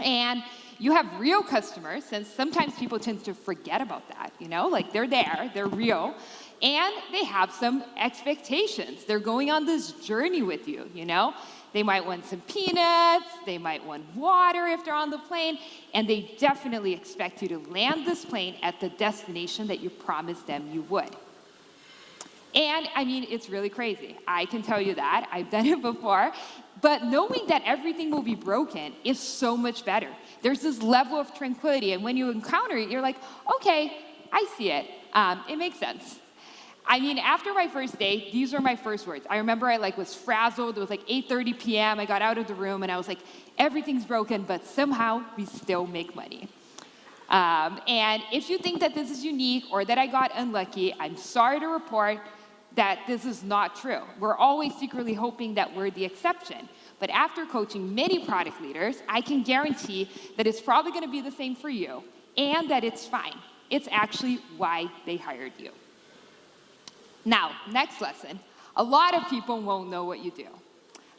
And you have real customers, and sometimes people tend to forget about that, you know, like they're there, they're real, and they have some expectations. They're going on this journey with you, you know. They might want some peanuts, they might want water if they're on the plane, and they definitely expect you to land this plane at the destination that you promised them you would. And I mean, it's really crazy. I can tell you that. I've done it before. But knowing that everything will be broken is so much better. There's this level of tranquility. And when you encounter it, you're like, okay, I see it. It makes sense. I mean, after my first day, these were my first words. I remember I was frazzled. It was like 8:30 p.m. I got out of the room and I was like, everything's broken, but somehow we still make money. And if you think that this is unique or that I got unlucky, I'm sorry to report that this is not true. We're always secretly hoping that we're the exception. But after coaching many product leaders, I can guarantee that it's probably going to be the same for you and that it's fine. It's actually why they hired you. Now, next lesson. A lot of people won't know what you do.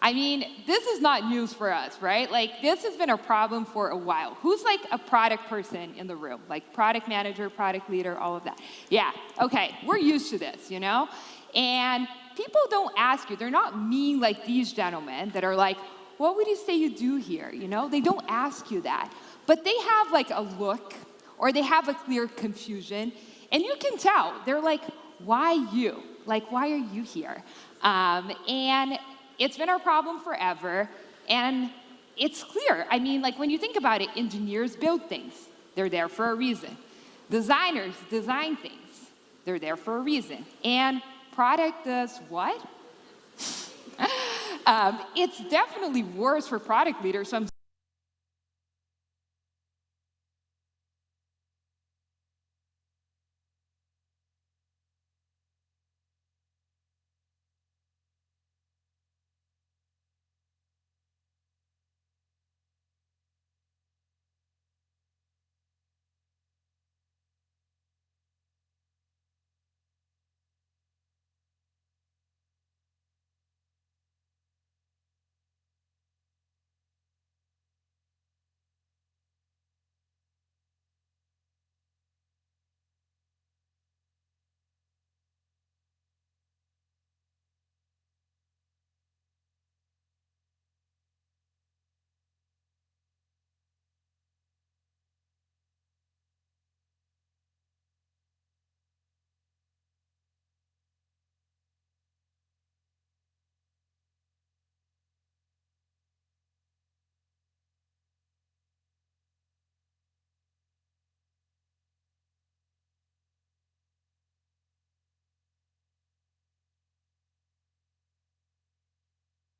I mean, this is not news for us, right? Like, this has been a problem for a while. Who's like a product person in the room? Like product manager, product leader, all of that. Yeah, okay, we're used to this, you know? And people don't ask you, they're not mean like these gentlemen that are like, what would you say you do here, you know? They don't ask you that. But they have like a look, or they have a clear confusion, and you can tell, they're like, why you? Like, why are you here? And it's been our problem forever, and it's clear. I mean, like when you think about it, engineers build things. They're there for a reason. Designers design things. They're there for a reason. And product does what? It's definitely worse for product leaders, so I'm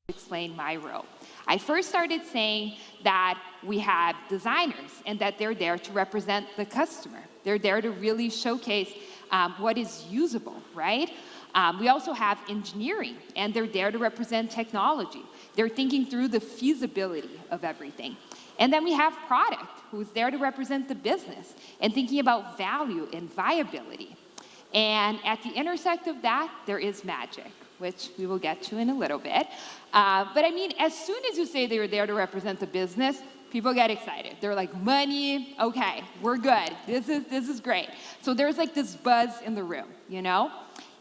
explain my role. I first started saying that we have designers and that they're there to represent the customer. They're there to really showcase what is usable, right? We also have engineering, and they're there to represent technology. They're thinking through the feasibility of everything. And then we have product, who's there to represent the business and thinking about value and viability. And at the intersect of that, there is magic, which we will get to in a little bit. But I mean, as soon as you say they're there to represent the business, people get excited. They're like, money, okay, we're good. This is great. So there's like this buzz in the room, you know?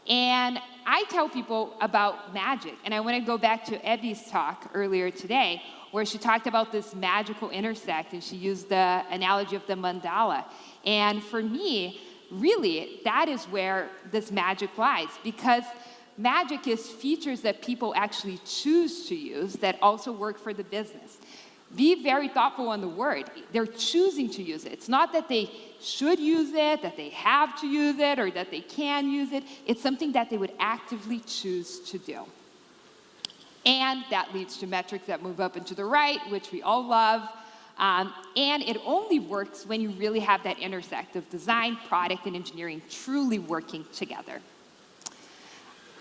And I tell people about magic, and I want to go back to Evie's talk earlier today, where she talked about this magical intersect, and she used the analogy of the mandala. And for me, really, that is where this magic lies, because magic is features that people actually choose to use that also work for the business. Be very thoughtful on the word. They're choosing to use it. It's not that they should use it, that they have to use it, or that they can use it. It's something that they would actively choose to do. And that leads to metrics that move up and to the right, which we all love. And it only works when you really have that intersect of design, product, and engineering truly working together.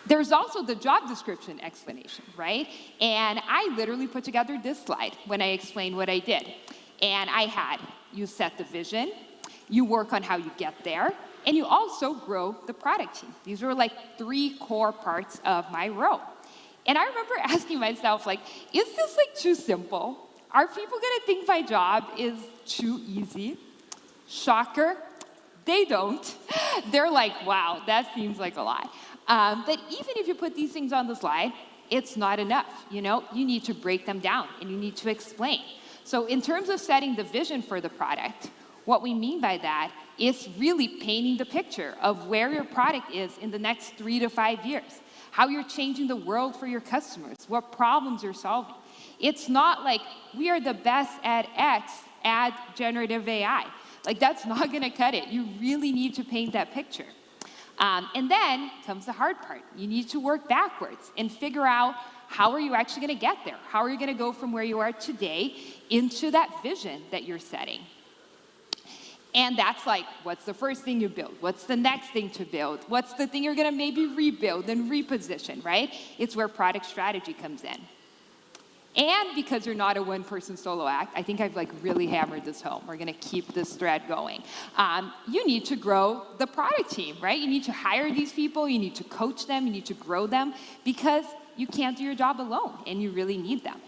There's also the job description explanation, right? And I literally put together this slide when I explained what I did. And I had, you set the vision, you work on how you get there, and you also grow the product team. These were like 3 core parts of my role. And I remember asking myself, like, is this like too simple? Are people gonna think my job is too easy? Shocker, they don't. They're like, wow, that seems like a lot. But even if you put these things on the slide, it's not enough, you know? You need to break them down and you need to explain. So in terms of setting the vision for the product, what we mean by that is really painting the picture of where your product is in the next 3 to 5 years, how you're changing the world for your customers, what problems you're solving. It's not like we are the best at X, add generative AI. Like that's not gonna cut it. You really need to paint that picture. And then comes the hard part. You need to work backwards and figure out how are you actually gonna get there? How are you gonna go from where you are today into that vision that you're setting? And that's like, what's the first thing you build? What's the next thing to build? What's the thing you're gonna maybe rebuild and reposition, right? It's where product strategy comes in. And because you're not a one-person solo act, I think I've like really hammered this home. We're gonna keep this thread going. You need to grow the product team, right? You need to hire these people, you need to coach them, you need to grow them, because you can't do your job alone and you really need them.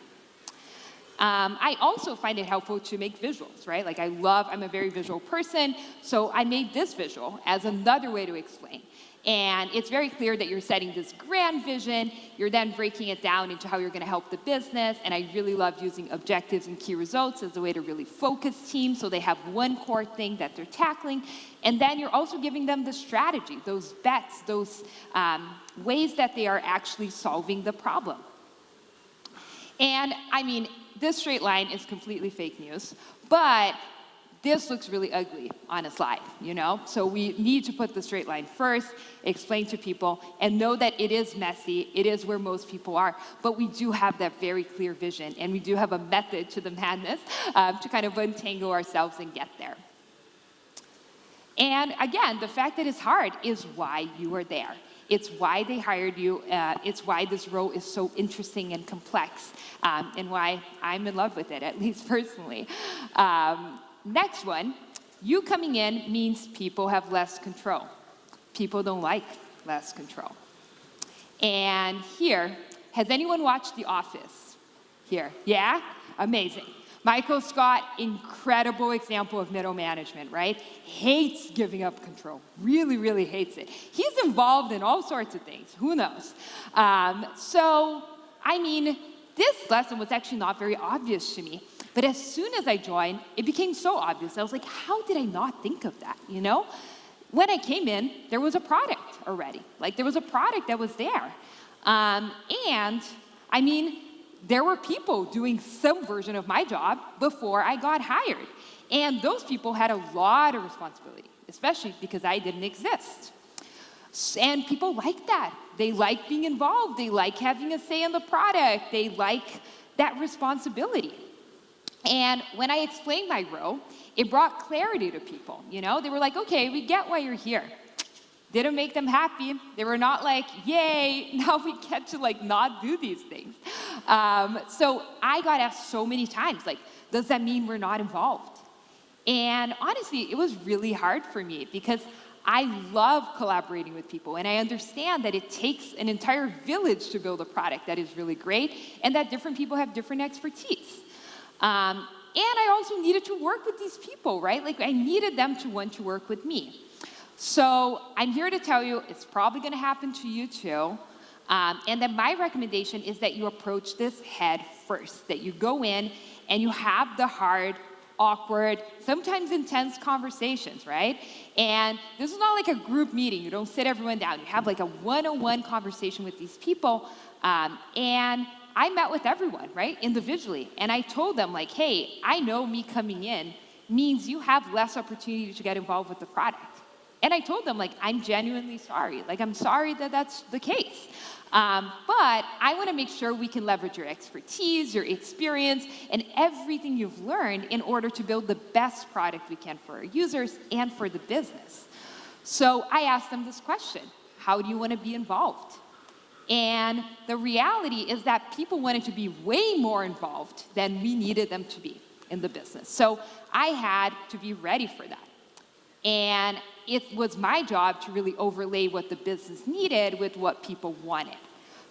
I also find it helpful to make visuals, right? Like I'm a very visual person, so I made this visual as another way to explain. And it's very clear that you're setting this grand vision, you're then breaking it down into how you're gonna help the business, and I really love using objectives and key results as a way to really focus teams so they have one core thing that they're tackling, and then you're also giving them the strategy, those bets, those ways that they are actually solving the problem. And I mean, this straight line is completely fake news, but this looks really ugly on a slide, you know? So we need to put the straight line first, explain to people, and know that it is messy, it is where most people are, but we do have that very clear vision, and we do have a method to the madness to kind of untangle ourselves and get there. And again, the fact that it's hard is why you are there. It's why they hired you. It's why this role is so interesting and complex, and why I'm in love with it, at least personally. Next one, you coming in means people have less control. People don't like less control. And here, has anyone watched The Office? Here, yeah? Amazing. Michael Scott, incredible example of middle management, right? Hates giving up control, really, really hates it. He's involved in all sorts of things, who knows? So, I mean, this lesson was actually not very obvious to me, but as soon as I joined, it became so obvious. I was like, how did I not think of that, you know? When I came in, there was a product already. Like, there was a product that was there. And, I mean, there were people doing some version of my job before I got hired. And those people had a lot of responsibility, especially because I didn't exist. And people like that. They like being involved. They like having a say in the product. They like that responsibility. And when I explained my role, it brought clarity to people, you know? They were like, okay, we get why you're here. Didn't make them happy. They were not like, yay, now we get to like not do these things. So I got asked so many times, like, does that mean we're not involved? And honestly, it was really hard for me because I love collaborating with people, and I understand that it takes an entire village to build a product that is really great, and that different people have different expertise. And I also needed to work with these people, right? Like, I needed them to want to work with me. So I'm here to tell you it's probably going to happen to you too. And then my recommendation is that you approach this head first, that you go in and you have the hard, awkward, sometimes intense conversations, right? And this is not like a group meeting. You don't sit everyone down. You have like a one-on-one conversation with these people. And I met with everyone, right, individually. And I told them, like, hey, I know me coming in means you have less opportunity to get involved with the product. And I told them, like, I'm genuinely sorry. Like, I'm sorry that that's the case. But I want to make sure we can leverage your expertise, your experience, and everything you've learned in order to build the best product we can for our users and for the business. So I asked them this question: how do you want to be involved? And the reality is that people wanted to be way more involved than we needed them to be in the business. So I had to be ready for that. And it was my job to really overlay what the business needed with what people wanted.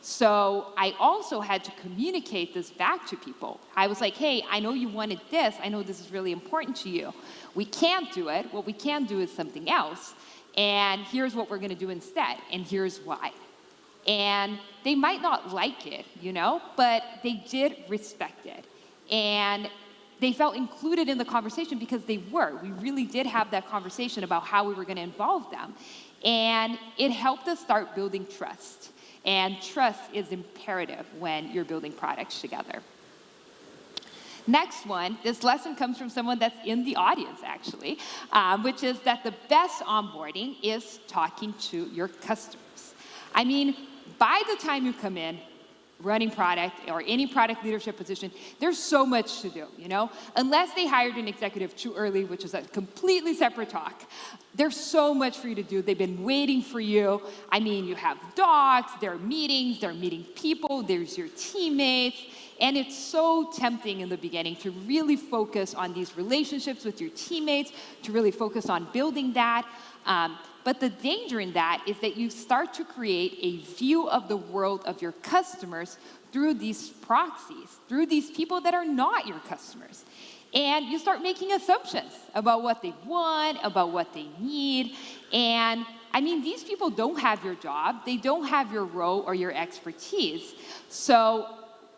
So I also had to communicate this back to people. I was like, hey, I know you wanted this. I know this is really important to you. We can't do it. What we can do is something else. And here's what we're going to do instead. And here's why. And they might not like it, you know, but they did respect it. And they felt included in the conversation because they were. We really did have that conversation about how we were going to involve them. And it helped us start building trust. And trust is imperative when you're building products together. Next one, this lesson comes from someone that's in the audience, actually, which is that the best onboarding is talking to your customers. I mean, by the time you come in, running product or any product leadership position, there's so much to do, you know? Unless they hired an executive too early, which is a completely separate talk, there's so much for you to do. They've been waiting for you. I mean, you have docs, there are meeting people, there's your teammates, And it's so tempting in the beginning to really focus on these relationships with your teammates, to really focus on building that. But the danger in that is that you start to create a view of the world of your customers through these proxies, through these people that are not your customers. And you start making assumptions about what they want, about what they need. And I mean, these people don't have your job. They don't have your role or your expertise. So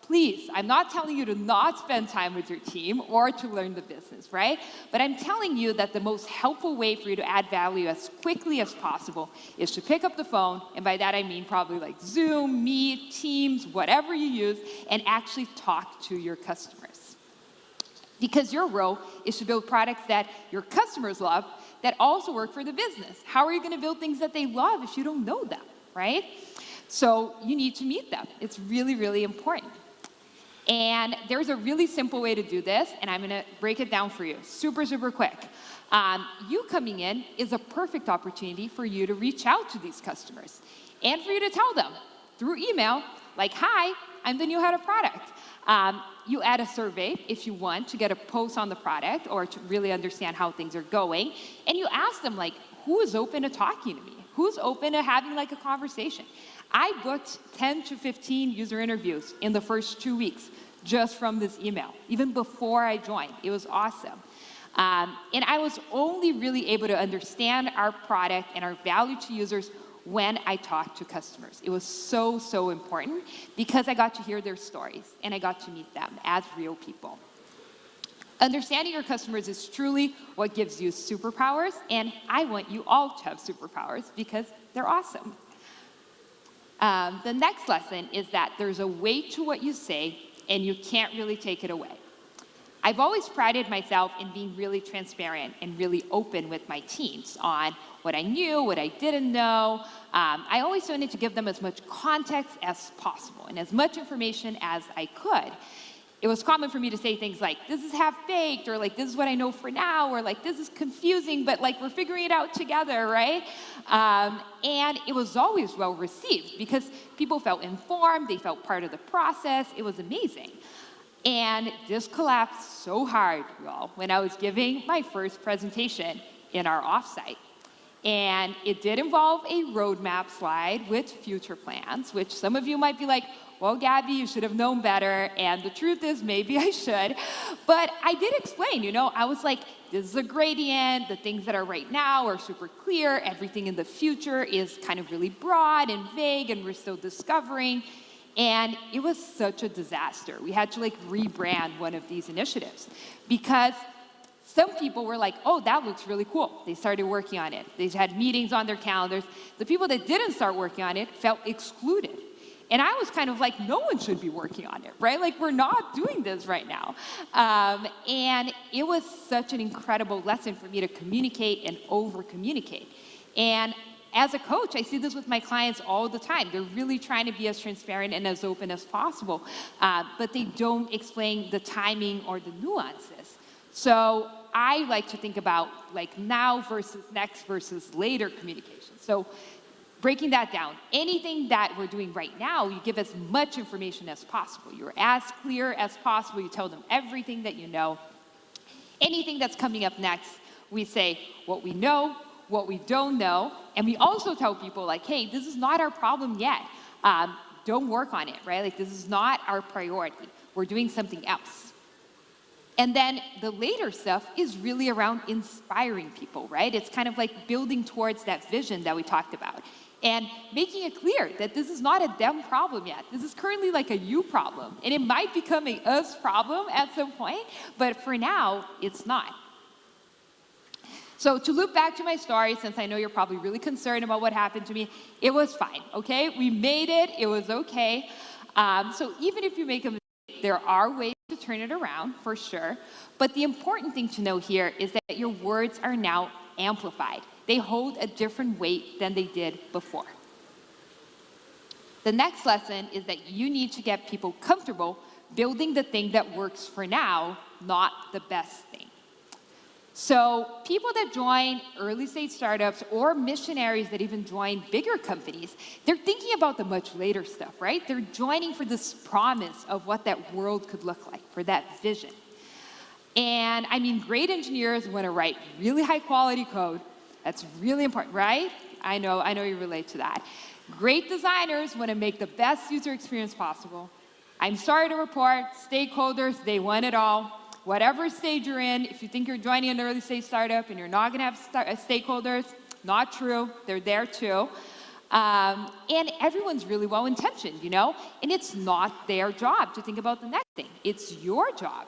please, I'm not telling you to not spend time with your team or to learn the business, right? But I'm telling you that the most helpful way for you to add value as quickly as possible is to pick up the phone, and by that I mean probably like Zoom, Meet, Teams, whatever you use, and actually talk to your customers. Because your role is to build products that your customers love that also work for the business. How are you going to build things that they love if you don't know them, right? So you need to meet them. It's really, really important. And there's a really simple way to do this, and I'm going to break it down for you super, super quick. You coming in is a perfect opportunity for you to reach out to these customers and for you to tell them through email, like, hi, I'm the new head of product. You add a survey if you want to get a post on the product or to really understand how things are going. And you ask them, like, who is open to talking to me? Who's open to having like a conversation? I booked 10 to 15 user interviews in the first 2 weeks just from this email, even before I joined. It was awesome. And I was only really able to understand our product and our value to users when I talked to customers. It was so, so important because I got to hear their stories and I got to meet them as real people. Understanding your customers is truly what gives you superpowers, and I want you all to have superpowers because they're awesome. The next lesson is that there's a weight to what you say, and you can't really take it away. I've always prided myself in being really transparent and really open with my teams on what I knew, what I didn't know. I always wanted to give them as much context as possible and as much information as I could. It was common for me to say things like, this is half-baked, or like, this is what I know for now, or like, this is confusing, but like, we're figuring it out together, right? And it was always well received because people felt informed, they felt part of the process. It was amazing. And this collapsed so hard, y'all, when I was giving my first presentation in our offsite. And it did involve a roadmap slide with future plans, which some of you might be like, well, Gabi, you should have known better. And the truth is, maybe I should. But I did explain, you know, I was like, this is a gradient. The things that are right now are super clear. Everything in the future is kind of really broad and vague, and we're still discovering. And it was such a disaster. We had to like rebrand one of these initiatives because some people were like, oh, that looks really cool. They started working on it. They had meetings on their calendars. The people that didn't start working on it felt excluded. And I was kind of like, no one should be working on it, right? Like, we're not doing this right now. And it was such an incredible lesson for me to communicate and over-communicate. And as a coach, I see this with my clients all the time. They're really trying to be as transparent and as open as possible, but they don't explain the timing or the nuances. So I like to think about like now versus next versus later communication. So breaking that down, anything that we're doing right now, you give as much information as possible. You're as clear as possible. You tell them everything that you know. Anything that's coming up next, we say what we know, what we don't know, and we also tell people like, hey, this is not our problem yet. Don't work on it, right? Like, this is not our priority. We're doing something else. And then the later stuff is really around inspiring people, right? It's kind of like building towards that vision that we talked about and making it clear that this is not a them problem yet. This is currently like a you problem, and it might become a us problem at some point, but for now, it's not. So to loop back to my story, since I know you're probably really concerned about what happened to me, it was fine, okay? We made it, it was okay. So even if you make a mistake, there are ways to turn it around, for sure. But the important thing to know here is that your words are now amplified. They hold a different weight than they did before. The next lesson is that you need to get people comfortable building the thing that works for now, not the best thing. So people that join early stage startups or missionaries that even join bigger companies, they're thinking about the much later stuff, right? They're joining for this promise of what that world could look like, for that vision. And I mean, great engineers want to write really high quality code. That's really important, right? I know you relate to that. Great designers want to make the best user experience possible. I'm sorry to report, stakeholders, they want it all. Whatever stage you're in, if you think you're joining an early stage startup and you're not going to have stakeholders, not true. They're there too. And everyone's really well-intentioned, you know? And it's not their job to think about the next thing. It's your job.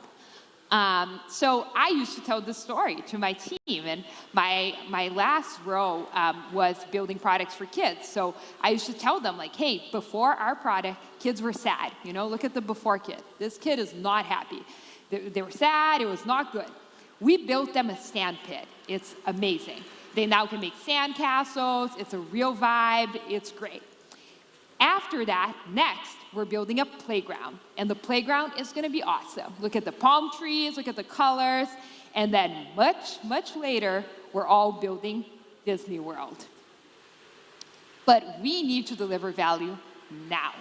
So I used to tell this story to my team, and my last role was building products for kids. So I used to tell them, like, hey, before our product, kids were sad. You know, look at the before kid. This kid is not happy. They were sad. It was not good. We built them a sand pit. It's amazing. They now can make sand castles. It's a real vibe. It's great. After that, next, we're building a playground. And the playground is going to be awesome. Look at the palm trees. Look at the colors. And then much, much later, we're all building Disney World. But we need to deliver value now.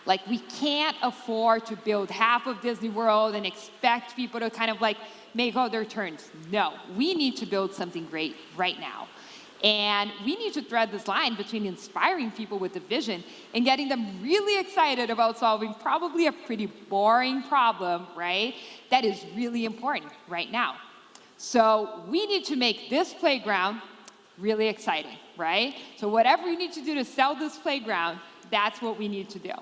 Like, we can't afford to build half of Disney World and expect people to kind of like make all their turns. No, we need to build something great right now. And we need to thread this line between inspiring people with a vision and getting them really excited about solving probably a pretty boring problem, right? That is really important right now. So we need to make this playground really exciting, right? So whatever you need to do to sell this playground, that's what we need to do.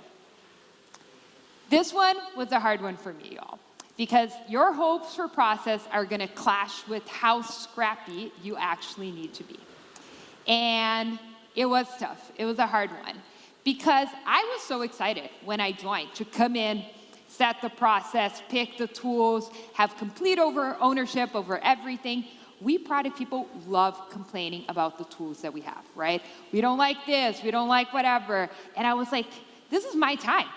This one was a hard one for me, y'all, because your hopes for process are going to clash with how scrappy you actually need to be. And it was tough. It was a hard one because I was so excited when I joined to come in, set the process, pick the tools, have complete ownership over everything. We product people love complaining about the tools that we have, right? We don't like this, we don't like whatever. And I was like, this is my time.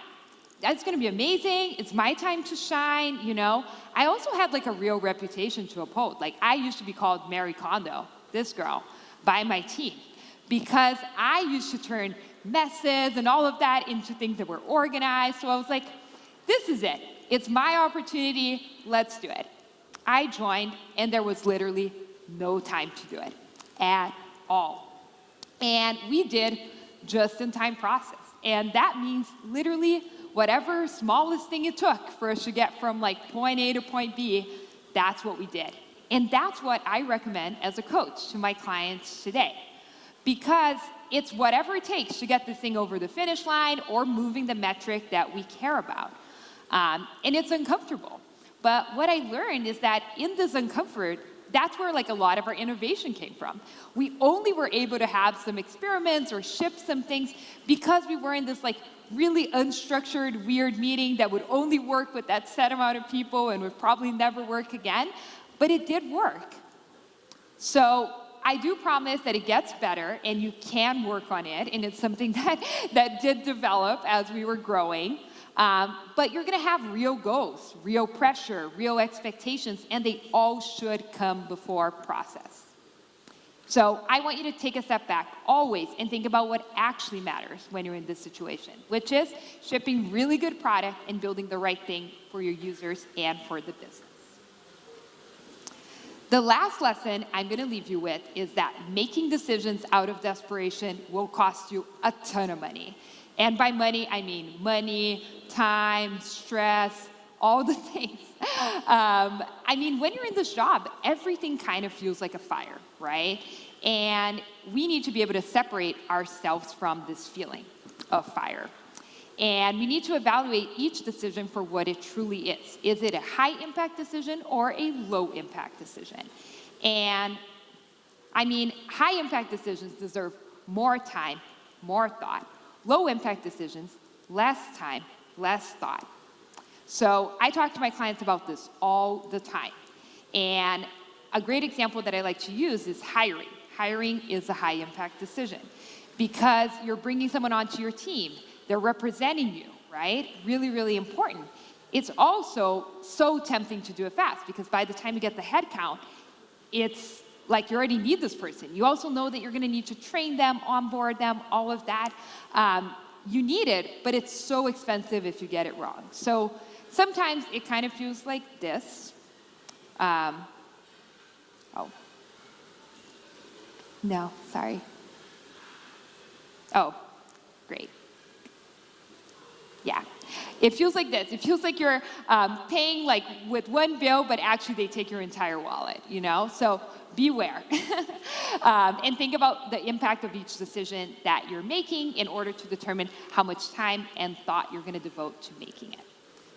That's going to be amazing. It's my time to shine, you know? I also had like a real reputation to uphold. Like, I used to be called Mary Kondo, this girl, by my team, because I used to turn messes and all of that into things that were organized. So I was like, this is it. It's my opportunity. Let's do it. I joined, and there was literally no time to do it at all. And we did just-in-time process. And that means literally whatever smallest thing it took for us to get from like point A to point B, that's what we did. And that's what I recommend as a coach to my clients today. Because it's whatever it takes to get this thing over the finish line or moving the metric that we care about. And it's uncomfortable. But what I learned is that in this uncomfort, that's where like a lot of our innovation came from. We only were able to have some experiments or ship some things because we were in this like really unstructured, weird meeting that would only work with that set amount of people and would probably never work again. But it did work. So I do promise that it gets better and you can work on it. And it's something that did develop as we were growing. But you're going to have real goals, real pressure, real expectations, and they all should come before process. So I want you to take a step back always and think about what actually matters when you're in this situation, which is shipping really good product and building the right thing for your users and for the business. The last lesson I'm going to leave you with is that making decisions out of desperation will cost you a ton of money. And by money, I mean money, time, stress, all the things. I mean, when you're in this job, everything kind of feels like a fire, right? And we need to be able to separate ourselves from this feeling of fire. And we need to evaluate each decision for what it truly is. Is it a high-impact decision or a low-impact decision? And I mean, high-impact decisions deserve more time, more thought. Low-impact decisions, less time, less thought. So I talk to my clients about this all the time. And a great example that I like to use is hiring. Hiring is a high-impact decision because you're bringing someone onto your team. They're representing you, right? Really, really important. It's also so tempting to do it fast because by the time you get the head count, it's like you already need this person. You also know that you're going to need to train them, onboard them, all of that. You need it, but it's so expensive if you get it wrong. So sometimes it kind of feels like this. Oh. No, sorry. Oh, great. Yeah. It feels like this. It feels like you're paying like with one bill, but actually they take your entire wallet, you know? So beware. And think about the impact of each decision that you're making in order to determine how much time and thought you're going to devote to making it.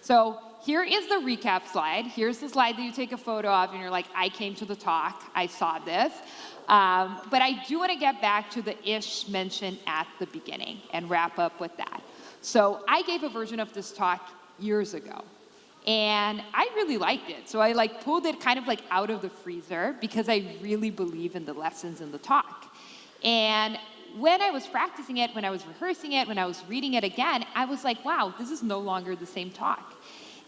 So here is the recap slide. Here's the slide that you take a photo of and you're like, I came to the talk, I saw this. But I do want to get back to the ish mentioned at the beginning and wrap up with that. So I gave a version of this talk years ago, and I really liked it. So I like pulled it kind of like out of the freezer because I really believe in the lessons in the talk. And when I was practicing it, when I was rehearsing it, when I was reading it again, I was like, wow, this is no longer the same talk.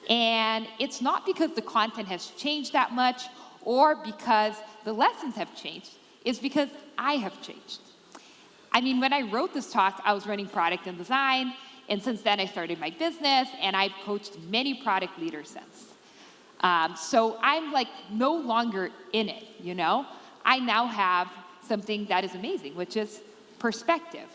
And it's not because the content has changed that much or because the lessons have changed. It's because I have changed. I mean, when I wrote this talk, I was running product and design. And since then, I started my business, and I've coached many product leaders since. So I'm like no longer in it, you know? I now have something that is amazing, which is perspective.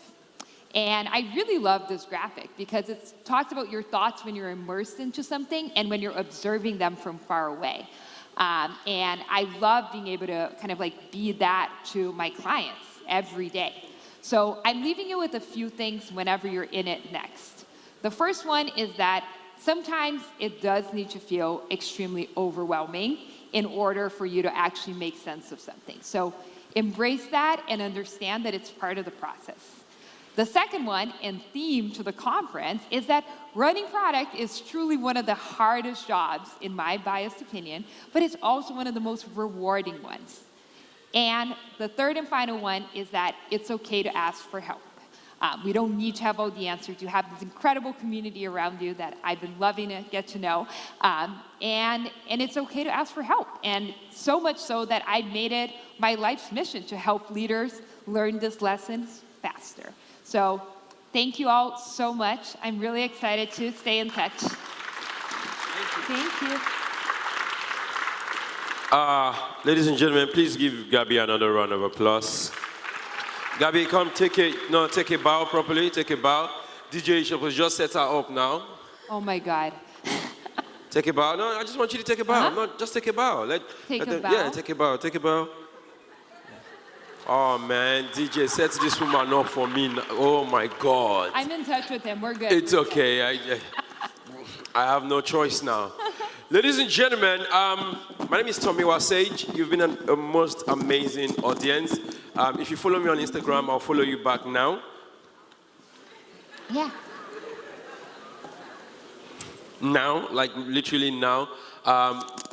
And I really love this graphic because it talks about your thoughts when you're immersed into something and when you're observing them from far away. And I love being able to kind of like be that to my clients every day. So I'm leaving you with a few things whenever you're in it next. The first one is that sometimes it does need to feel extremely overwhelming in order for you to actually make sense of something. So embrace that and understand that it's part of the process. The second one, and theme to the conference, is that running product is truly one of the hardest jobs, in my biased opinion, but it's also one of the most rewarding ones. And the third and final one is that it's okay to ask for help. We don't need to have all the answers. You have this incredible community around you that I've been loving to get to know. And it's okay to ask for help. And so much so that I made it my life's mission to help leaders learn these lessons faster. So thank you all so much. I'm really excited to stay in touch. Thank you. Ladies and gentlemen, please give Gabi another round of applause. Gabi, come take a bow properly, take a bow. DJ Ishop just set her up now. Oh my God. Take a bow. No, I just want you to take a bow. No, just take a bow. Take a bow? Yeah, take a bow, take a bow. Oh man, DJ, set this woman up for me. Oh my God. I'm in touch with him, we're good. It's okay, I have no choice now. Ladies and gentlemen, my name is Tomiwa Sage. You've been a most amazing audience. If you follow me on Instagram, I'll follow you back now. Yeah. Now, like literally now.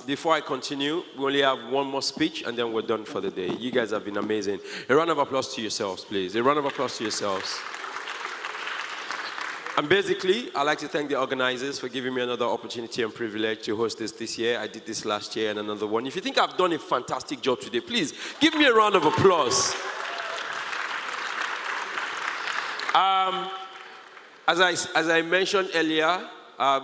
Before I continue, we only have one more speech and then we're done for the day. You guys have been amazing. A round of applause to yourselves, please. A round of applause to yourselves. And basically, I'd like to thank the organizers for giving me another opportunity and privilege to host this year. I did this last year and another one. If you think I've done a fantastic job today, please give me a round of applause. As I mentioned earlier,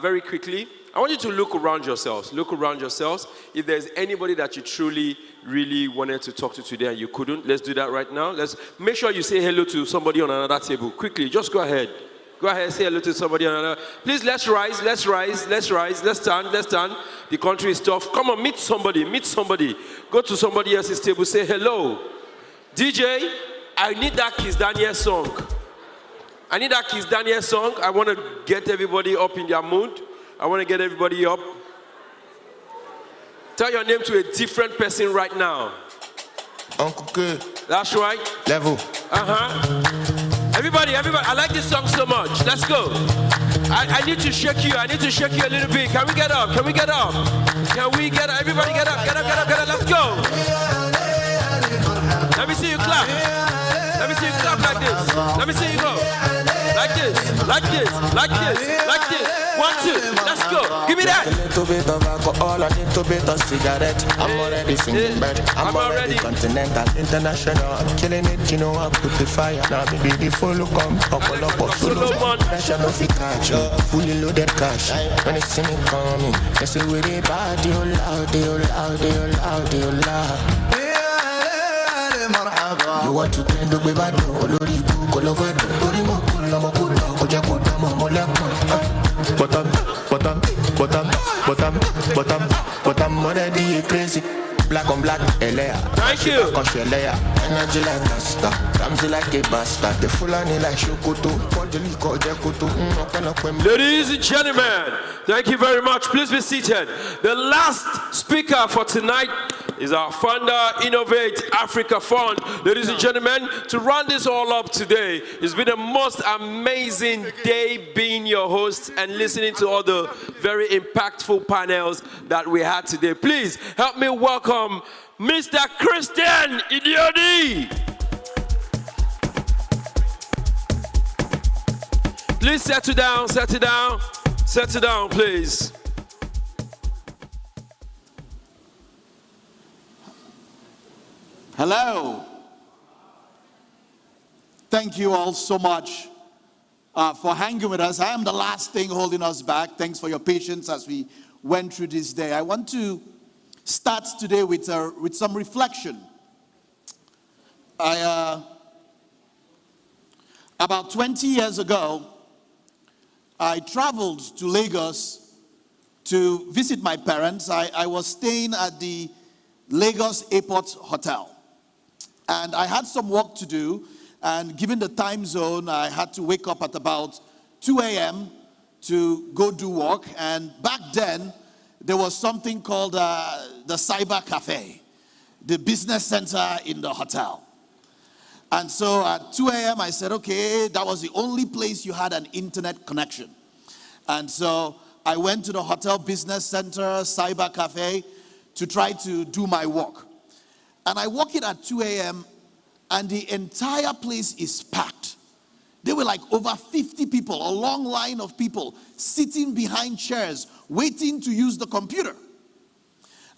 very quickly, I want you to look around yourselves. Look around yourselves. If there's anybody that you truly, really wanted to talk to today and you couldn't, let's do that right now. Let's make sure you say hello to somebody on another table. Quickly, just go ahead. Go ahead, say hello to somebody on another. Please, let's rise, let's rise, let's rise, let's stand, let's stand. The country is tough. Come on, meet somebody, meet somebody. Go to somebody else's table, say hello. DJ, I need that Kiss Daniel song. I need that Kiss Daniel song. I want to get everybody up in their mood. I want to get everybody up. Tell your name to a different person right now. Uncle Good. That's right. Level. Everybody, I like this song so much. Let's go. I need to shake you. I need to shake you a little bit. Can we get up? Can we get up? Can we get up? Everybody get up, get up, get up, get up. Let's go. Let me see you clap. Let me see you clap like this. Let me see you go. Like this, like this, like this, like this. 1, 2, let's go. Give me that. little bit of alcohol, a little bit of cigarette. I'm already singing bird. I'm already continental, international. I'm killing it, you know I put the fire. Now me be the follow come, couple up solo. Pressure no fi catch you, fully loaded cash. When they see me coming, they say we dey bad, you loud, you loud, you loud, you loud. You want to tend to be bad, Olori bu, Kolover, Tori mo, Kulamo, Kulo, Kojako, Damo, Moleko. But I'm already crazy. Black on black, Elea. Thank you. Energy like a star, Ramsey like a bastard. The Fulani like Shokoto, Ladies and gentlemen, thank you very much. Please be seated. The last speaker for tonight is our founder, Innovate Africa Fund. Ladies and gentlemen, to run this all up today, it's been the most amazing day being your host and listening to all the very impactful panels that we had today. Please help me welcome Mr. Christian Idiodi. Please settle down, please. Hello. Thank you all so much for hanging with us. I am the last thing holding us back. Thanks for your patience as we went through this day. I want to start today with some reflection. About 20 years ago, I traveled to Lagos to visit my parents. I was staying at the Lagos Airport Hotel. And I had some work to do, and given the time zone, I had to wake up at about 2 a.m. to go do work. And back then, there was something called the Cyber Cafe, the business center in the hotel. And so at 2 a.m., I said, okay, that was the only place you had an internet connection. And so I went to the hotel business center, Cyber Cafe, to try to do my work. And I walk in at 2 a.m. and the entire place is packed. There were like over 50 people, a long line of people sitting behind chairs, waiting to use the computer.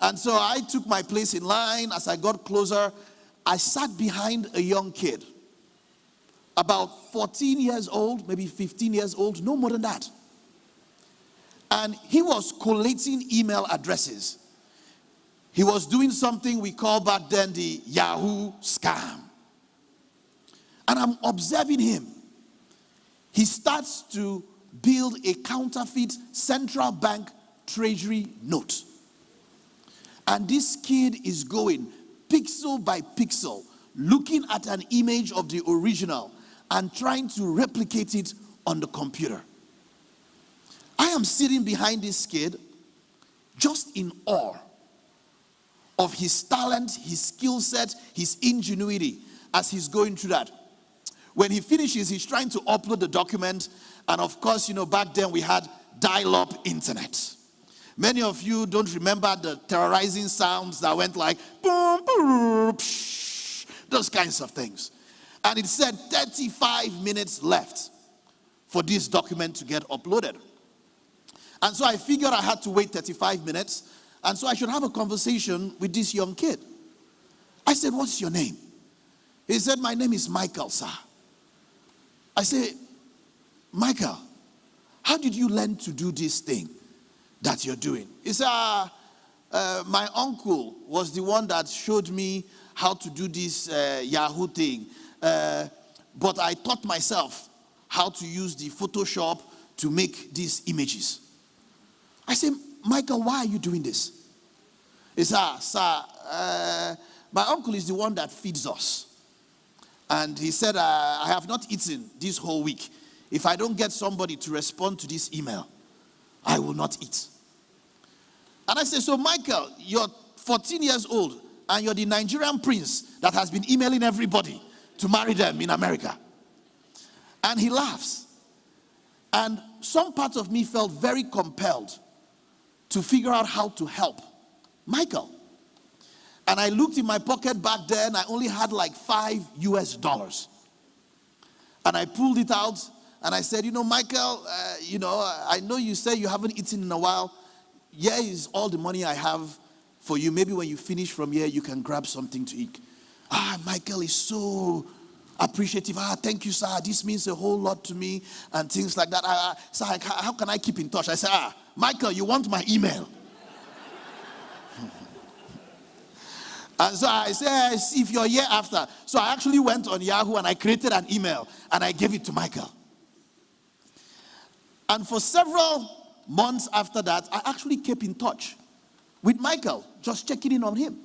And so I took my place in line. As I got closer, I sat behind a young kid, about 14 years old, maybe 15 years old, no more than that. And he was collating email addresses. He was doing something we call back then the Yahoo scam. And I'm observing him. He starts to build a counterfeit central bank treasury note. And this kid is going pixel by pixel, looking at an image of the original and trying to replicate it on the computer. I am sitting behind this kid just in awe of his talent, his skill set, his ingenuity as he's going through that. When he finishes, he's trying to upload the document. And of course, back then we had dial-up internet. Many of you don't remember the terrorizing sounds that went like boom, boom, psh, those kinds of things. And it said 35 minutes left for this document to get uploaded. And so I figured I had to wait 35 minutes. And so I should have a conversation with this young kid. I said, what's your name? He said, my name is Michael, sir. I said, Michael, how did you learn to do this thing that you're doing? He said, my uncle was the one that showed me how to do this Yahoo thing. But I taught myself how to use the Photoshop to make these images. I said, Michael, why are you doing this? He said, sir, my uncle is the one that feeds us. And he said, I have not eaten this whole week. If I don't get somebody to respond to this email, I will not eat. And I said, so Michael, you're 14 years old and you're the Nigerian prince that has been emailing everybody to marry them in America. And he laughs. And some part of me felt very compelled to figure out how to help Michael. And I looked in my pocket back then. I only had like $5 US. And I pulled it out and I said, Michael, I know you say you haven't eaten in a while. here is all the money I have for you. Maybe when you finish from here, you can grab something to eat. Michael is so appreciative. Thank you, sir. This means a whole lot to me and things like that. Sir, how can I keep in touch? I said, Michael, you want my email? And so I said, if you're here after. So I actually went on Yahoo and I created an email and I gave it to Michael. And for several months after that, I actually kept in touch with Michael, just checking in on him.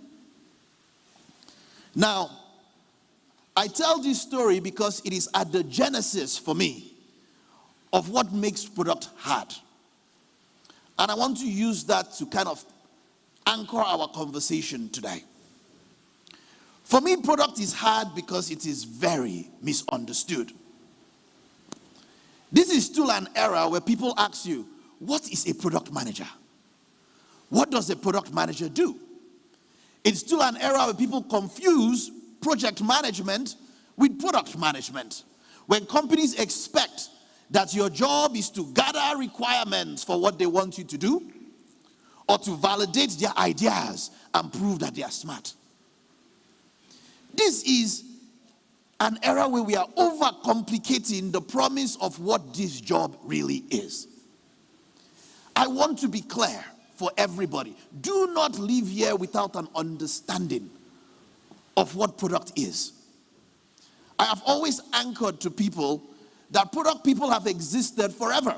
Now, I tell this story because it is at the genesis for me of what makes product hard. And I want to use that to kind of anchor our conversation today. For me, product is hard because it is very misunderstood. This is still an era where people ask you, what is a product manager? What does a product manager do? It's still an era where people confuse project management with product management. When companies expect that your job is to gather requirements for what they want you to do, or to validate their ideas and prove that they are smart. This is an era where we are overcomplicating the promise of what this job really is. I want to be clear for everybody. Do not leave here without an understanding of what product is. I have always anchored to people that product people have existed forever.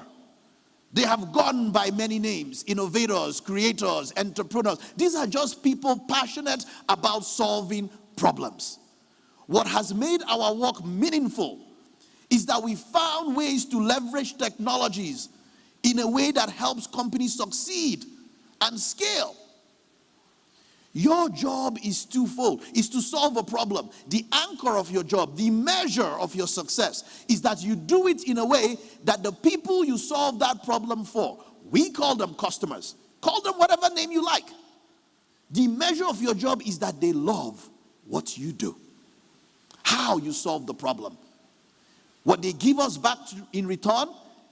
They have gone by many names: innovators, creators, entrepreneurs. These are just people passionate about solving problems. What has made our work meaningful is that we found ways to leverage technologies in a way that helps companies succeed and scale. Your job is twofold, is to solve a problem. The anchor of your job, the measure of your success, is that you do it in a way that the people you solve that problem for, we call them customers, call them whatever name you like. The measure of your job is that they love what you do, how you solve the problem. What they give us back in return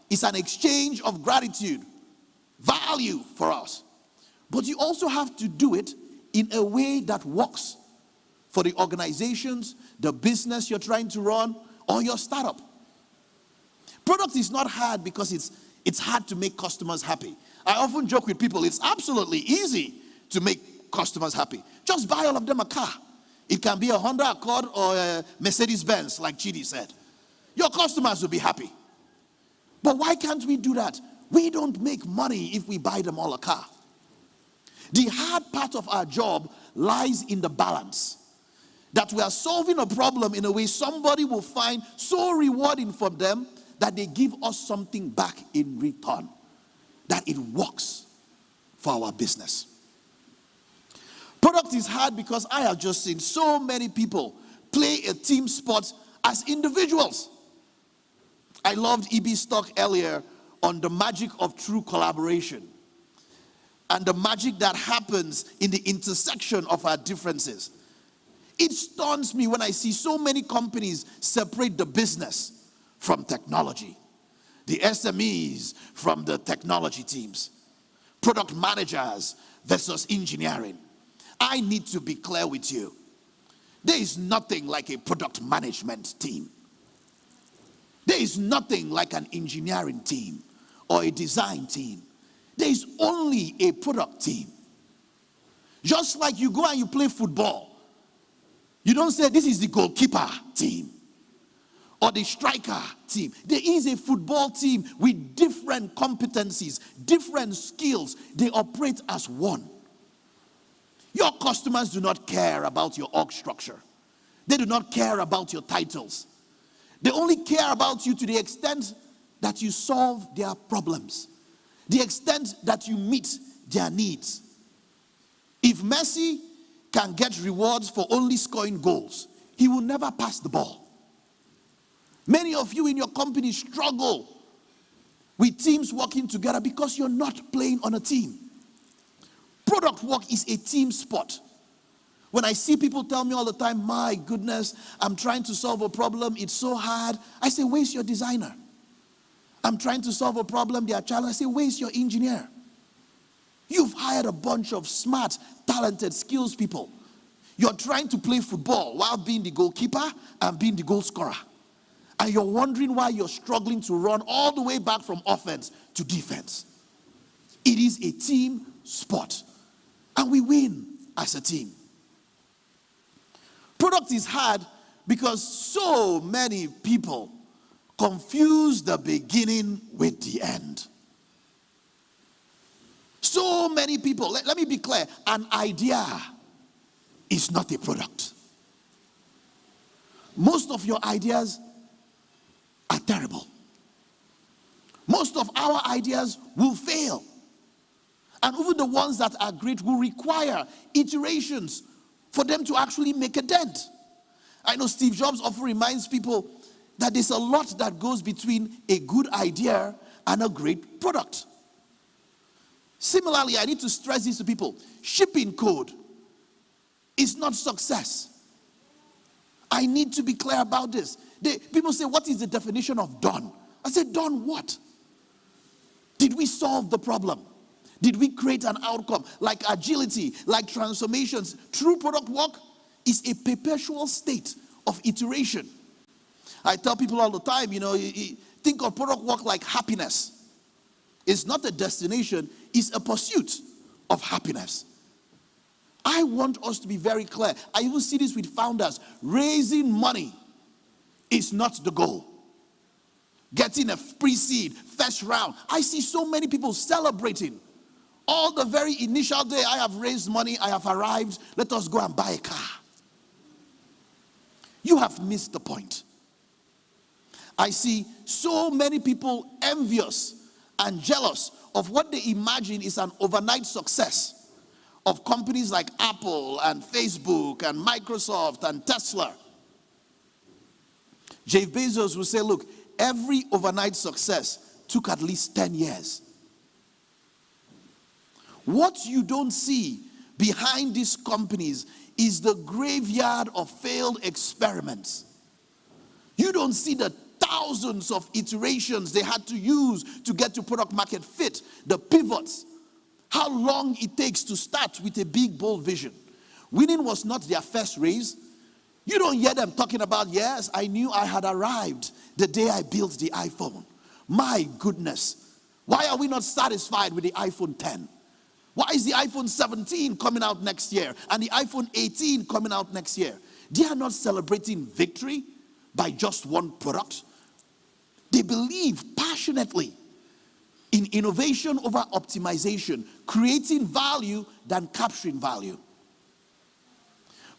is an exchange of gratitude, value for us. But you also have to do it in a way that works for the organizations, the business you're trying to run, or your startup. Product is not hard because it's hard to make customers happy. I often joke with people, it's absolutely easy to make customers happy. Just buy all of them a car. It can be a Honda Accord or a Mercedes-Benz, like Chidi said. Your customers will be happy. But why can't we do that? We don't make money if we buy them all a car. The hard part of our job lies in the balance. That we are solving a problem in a way somebody will find so rewarding for them that they give us something back in return. That it works for our business. Product is hard because I have just seen so many people play a team sport as individuals. I loved EB's talk earlier on the magic of true collaboration and the magic that happens in the intersection of our differences. It stuns me when I see so many companies separate the business from technology, the SMEs from the technology teams, product managers versus engineering. I need to be clear with you. There is nothing like a product management team. There is nothing like an engineering team or a design team. There is only a product team. Just like you go and you play football, you don't say this is the goalkeeper team or the striker team. There is a football team with different competencies, different skills. They operate as one. Your customers do not care about your org structure. They do not care about your titles. They only care about you to the extent that you solve their problems, the extent that you meet their needs. If Messi can get rewards for only scoring goals, he will never pass the ball. Many of you in your company struggle with teams working together because you're not playing on a team. Product work is a team sport. When I see people tell me all the time, my goodness, I'm trying to solve a problem, it's so hard. I say, where's your designer? I'm trying to solve a problem, they are challenged. I say, where's your engineer? You've hired a bunch of smart, talented, skills people. You're trying to play football while being the goalkeeper and being the goal scorer. And you're wondering why you're struggling to run all the way back from offense to defense. It is a team sport. And we win as a team. Product is hard because so many people confuse the beginning with the end. So many people, let me be clear, an idea is not a product. Most of your ideas are terrible. Most of our ideas will fail. And even the ones that are great will require iterations for them to actually make a dent. I know Steve Jobs often reminds people that there's a lot that goes between a good idea and a great product. Similarly, I need to stress this to people. Shipping code is not success. I need to be clear about this. People say, what is the definition of done? I said, done what? Did we solve the problem? Did we create an outcome? Like agility, like transformations. True product work is a perpetual state of iteration. I tell people all the time, think of product work like happiness. It's not a destination, it's a pursuit of happiness. I want us to be very clear. I even see this with founders. Raising money is not the goal. Getting a pre-seed, first round. I see so many people celebrating. All the very initial day, I have raised money, I have arrived, let us go and buy a car. You have missed the point. I see so many people envious and jealous of what they imagine is an overnight success of companies like Apple and Facebook and Microsoft and Tesla. Jeff Bezos will say, look, every overnight success took at least 10 years. What you don't see behind these companies is the graveyard of failed experiments. You don't see the thousands of iterations they had to use to get to product market fit, the pivots, how long it takes to start with a big, bold vision. Winning was not their first raise. You don't hear them talking about, yes, I knew I had arrived the day I built the iPhone. My goodness, why are we not satisfied with the iPhone 10? Why is the iPhone 17 coming out next year and the iPhone 18 coming out next year? They are not celebrating victory by just one product. They believe passionately in innovation over optimization, creating value than capturing value.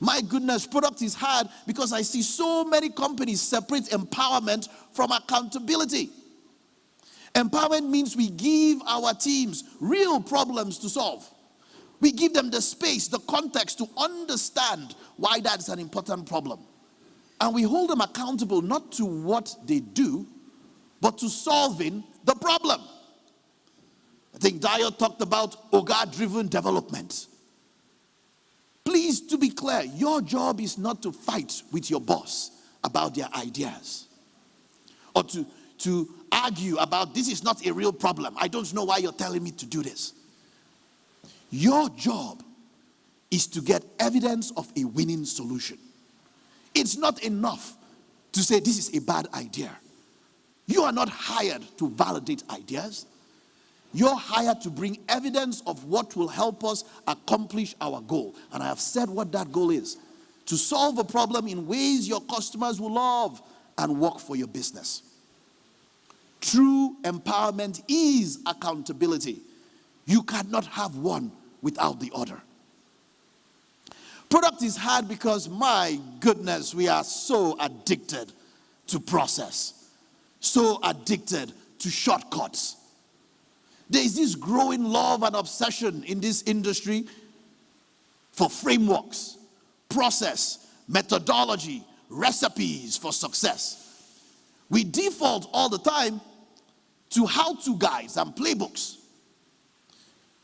My goodness, product is hard because I see so many companies separate empowerment from accountability. Empowerment means we give our teams real problems to solve. We give them the space, the context to understand why that's an important problem. And we hold them accountable not to what they do, but to solving the problem. I think Dio talked about OGA-driven development. Please, to be clear, your job is not to fight with your boss about their ideas or to argue about this is not a real problem. I don't know why you're telling me to do this. Your job is to get evidence of a winning solution. It's not enough to say this is a bad idea. You are not hired to validate ideas. You're hired to bring evidence of what will help us accomplish our goal. And I have said what that goal is. To solve a problem in ways your customers will love and work for your business. True empowerment is accountability. You cannot have one without the other. Product is hard because, my goodness, we are so addicted to process. So addicted to shortcuts. There is this growing love and obsession in this industry for frameworks, process, methodology, recipes for success. We default all the time to how-to guides and playbooks,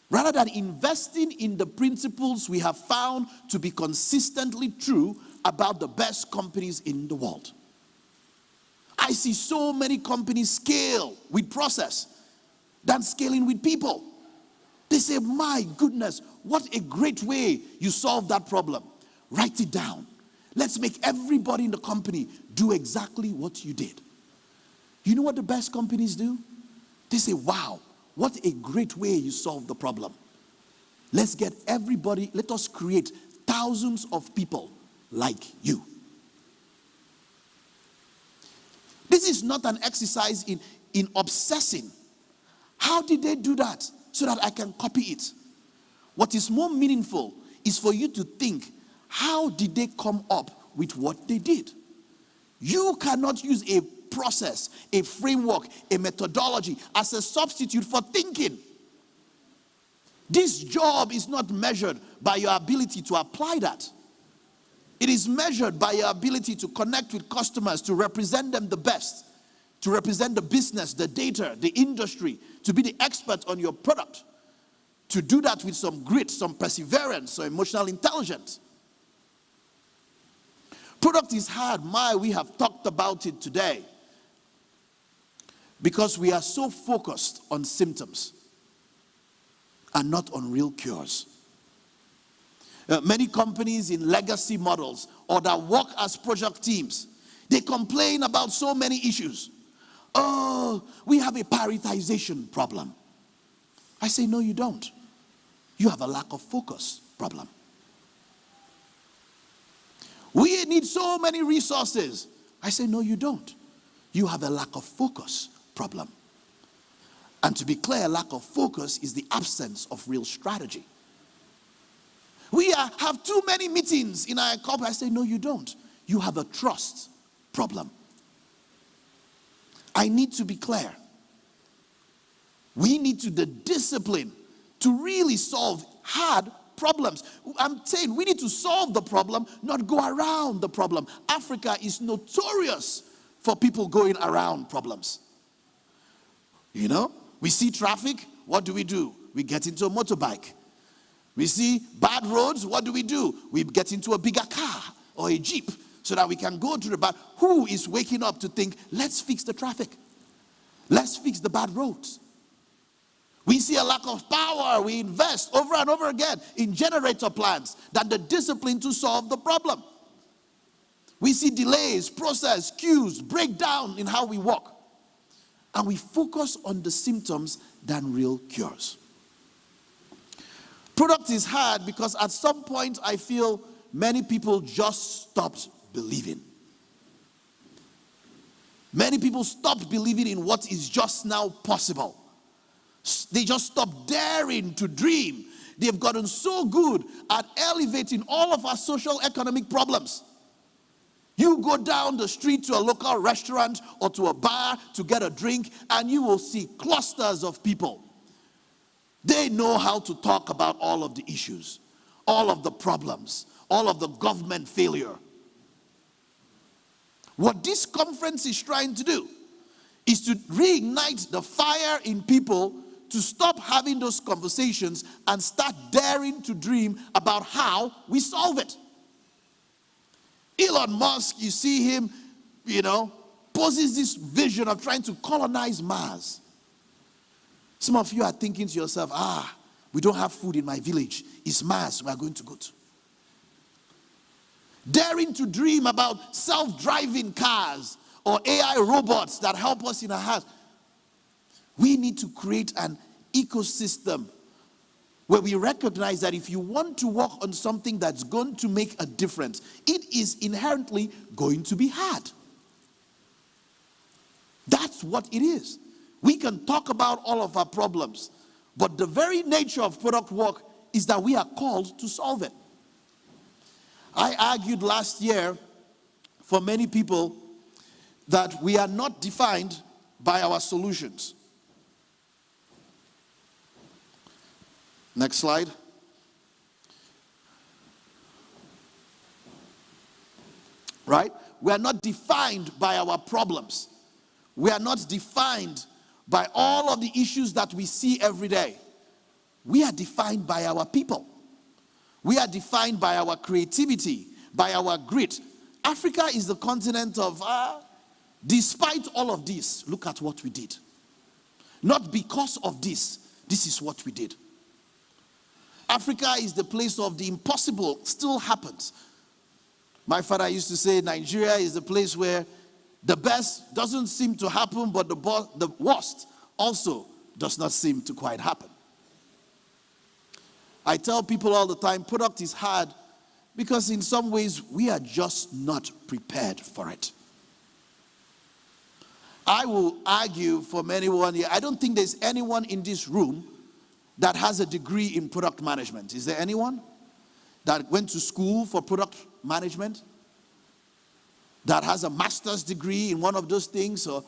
rather than investing in the principles we have found to be consistently true about the best companies in the world. I see so many companies scale with process than scaling with people. They say, my goodness, what a great way you solve that problem. Write it down. Let's make everybody in the company do exactly what you did. You know what the best companies do? They say, wow, what a great way you solved the problem. Let's get everybody, let us create thousands of people like you. This is not an exercise in obsessing. How did they do that? So that I can copy it. What is more meaningful is for you to think, how did they come up with what they did? You cannot use a process, a framework, a methodology as a substitute for thinking. This job is not measured by your ability to apply that. It is measured by your ability to connect with customers, to represent them the best, to represent the business, the data, the industry, to be the expert on your product, to do that with some grit, some perseverance, some emotional intelligence. Product is hard. We have talked about it today because we are so focused on symptoms and not on real cures. Many companies in legacy models or that work as project teams, they complain about so many issues. Oh, we have a prioritization problem. I say, no, you don't. You have a lack of focus problem. We need so many resources. I say, no, you don't. You have a lack of focus problem. And to be clear, lack of focus is the absence of real strategy. We have too many meetings in our company. I say, no, you don't. You have a trust problem. I need to be clear. We need the discipline to really solve hard problems. I'm saying we need to solve the problem, not go around the problem. Africa is notorious for people going around problems. You know, we see traffic, what do? We get into a motorbike. We see bad roads, what do? We get into a bigger car or a jeep so that we can go to the bad. Who is waking up to think, let's fix the traffic? Let's fix the bad roads. We see a lack of power. We invest over and over again in generator plants than the discipline to solve the problem. We see delays, process, queues, breakdown in how we work. And we focus on the symptoms than real cures. Product is hard because at some point I feel many people just stopped believing. Many people stopped believing in what is just now possible. They just stopped daring to dream. They've gotten so good at elevating all of our social economic problems. You go down the street to a local restaurant or to a bar to get a drink and you will see clusters of people. They know how to talk about all of the issues, all of the problems, all of the government failure. What this conference is trying to do is to reignite the fire in people to stop having those conversations and start daring to dream about how we solve it. Elon Musk, you see him, poses this vision of trying to colonize Mars. Some of you are thinking to yourself, we don't have food in my village. It's Mars we are going to go to. Daring to dream about self-driving cars or AI robots that help us in our house. We need to create an ecosystem where we recognize that if you want to work on something that's going to make a difference, it is inherently going to be hard. That's what it is. We can talk about all of our problems, but the very nature of product work is that we are called to solve it. I argued last year for many people that we are not defined by our solutions. Next slide. Right? We are not defined by our problems. We are not defined by all of the issues that we see every day. We are defined by our people. We are defined by our creativity, by our grit. Africa is the continent of, despite all of this, look at what we did. Not because of this, this is what we did. Africa is the place of the impossible still happens. My father used to say Nigeria is the place where the best doesn't seem to happen, but the worst also does not seem to quite happen. I tell people all the time, product is hard because in some ways we are just not prepared for it. I will argue from anyone here, I don't think there's anyone in this room that has a degree in product management. Is there anyone that went to school for product management? That has a master's degree in one of those things? Or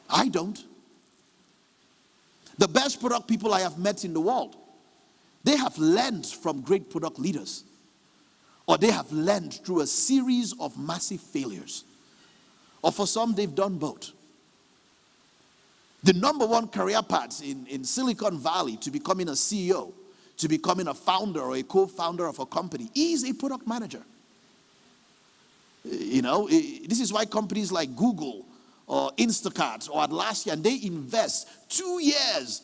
I don't. The best product people I have met in the world, they have learned from great product leaders. Or they have learned through a series of massive failures. Or for some, they've done both. The number one career path in Silicon Valley to becoming a CEO, to becoming a founder or a co-founder of a company is a product manager. You know, this is why companies like Google or Instacart or Atlassian, they invest 2 years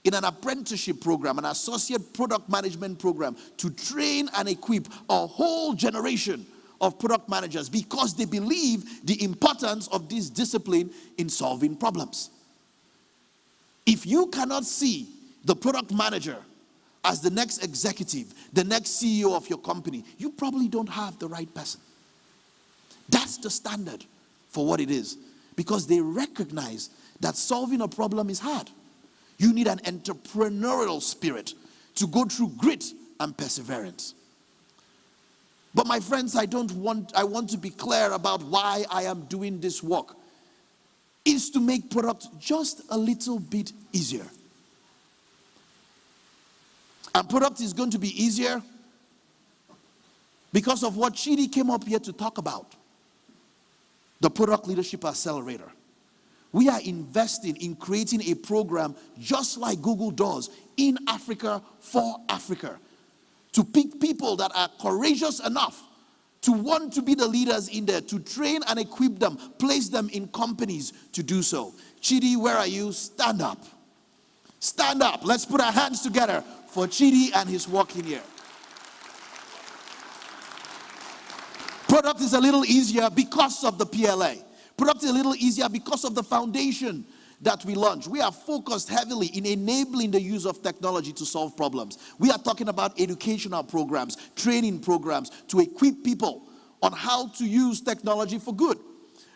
in an apprenticeship program, an associate product management program to train and equip a whole generation of product managers because they believe the importance of this discipline in solving problems. If you cannot see the product manager as the next executive, the next CEO of your company, you probably don't have the right person. That's the standard for what it is, because they recognize that solving a problem is hard. You need an entrepreneurial spirit to go through grit and perseverance. But my friends, I want to be clear about why I am doing this work. Is to make product just a little bit easier. And product is going to be easier because of what Chidi came up here to talk about. The Product Leadership Accelerator. We are investing in creating a program just like Google does in Africa for Africa, to pick people that are courageous enough to want to be the leaders in there, to train and equip them, place them in companies to do so. Chidi, where are you? Stand up. Stand up. Let's put our hands together for Chidi and his work in here. Product is a little easier because of the PLA. Product is a little easier because of the foundation that we launched. We are focused heavily in enabling the use of technology to solve problems. We are talking about educational programs, training programs to equip people on how to use technology for good.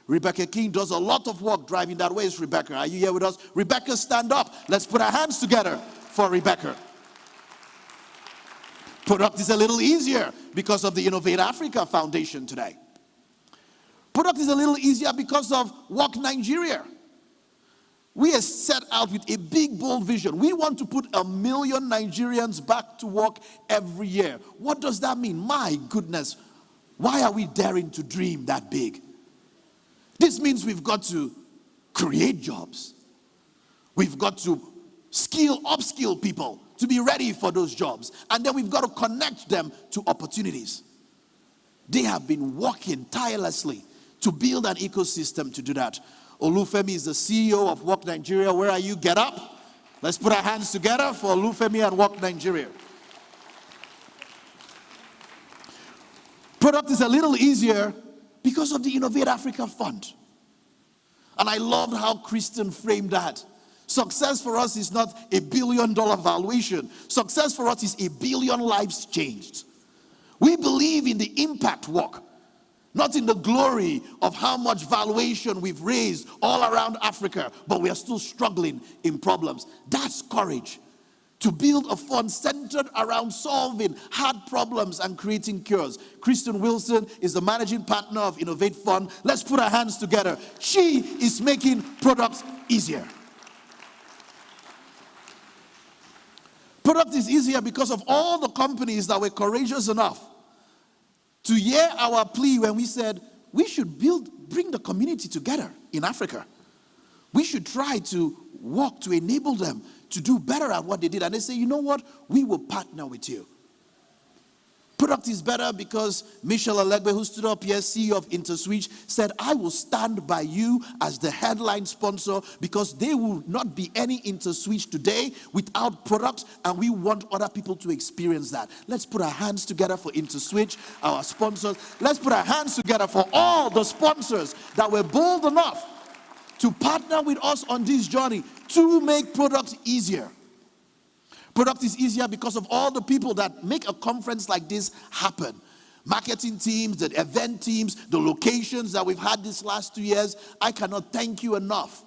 Rebecca King does a lot of work driving that way. Is Rebecca? Are you here with us? Rebecca, stand up. Let's put our hands together for Rebecca. Product is a little easier because of the Innovate Africa Foundation today. Product is a little easier because of Work Nigeria. We are set out with a big, bold vision. We want to put 1 million Nigerians back to work every year. What does that mean? My goodness, why are we daring to dream that big? This means we've got to create jobs. We've got to upskill people to be ready for those jobs. And then we've got to connect them to opportunities. They have been working tirelessly to build an ecosystem to do that. Olufemi is the CEO of Work Nigeria. Where are you? Get up. Let's put our hands together for Olufemi and Work Nigeria. Product is a little easier because of the Innovate Africa Fund. And I loved how Kristen framed that. Success for us is not $1 billion valuation. Success for us is 1 billion lives changed. We believe in the impact work, not in the glory of how much valuation we've raised all around Africa, but we are still struggling in problems. That's courage. To build a fund centered around solving hard problems and creating cures. Kristen Wilson is the managing partner of Innovate Fund. Let's put our hands together. She is making products easier. Product is easier because of all the companies that were courageous enough to hear our plea when we said we should bring the community together in Africa. We should try to work to enable them to do better at what they did. And they say, you know what? We will partner with you. Product is better because Michelle Alegbe, who stood up here, CEO of InterSwitch, said, I will stand by you as the headline sponsor because there will not be any InterSwitch today without product, and we want other people to experience that. Let's put our hands together for InterSwitch, our sponsors. Let's put our hands together for all the sponsors that were bold enough to partner with us on this journey to make product easier. Product is easier because of all the people that make a conference like this happen. Marketing teams, the event teams, the locations that we've had these last 2 years. I cannot thank you enough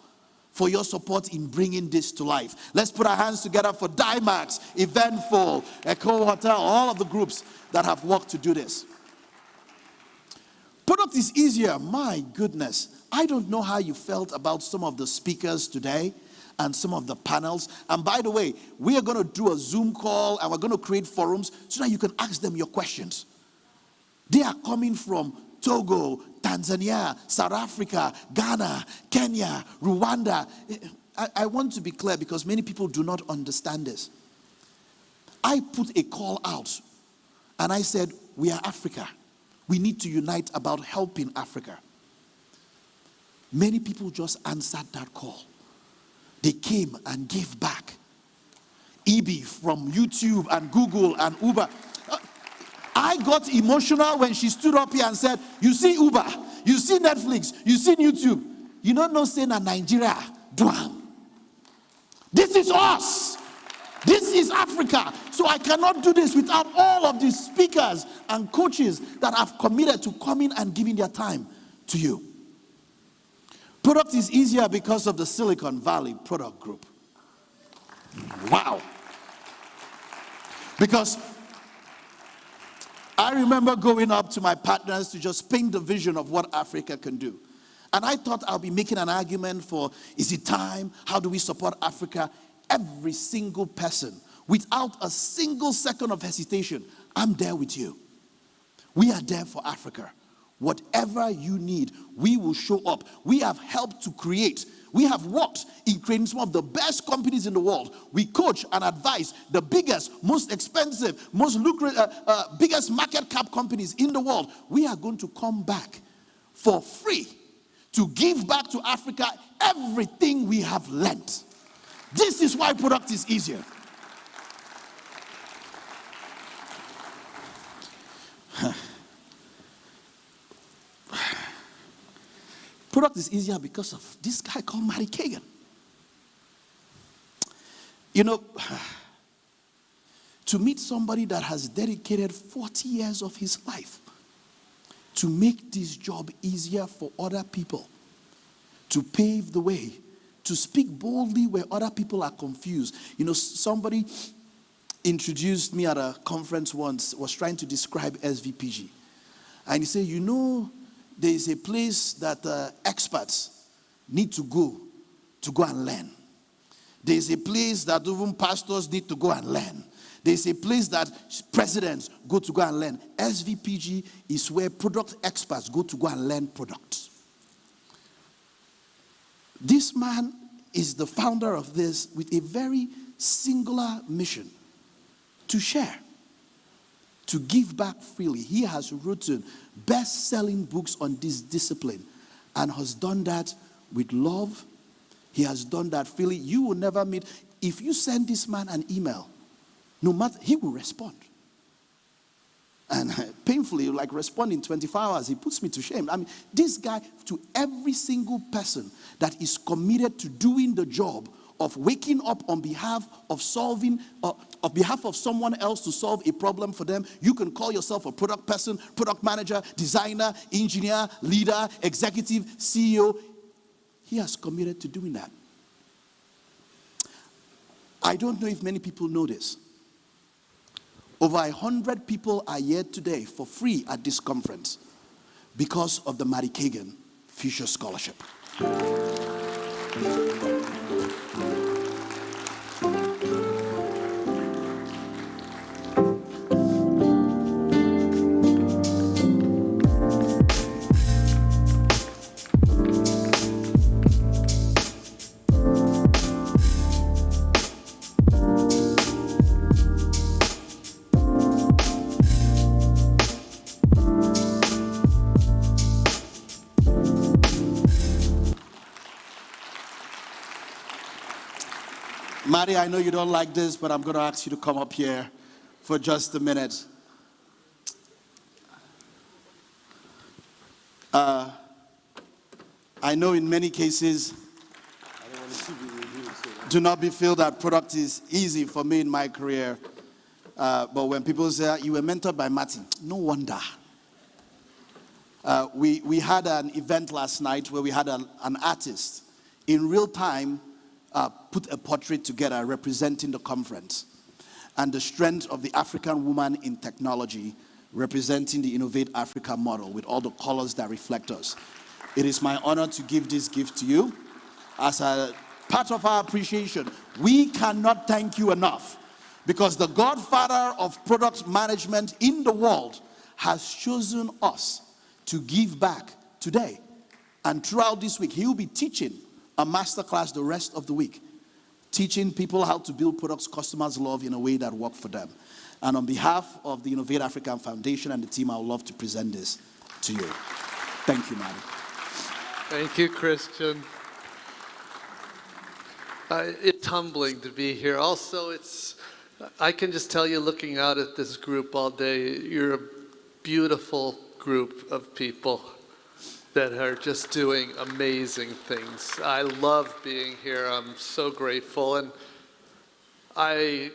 for your support in bringing this to life. Let's put our hands together for Dimax, Eventful, Echo Hotel, all of the groups that have worked to do this. Product is easier. My goodness. I don't know how you felt about some of the speakers today and some of the panels. And by the way, we are going to do a Zoom call and we're going to create forums so that you can ask them your questions. They are coming from Togo, Tanzania, South Africa, Ghana, Kenya, Rwanda. I want to be clear because many people do not understand this. I put a call out and I said, we are Africa. We need to unite about helping Africa. Many people just answered that call. They came and gave back. EB from YouTube and Google and Uber. I got emotional when she stood up here and said, you see Uber, you see Netflix, you see YouTube. You don't know saying that Nigeria, Dwam. This is us. This is Africa. So I cannot do this without all of these speakers and coaches that have committed to coming and giving their time to you. Product is easier because of the Silicon Valley Product Group. Wow. Because I remember going up to my partners to just paint the vision of what Africa can do. And I thought I'll be making an argument for, is it time? How do we support Africa? Every single person, without a single second of hesitation, I'm there with you. We are there for Africa. Whatever you need, we will show up. We have helped to create. We have worked in creating some of the best companies in the world. We coach and advise the biggest, most expensive, most lucrative, biggest market cap companies in the world. We are going to come back for free to give back to Africa everything we have learned. This is why product is easier. Product is easier because of this guy called Matty Kagan. You know, to meet somebody that has dedicated 40 years of his life to make this job easier for other people, to pave the way, to speak boldly where other people are confused. You know, somebody introduced me at a conference once, was trying to describe SVPG. And he said, you know, there is a place that experts need to go and learn. There is a place that even pastors need to go and learn. There is a place that presidents go and learn. SVPG is where product experts go and learn products. This man is the founder of this with a very singular mission: to share, to give back freely. He has written best-selling books on this discipline and has done that with love. He has done that freely. You will never meet, if you send this man an email, no matter, he will respond. And painfully, like respond in 24 hours, he puts me to shame. I mean, this guy, to every single person that is committed to doing the job of waking up on behalf of solving, on behalf of someone else to solve a problem for them. You can call yourself a product person, product manager, designer, engineer, leader, executive, CEO. He has committed to doing that. I don't know if many people know this. Over 100 people are here today for free at this conference because of the Matty Kagan Future Scholarship. Mari, I know you don't like this, but I'm going to ask you to come up here for just a minute. I know in many cases, do not be feel that product is easy for me in my career. But when people say, you were mentored by Martin, no wonder. We had an event last night where we had an artist in real time put a portrait together representing the conference and the strength of the African woman in technology representing the Innovate Africa model with all the colors that reflect us. It is my honor to give this gift to you as a part of our appreciation. We cannot thank you enough because the godfather of product management in the world has chosen us to give back today. And throughout this week, he will be teaching a masterclass the rest of the week, teaching people how to build products customers love in a way that work for them. And on behalf of the Innovate African Foundation and the team, I would love to present this to you. Thank you, Mari. Thank you, Christian. It's humbling to be here. Also, I can just tell you, looking out at this group all day, you're a beautiful group of people that are just doing amazing things. I love being here. I'm so grateful. And I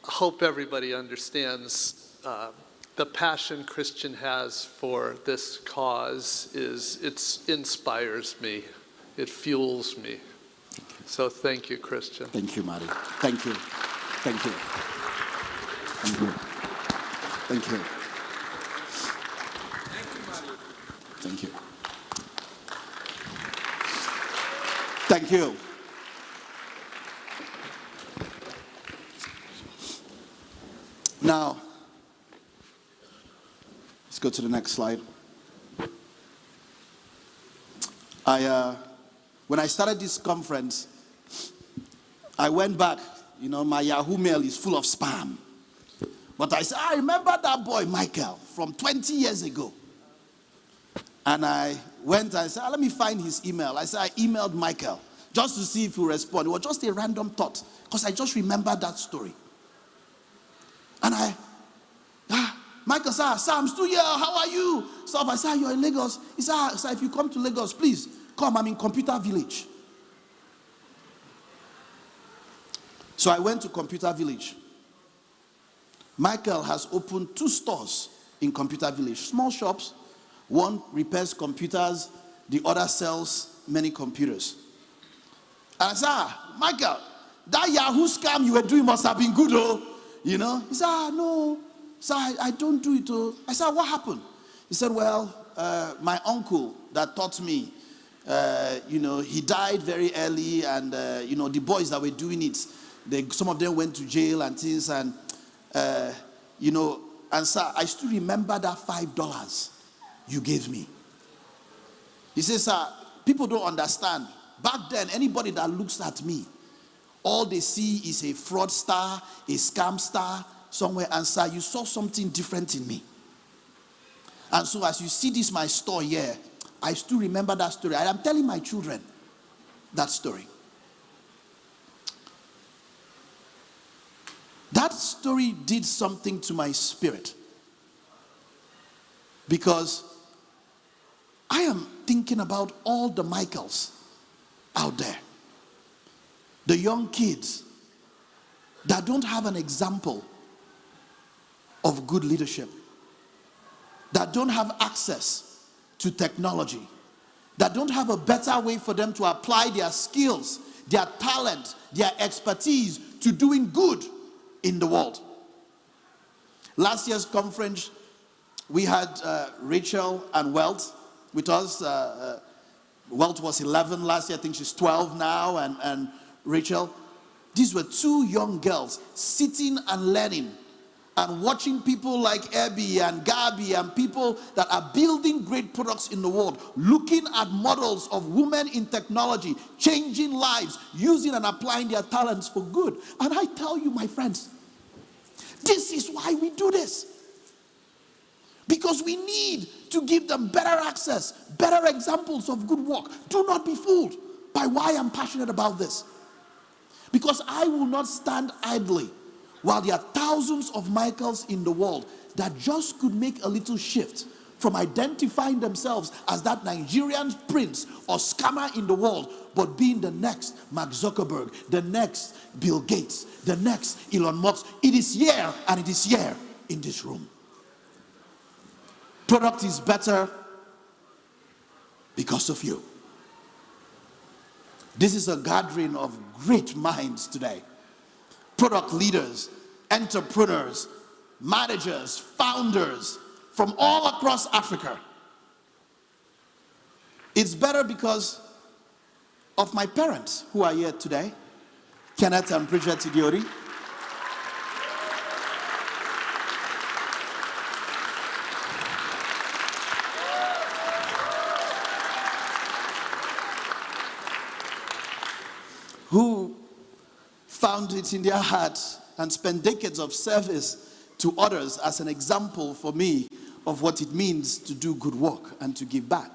hope everybody understands the passion Christian has for this cause it inspires me. It fuels me. So thank you, Christian. Thank you, Mari. Thank you. Thank you. Thank you. Thank you. Thank you. Thank you. Now, let's go to the next slide. When I started this conference, I went back. You know, my Yahoo mail is full of spam. But I said, I remember that boy, Michael, from 20 years ago. And I went and said, let me find his email. I said, I emailed Michael just to see if he'll respond. It was just a random thought because I just remembered that story. And Michael said, sir, I'm still here. How are you? So I said, you're in Lagos. He said, sir, if you come to Lagos, please come. I'm in Computer Village. So I went to Computer Village. Michael has opened 2 stores in Computer Village, small shops. One repairs computers, the other sells many computers. And I said, Michael, that Yahoo scam you were doing must have been good, oh. You know? He said, no, sir, I don't do it, oh. I said, what happened? He said, well, my uncle that taught me, you know, he died very early, and, you know, the boys that were doing it, some of them went to jail and things, and, you know, and sir, I still remember that $5 you gave me. He says, sir, people don't understand. Back then, anybody that looks at me, all they see is a fraudster, a scam star somewhere, and sir, you saw something different in me. And so as you see this, my store here, I still remember that story. I am telling my children that story. That story did something to my spirit because I am thinking about all the Michaels out there, the young kids that don't have an example of good leadership, that don't have access to technology, that don't have a better way for them to apply their skills, their talent, their expertise to doing good in the world. Last year's conference, we had Rachel and Welt with us. Welt was 11 last year. I think she's 12 now. And Rachel. These were 2 young girls sitting and learning and watching people like Abby and Gabi and people that are building great products in the world, looking at models of women in technology, changing lives, using and applying their talents for good. And I tell you, my friends, this is why we do this. Because we need to give them better access, better examples of good work. Do not be fooled by why I'm passionate about this. Because I will not stand idly while there are thousands of Michaels in the world that just could make a little shift from identifying themselves as that Nigerian prince or scammer in the world, but being the next Mark Zuckerberg, the next Bill Gates, the next Elon Musk. It is here, and it is here in this room. Product is better because of you. This is a gathering of great minds today. Product leaders, entrepreneurs, managers, founders from all across Africa. It's better because of my parents who are here today, Kenneth and Bridget Tidiori. Who found it in their heart and spent decades of service to others as an example for me of what it means to do good work and to give back.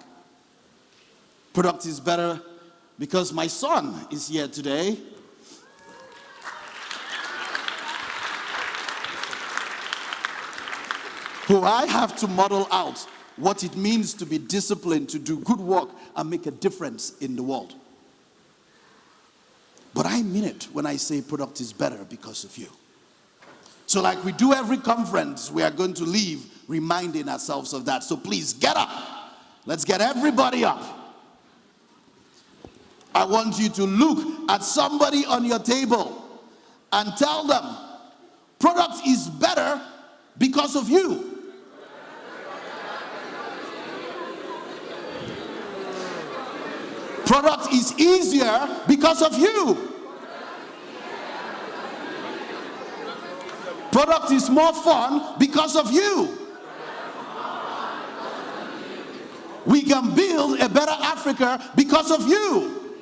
Product is better because my son is here today. Who I have to model out what it means to be disciplined, to do good work and make a difference in the world. But I mean it when I say product is better because of you. So like we do every conference, we are going to leave reminding ourselves of that. So please get up. Let's get everybody up. I want you to look at somebody on your table and tell them, product is better because of you. Product is easier because of you. Product is more fun because of you. We can build a better Africa because of you.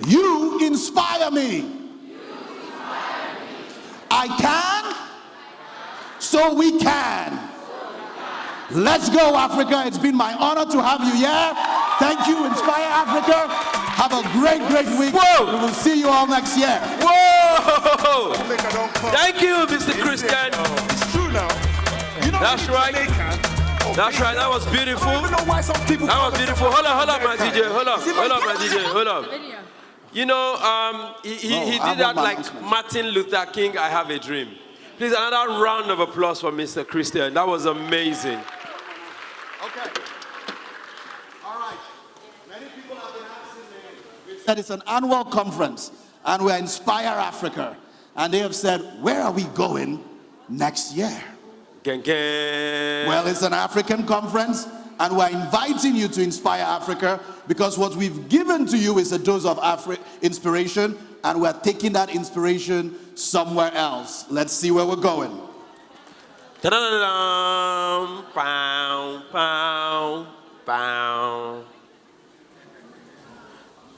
You inspire me. I can, so we can. Let's go, Africa. It's been my honor to have you here. Thank you, Inspire Africa. Have a great, great week. Whoa. We will see you all next year. Whoa! Thank you, Mr. Christian. It's true now. You know, that's right. That's right. That was beautiful. I don't know why some people. That was beautiful. Hold on, my DJ. Hold on, my DJ. Hold on. You know, he did that like Martin Luther King, I Have a Dream. Please, another round of applause for Mr. Christian. That was amazing. Okay. All right. Many people have been asking me. That it's an annual conference, and we're Inspire Africa. And they have said, where are we going next year? Gang, gang. Well, it's an African conference, and we're inviting you to Inspire Africa because what we've given to you is a dose of inspiration, and we're taking that inspiration somewhere else. Let's see where we're going. Ta-da-da-dum, pow, pow, pow.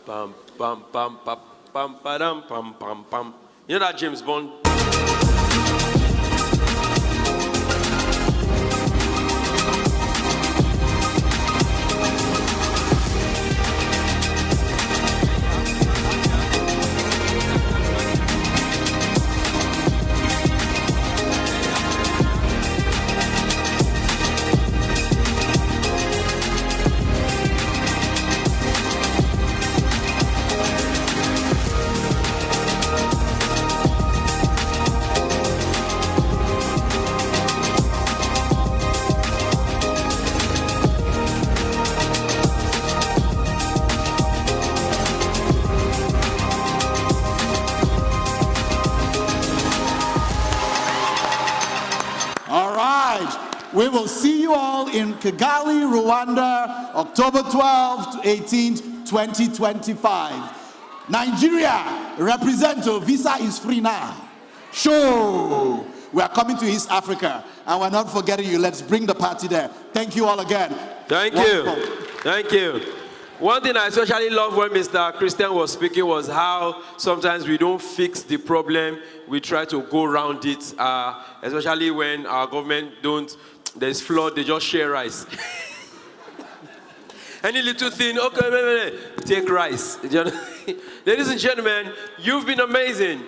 Bum, bum, bum, bum, bum, ba-dum, bum, bum, bum. You know that James Bond? We will see you all in Kigali, Rwanda, October 12th to 18th, 2025. Nigeria, represent, visa is free now. Sure. We are coming to East Africa, and we're not forgetting you. Let's bring the party there. Thank you all again. Thank you. Thank you. One thing I especially love when Mr. Christian was speaking was how sometimes we don't fix the problem, we try to go around it, especially when our government don't, there's flood, they just share rice. Any little thing, okay, wait. Take rice. Ladies and gentlemen, you've been amazing.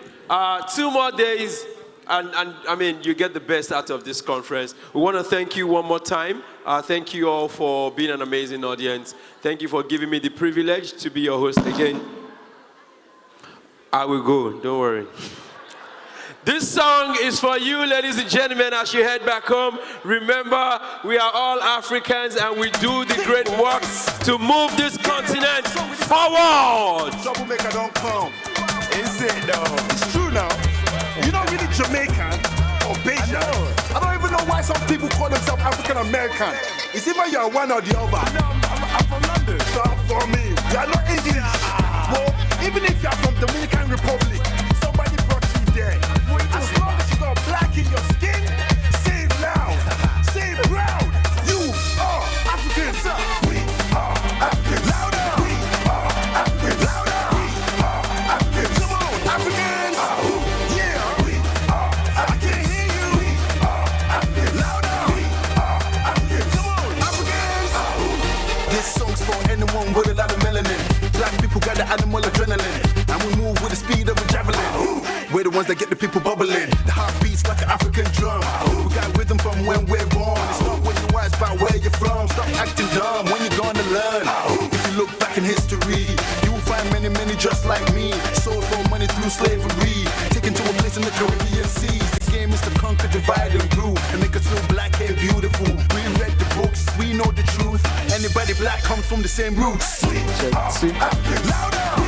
2 more days, and I mean, you get the best out of this conference. We want to thank you one more time. Thank you all for being an amazing audience. Thank you for giving me the privilege to be your host again. I will go, don't worry. This song is for you, ladies and gentlemen, as you head back home. Remember, we are all Africans and we do the great work to move this continent forward. Troublemaker don't come. Is it though? It's true now. You're not really Jamaican or Bayesian. I don't even know why some people call themselves African American. It's either you're one or the other. I'm from London. Stop for me. You're not English. Well, even if you're from Dominican Republic, somebody brought you there. As long as you got black in your skin, say it loud, say it proud. You are Africans. We are Africans. Louder. We are Africans. Louder. We are Africans. Come on, Africans. Yeah. We are Africans. I can't hear you. We are Africans. Louder. We are Africans. Come on, Africans. This song's for anyone with a lot of melanin. Black people got the animal adrenaline, and we move with the speed of a javelin. We're the ones that get the people bubbling. The heart beats like an African drum. We got rhythm from when we're born. It's not what you're wise about where you're from. Stop acting dumb when you're gonna learn. If you look back in history, you will find many just like me. Sold for money through slavery, taken to a place in the Caribbean seas. The game is to conquer, divide and rule, and make us feel black and beautiful. We read the books, we know the truth. Anybody black comes from the same roots. We are Africans. Louder.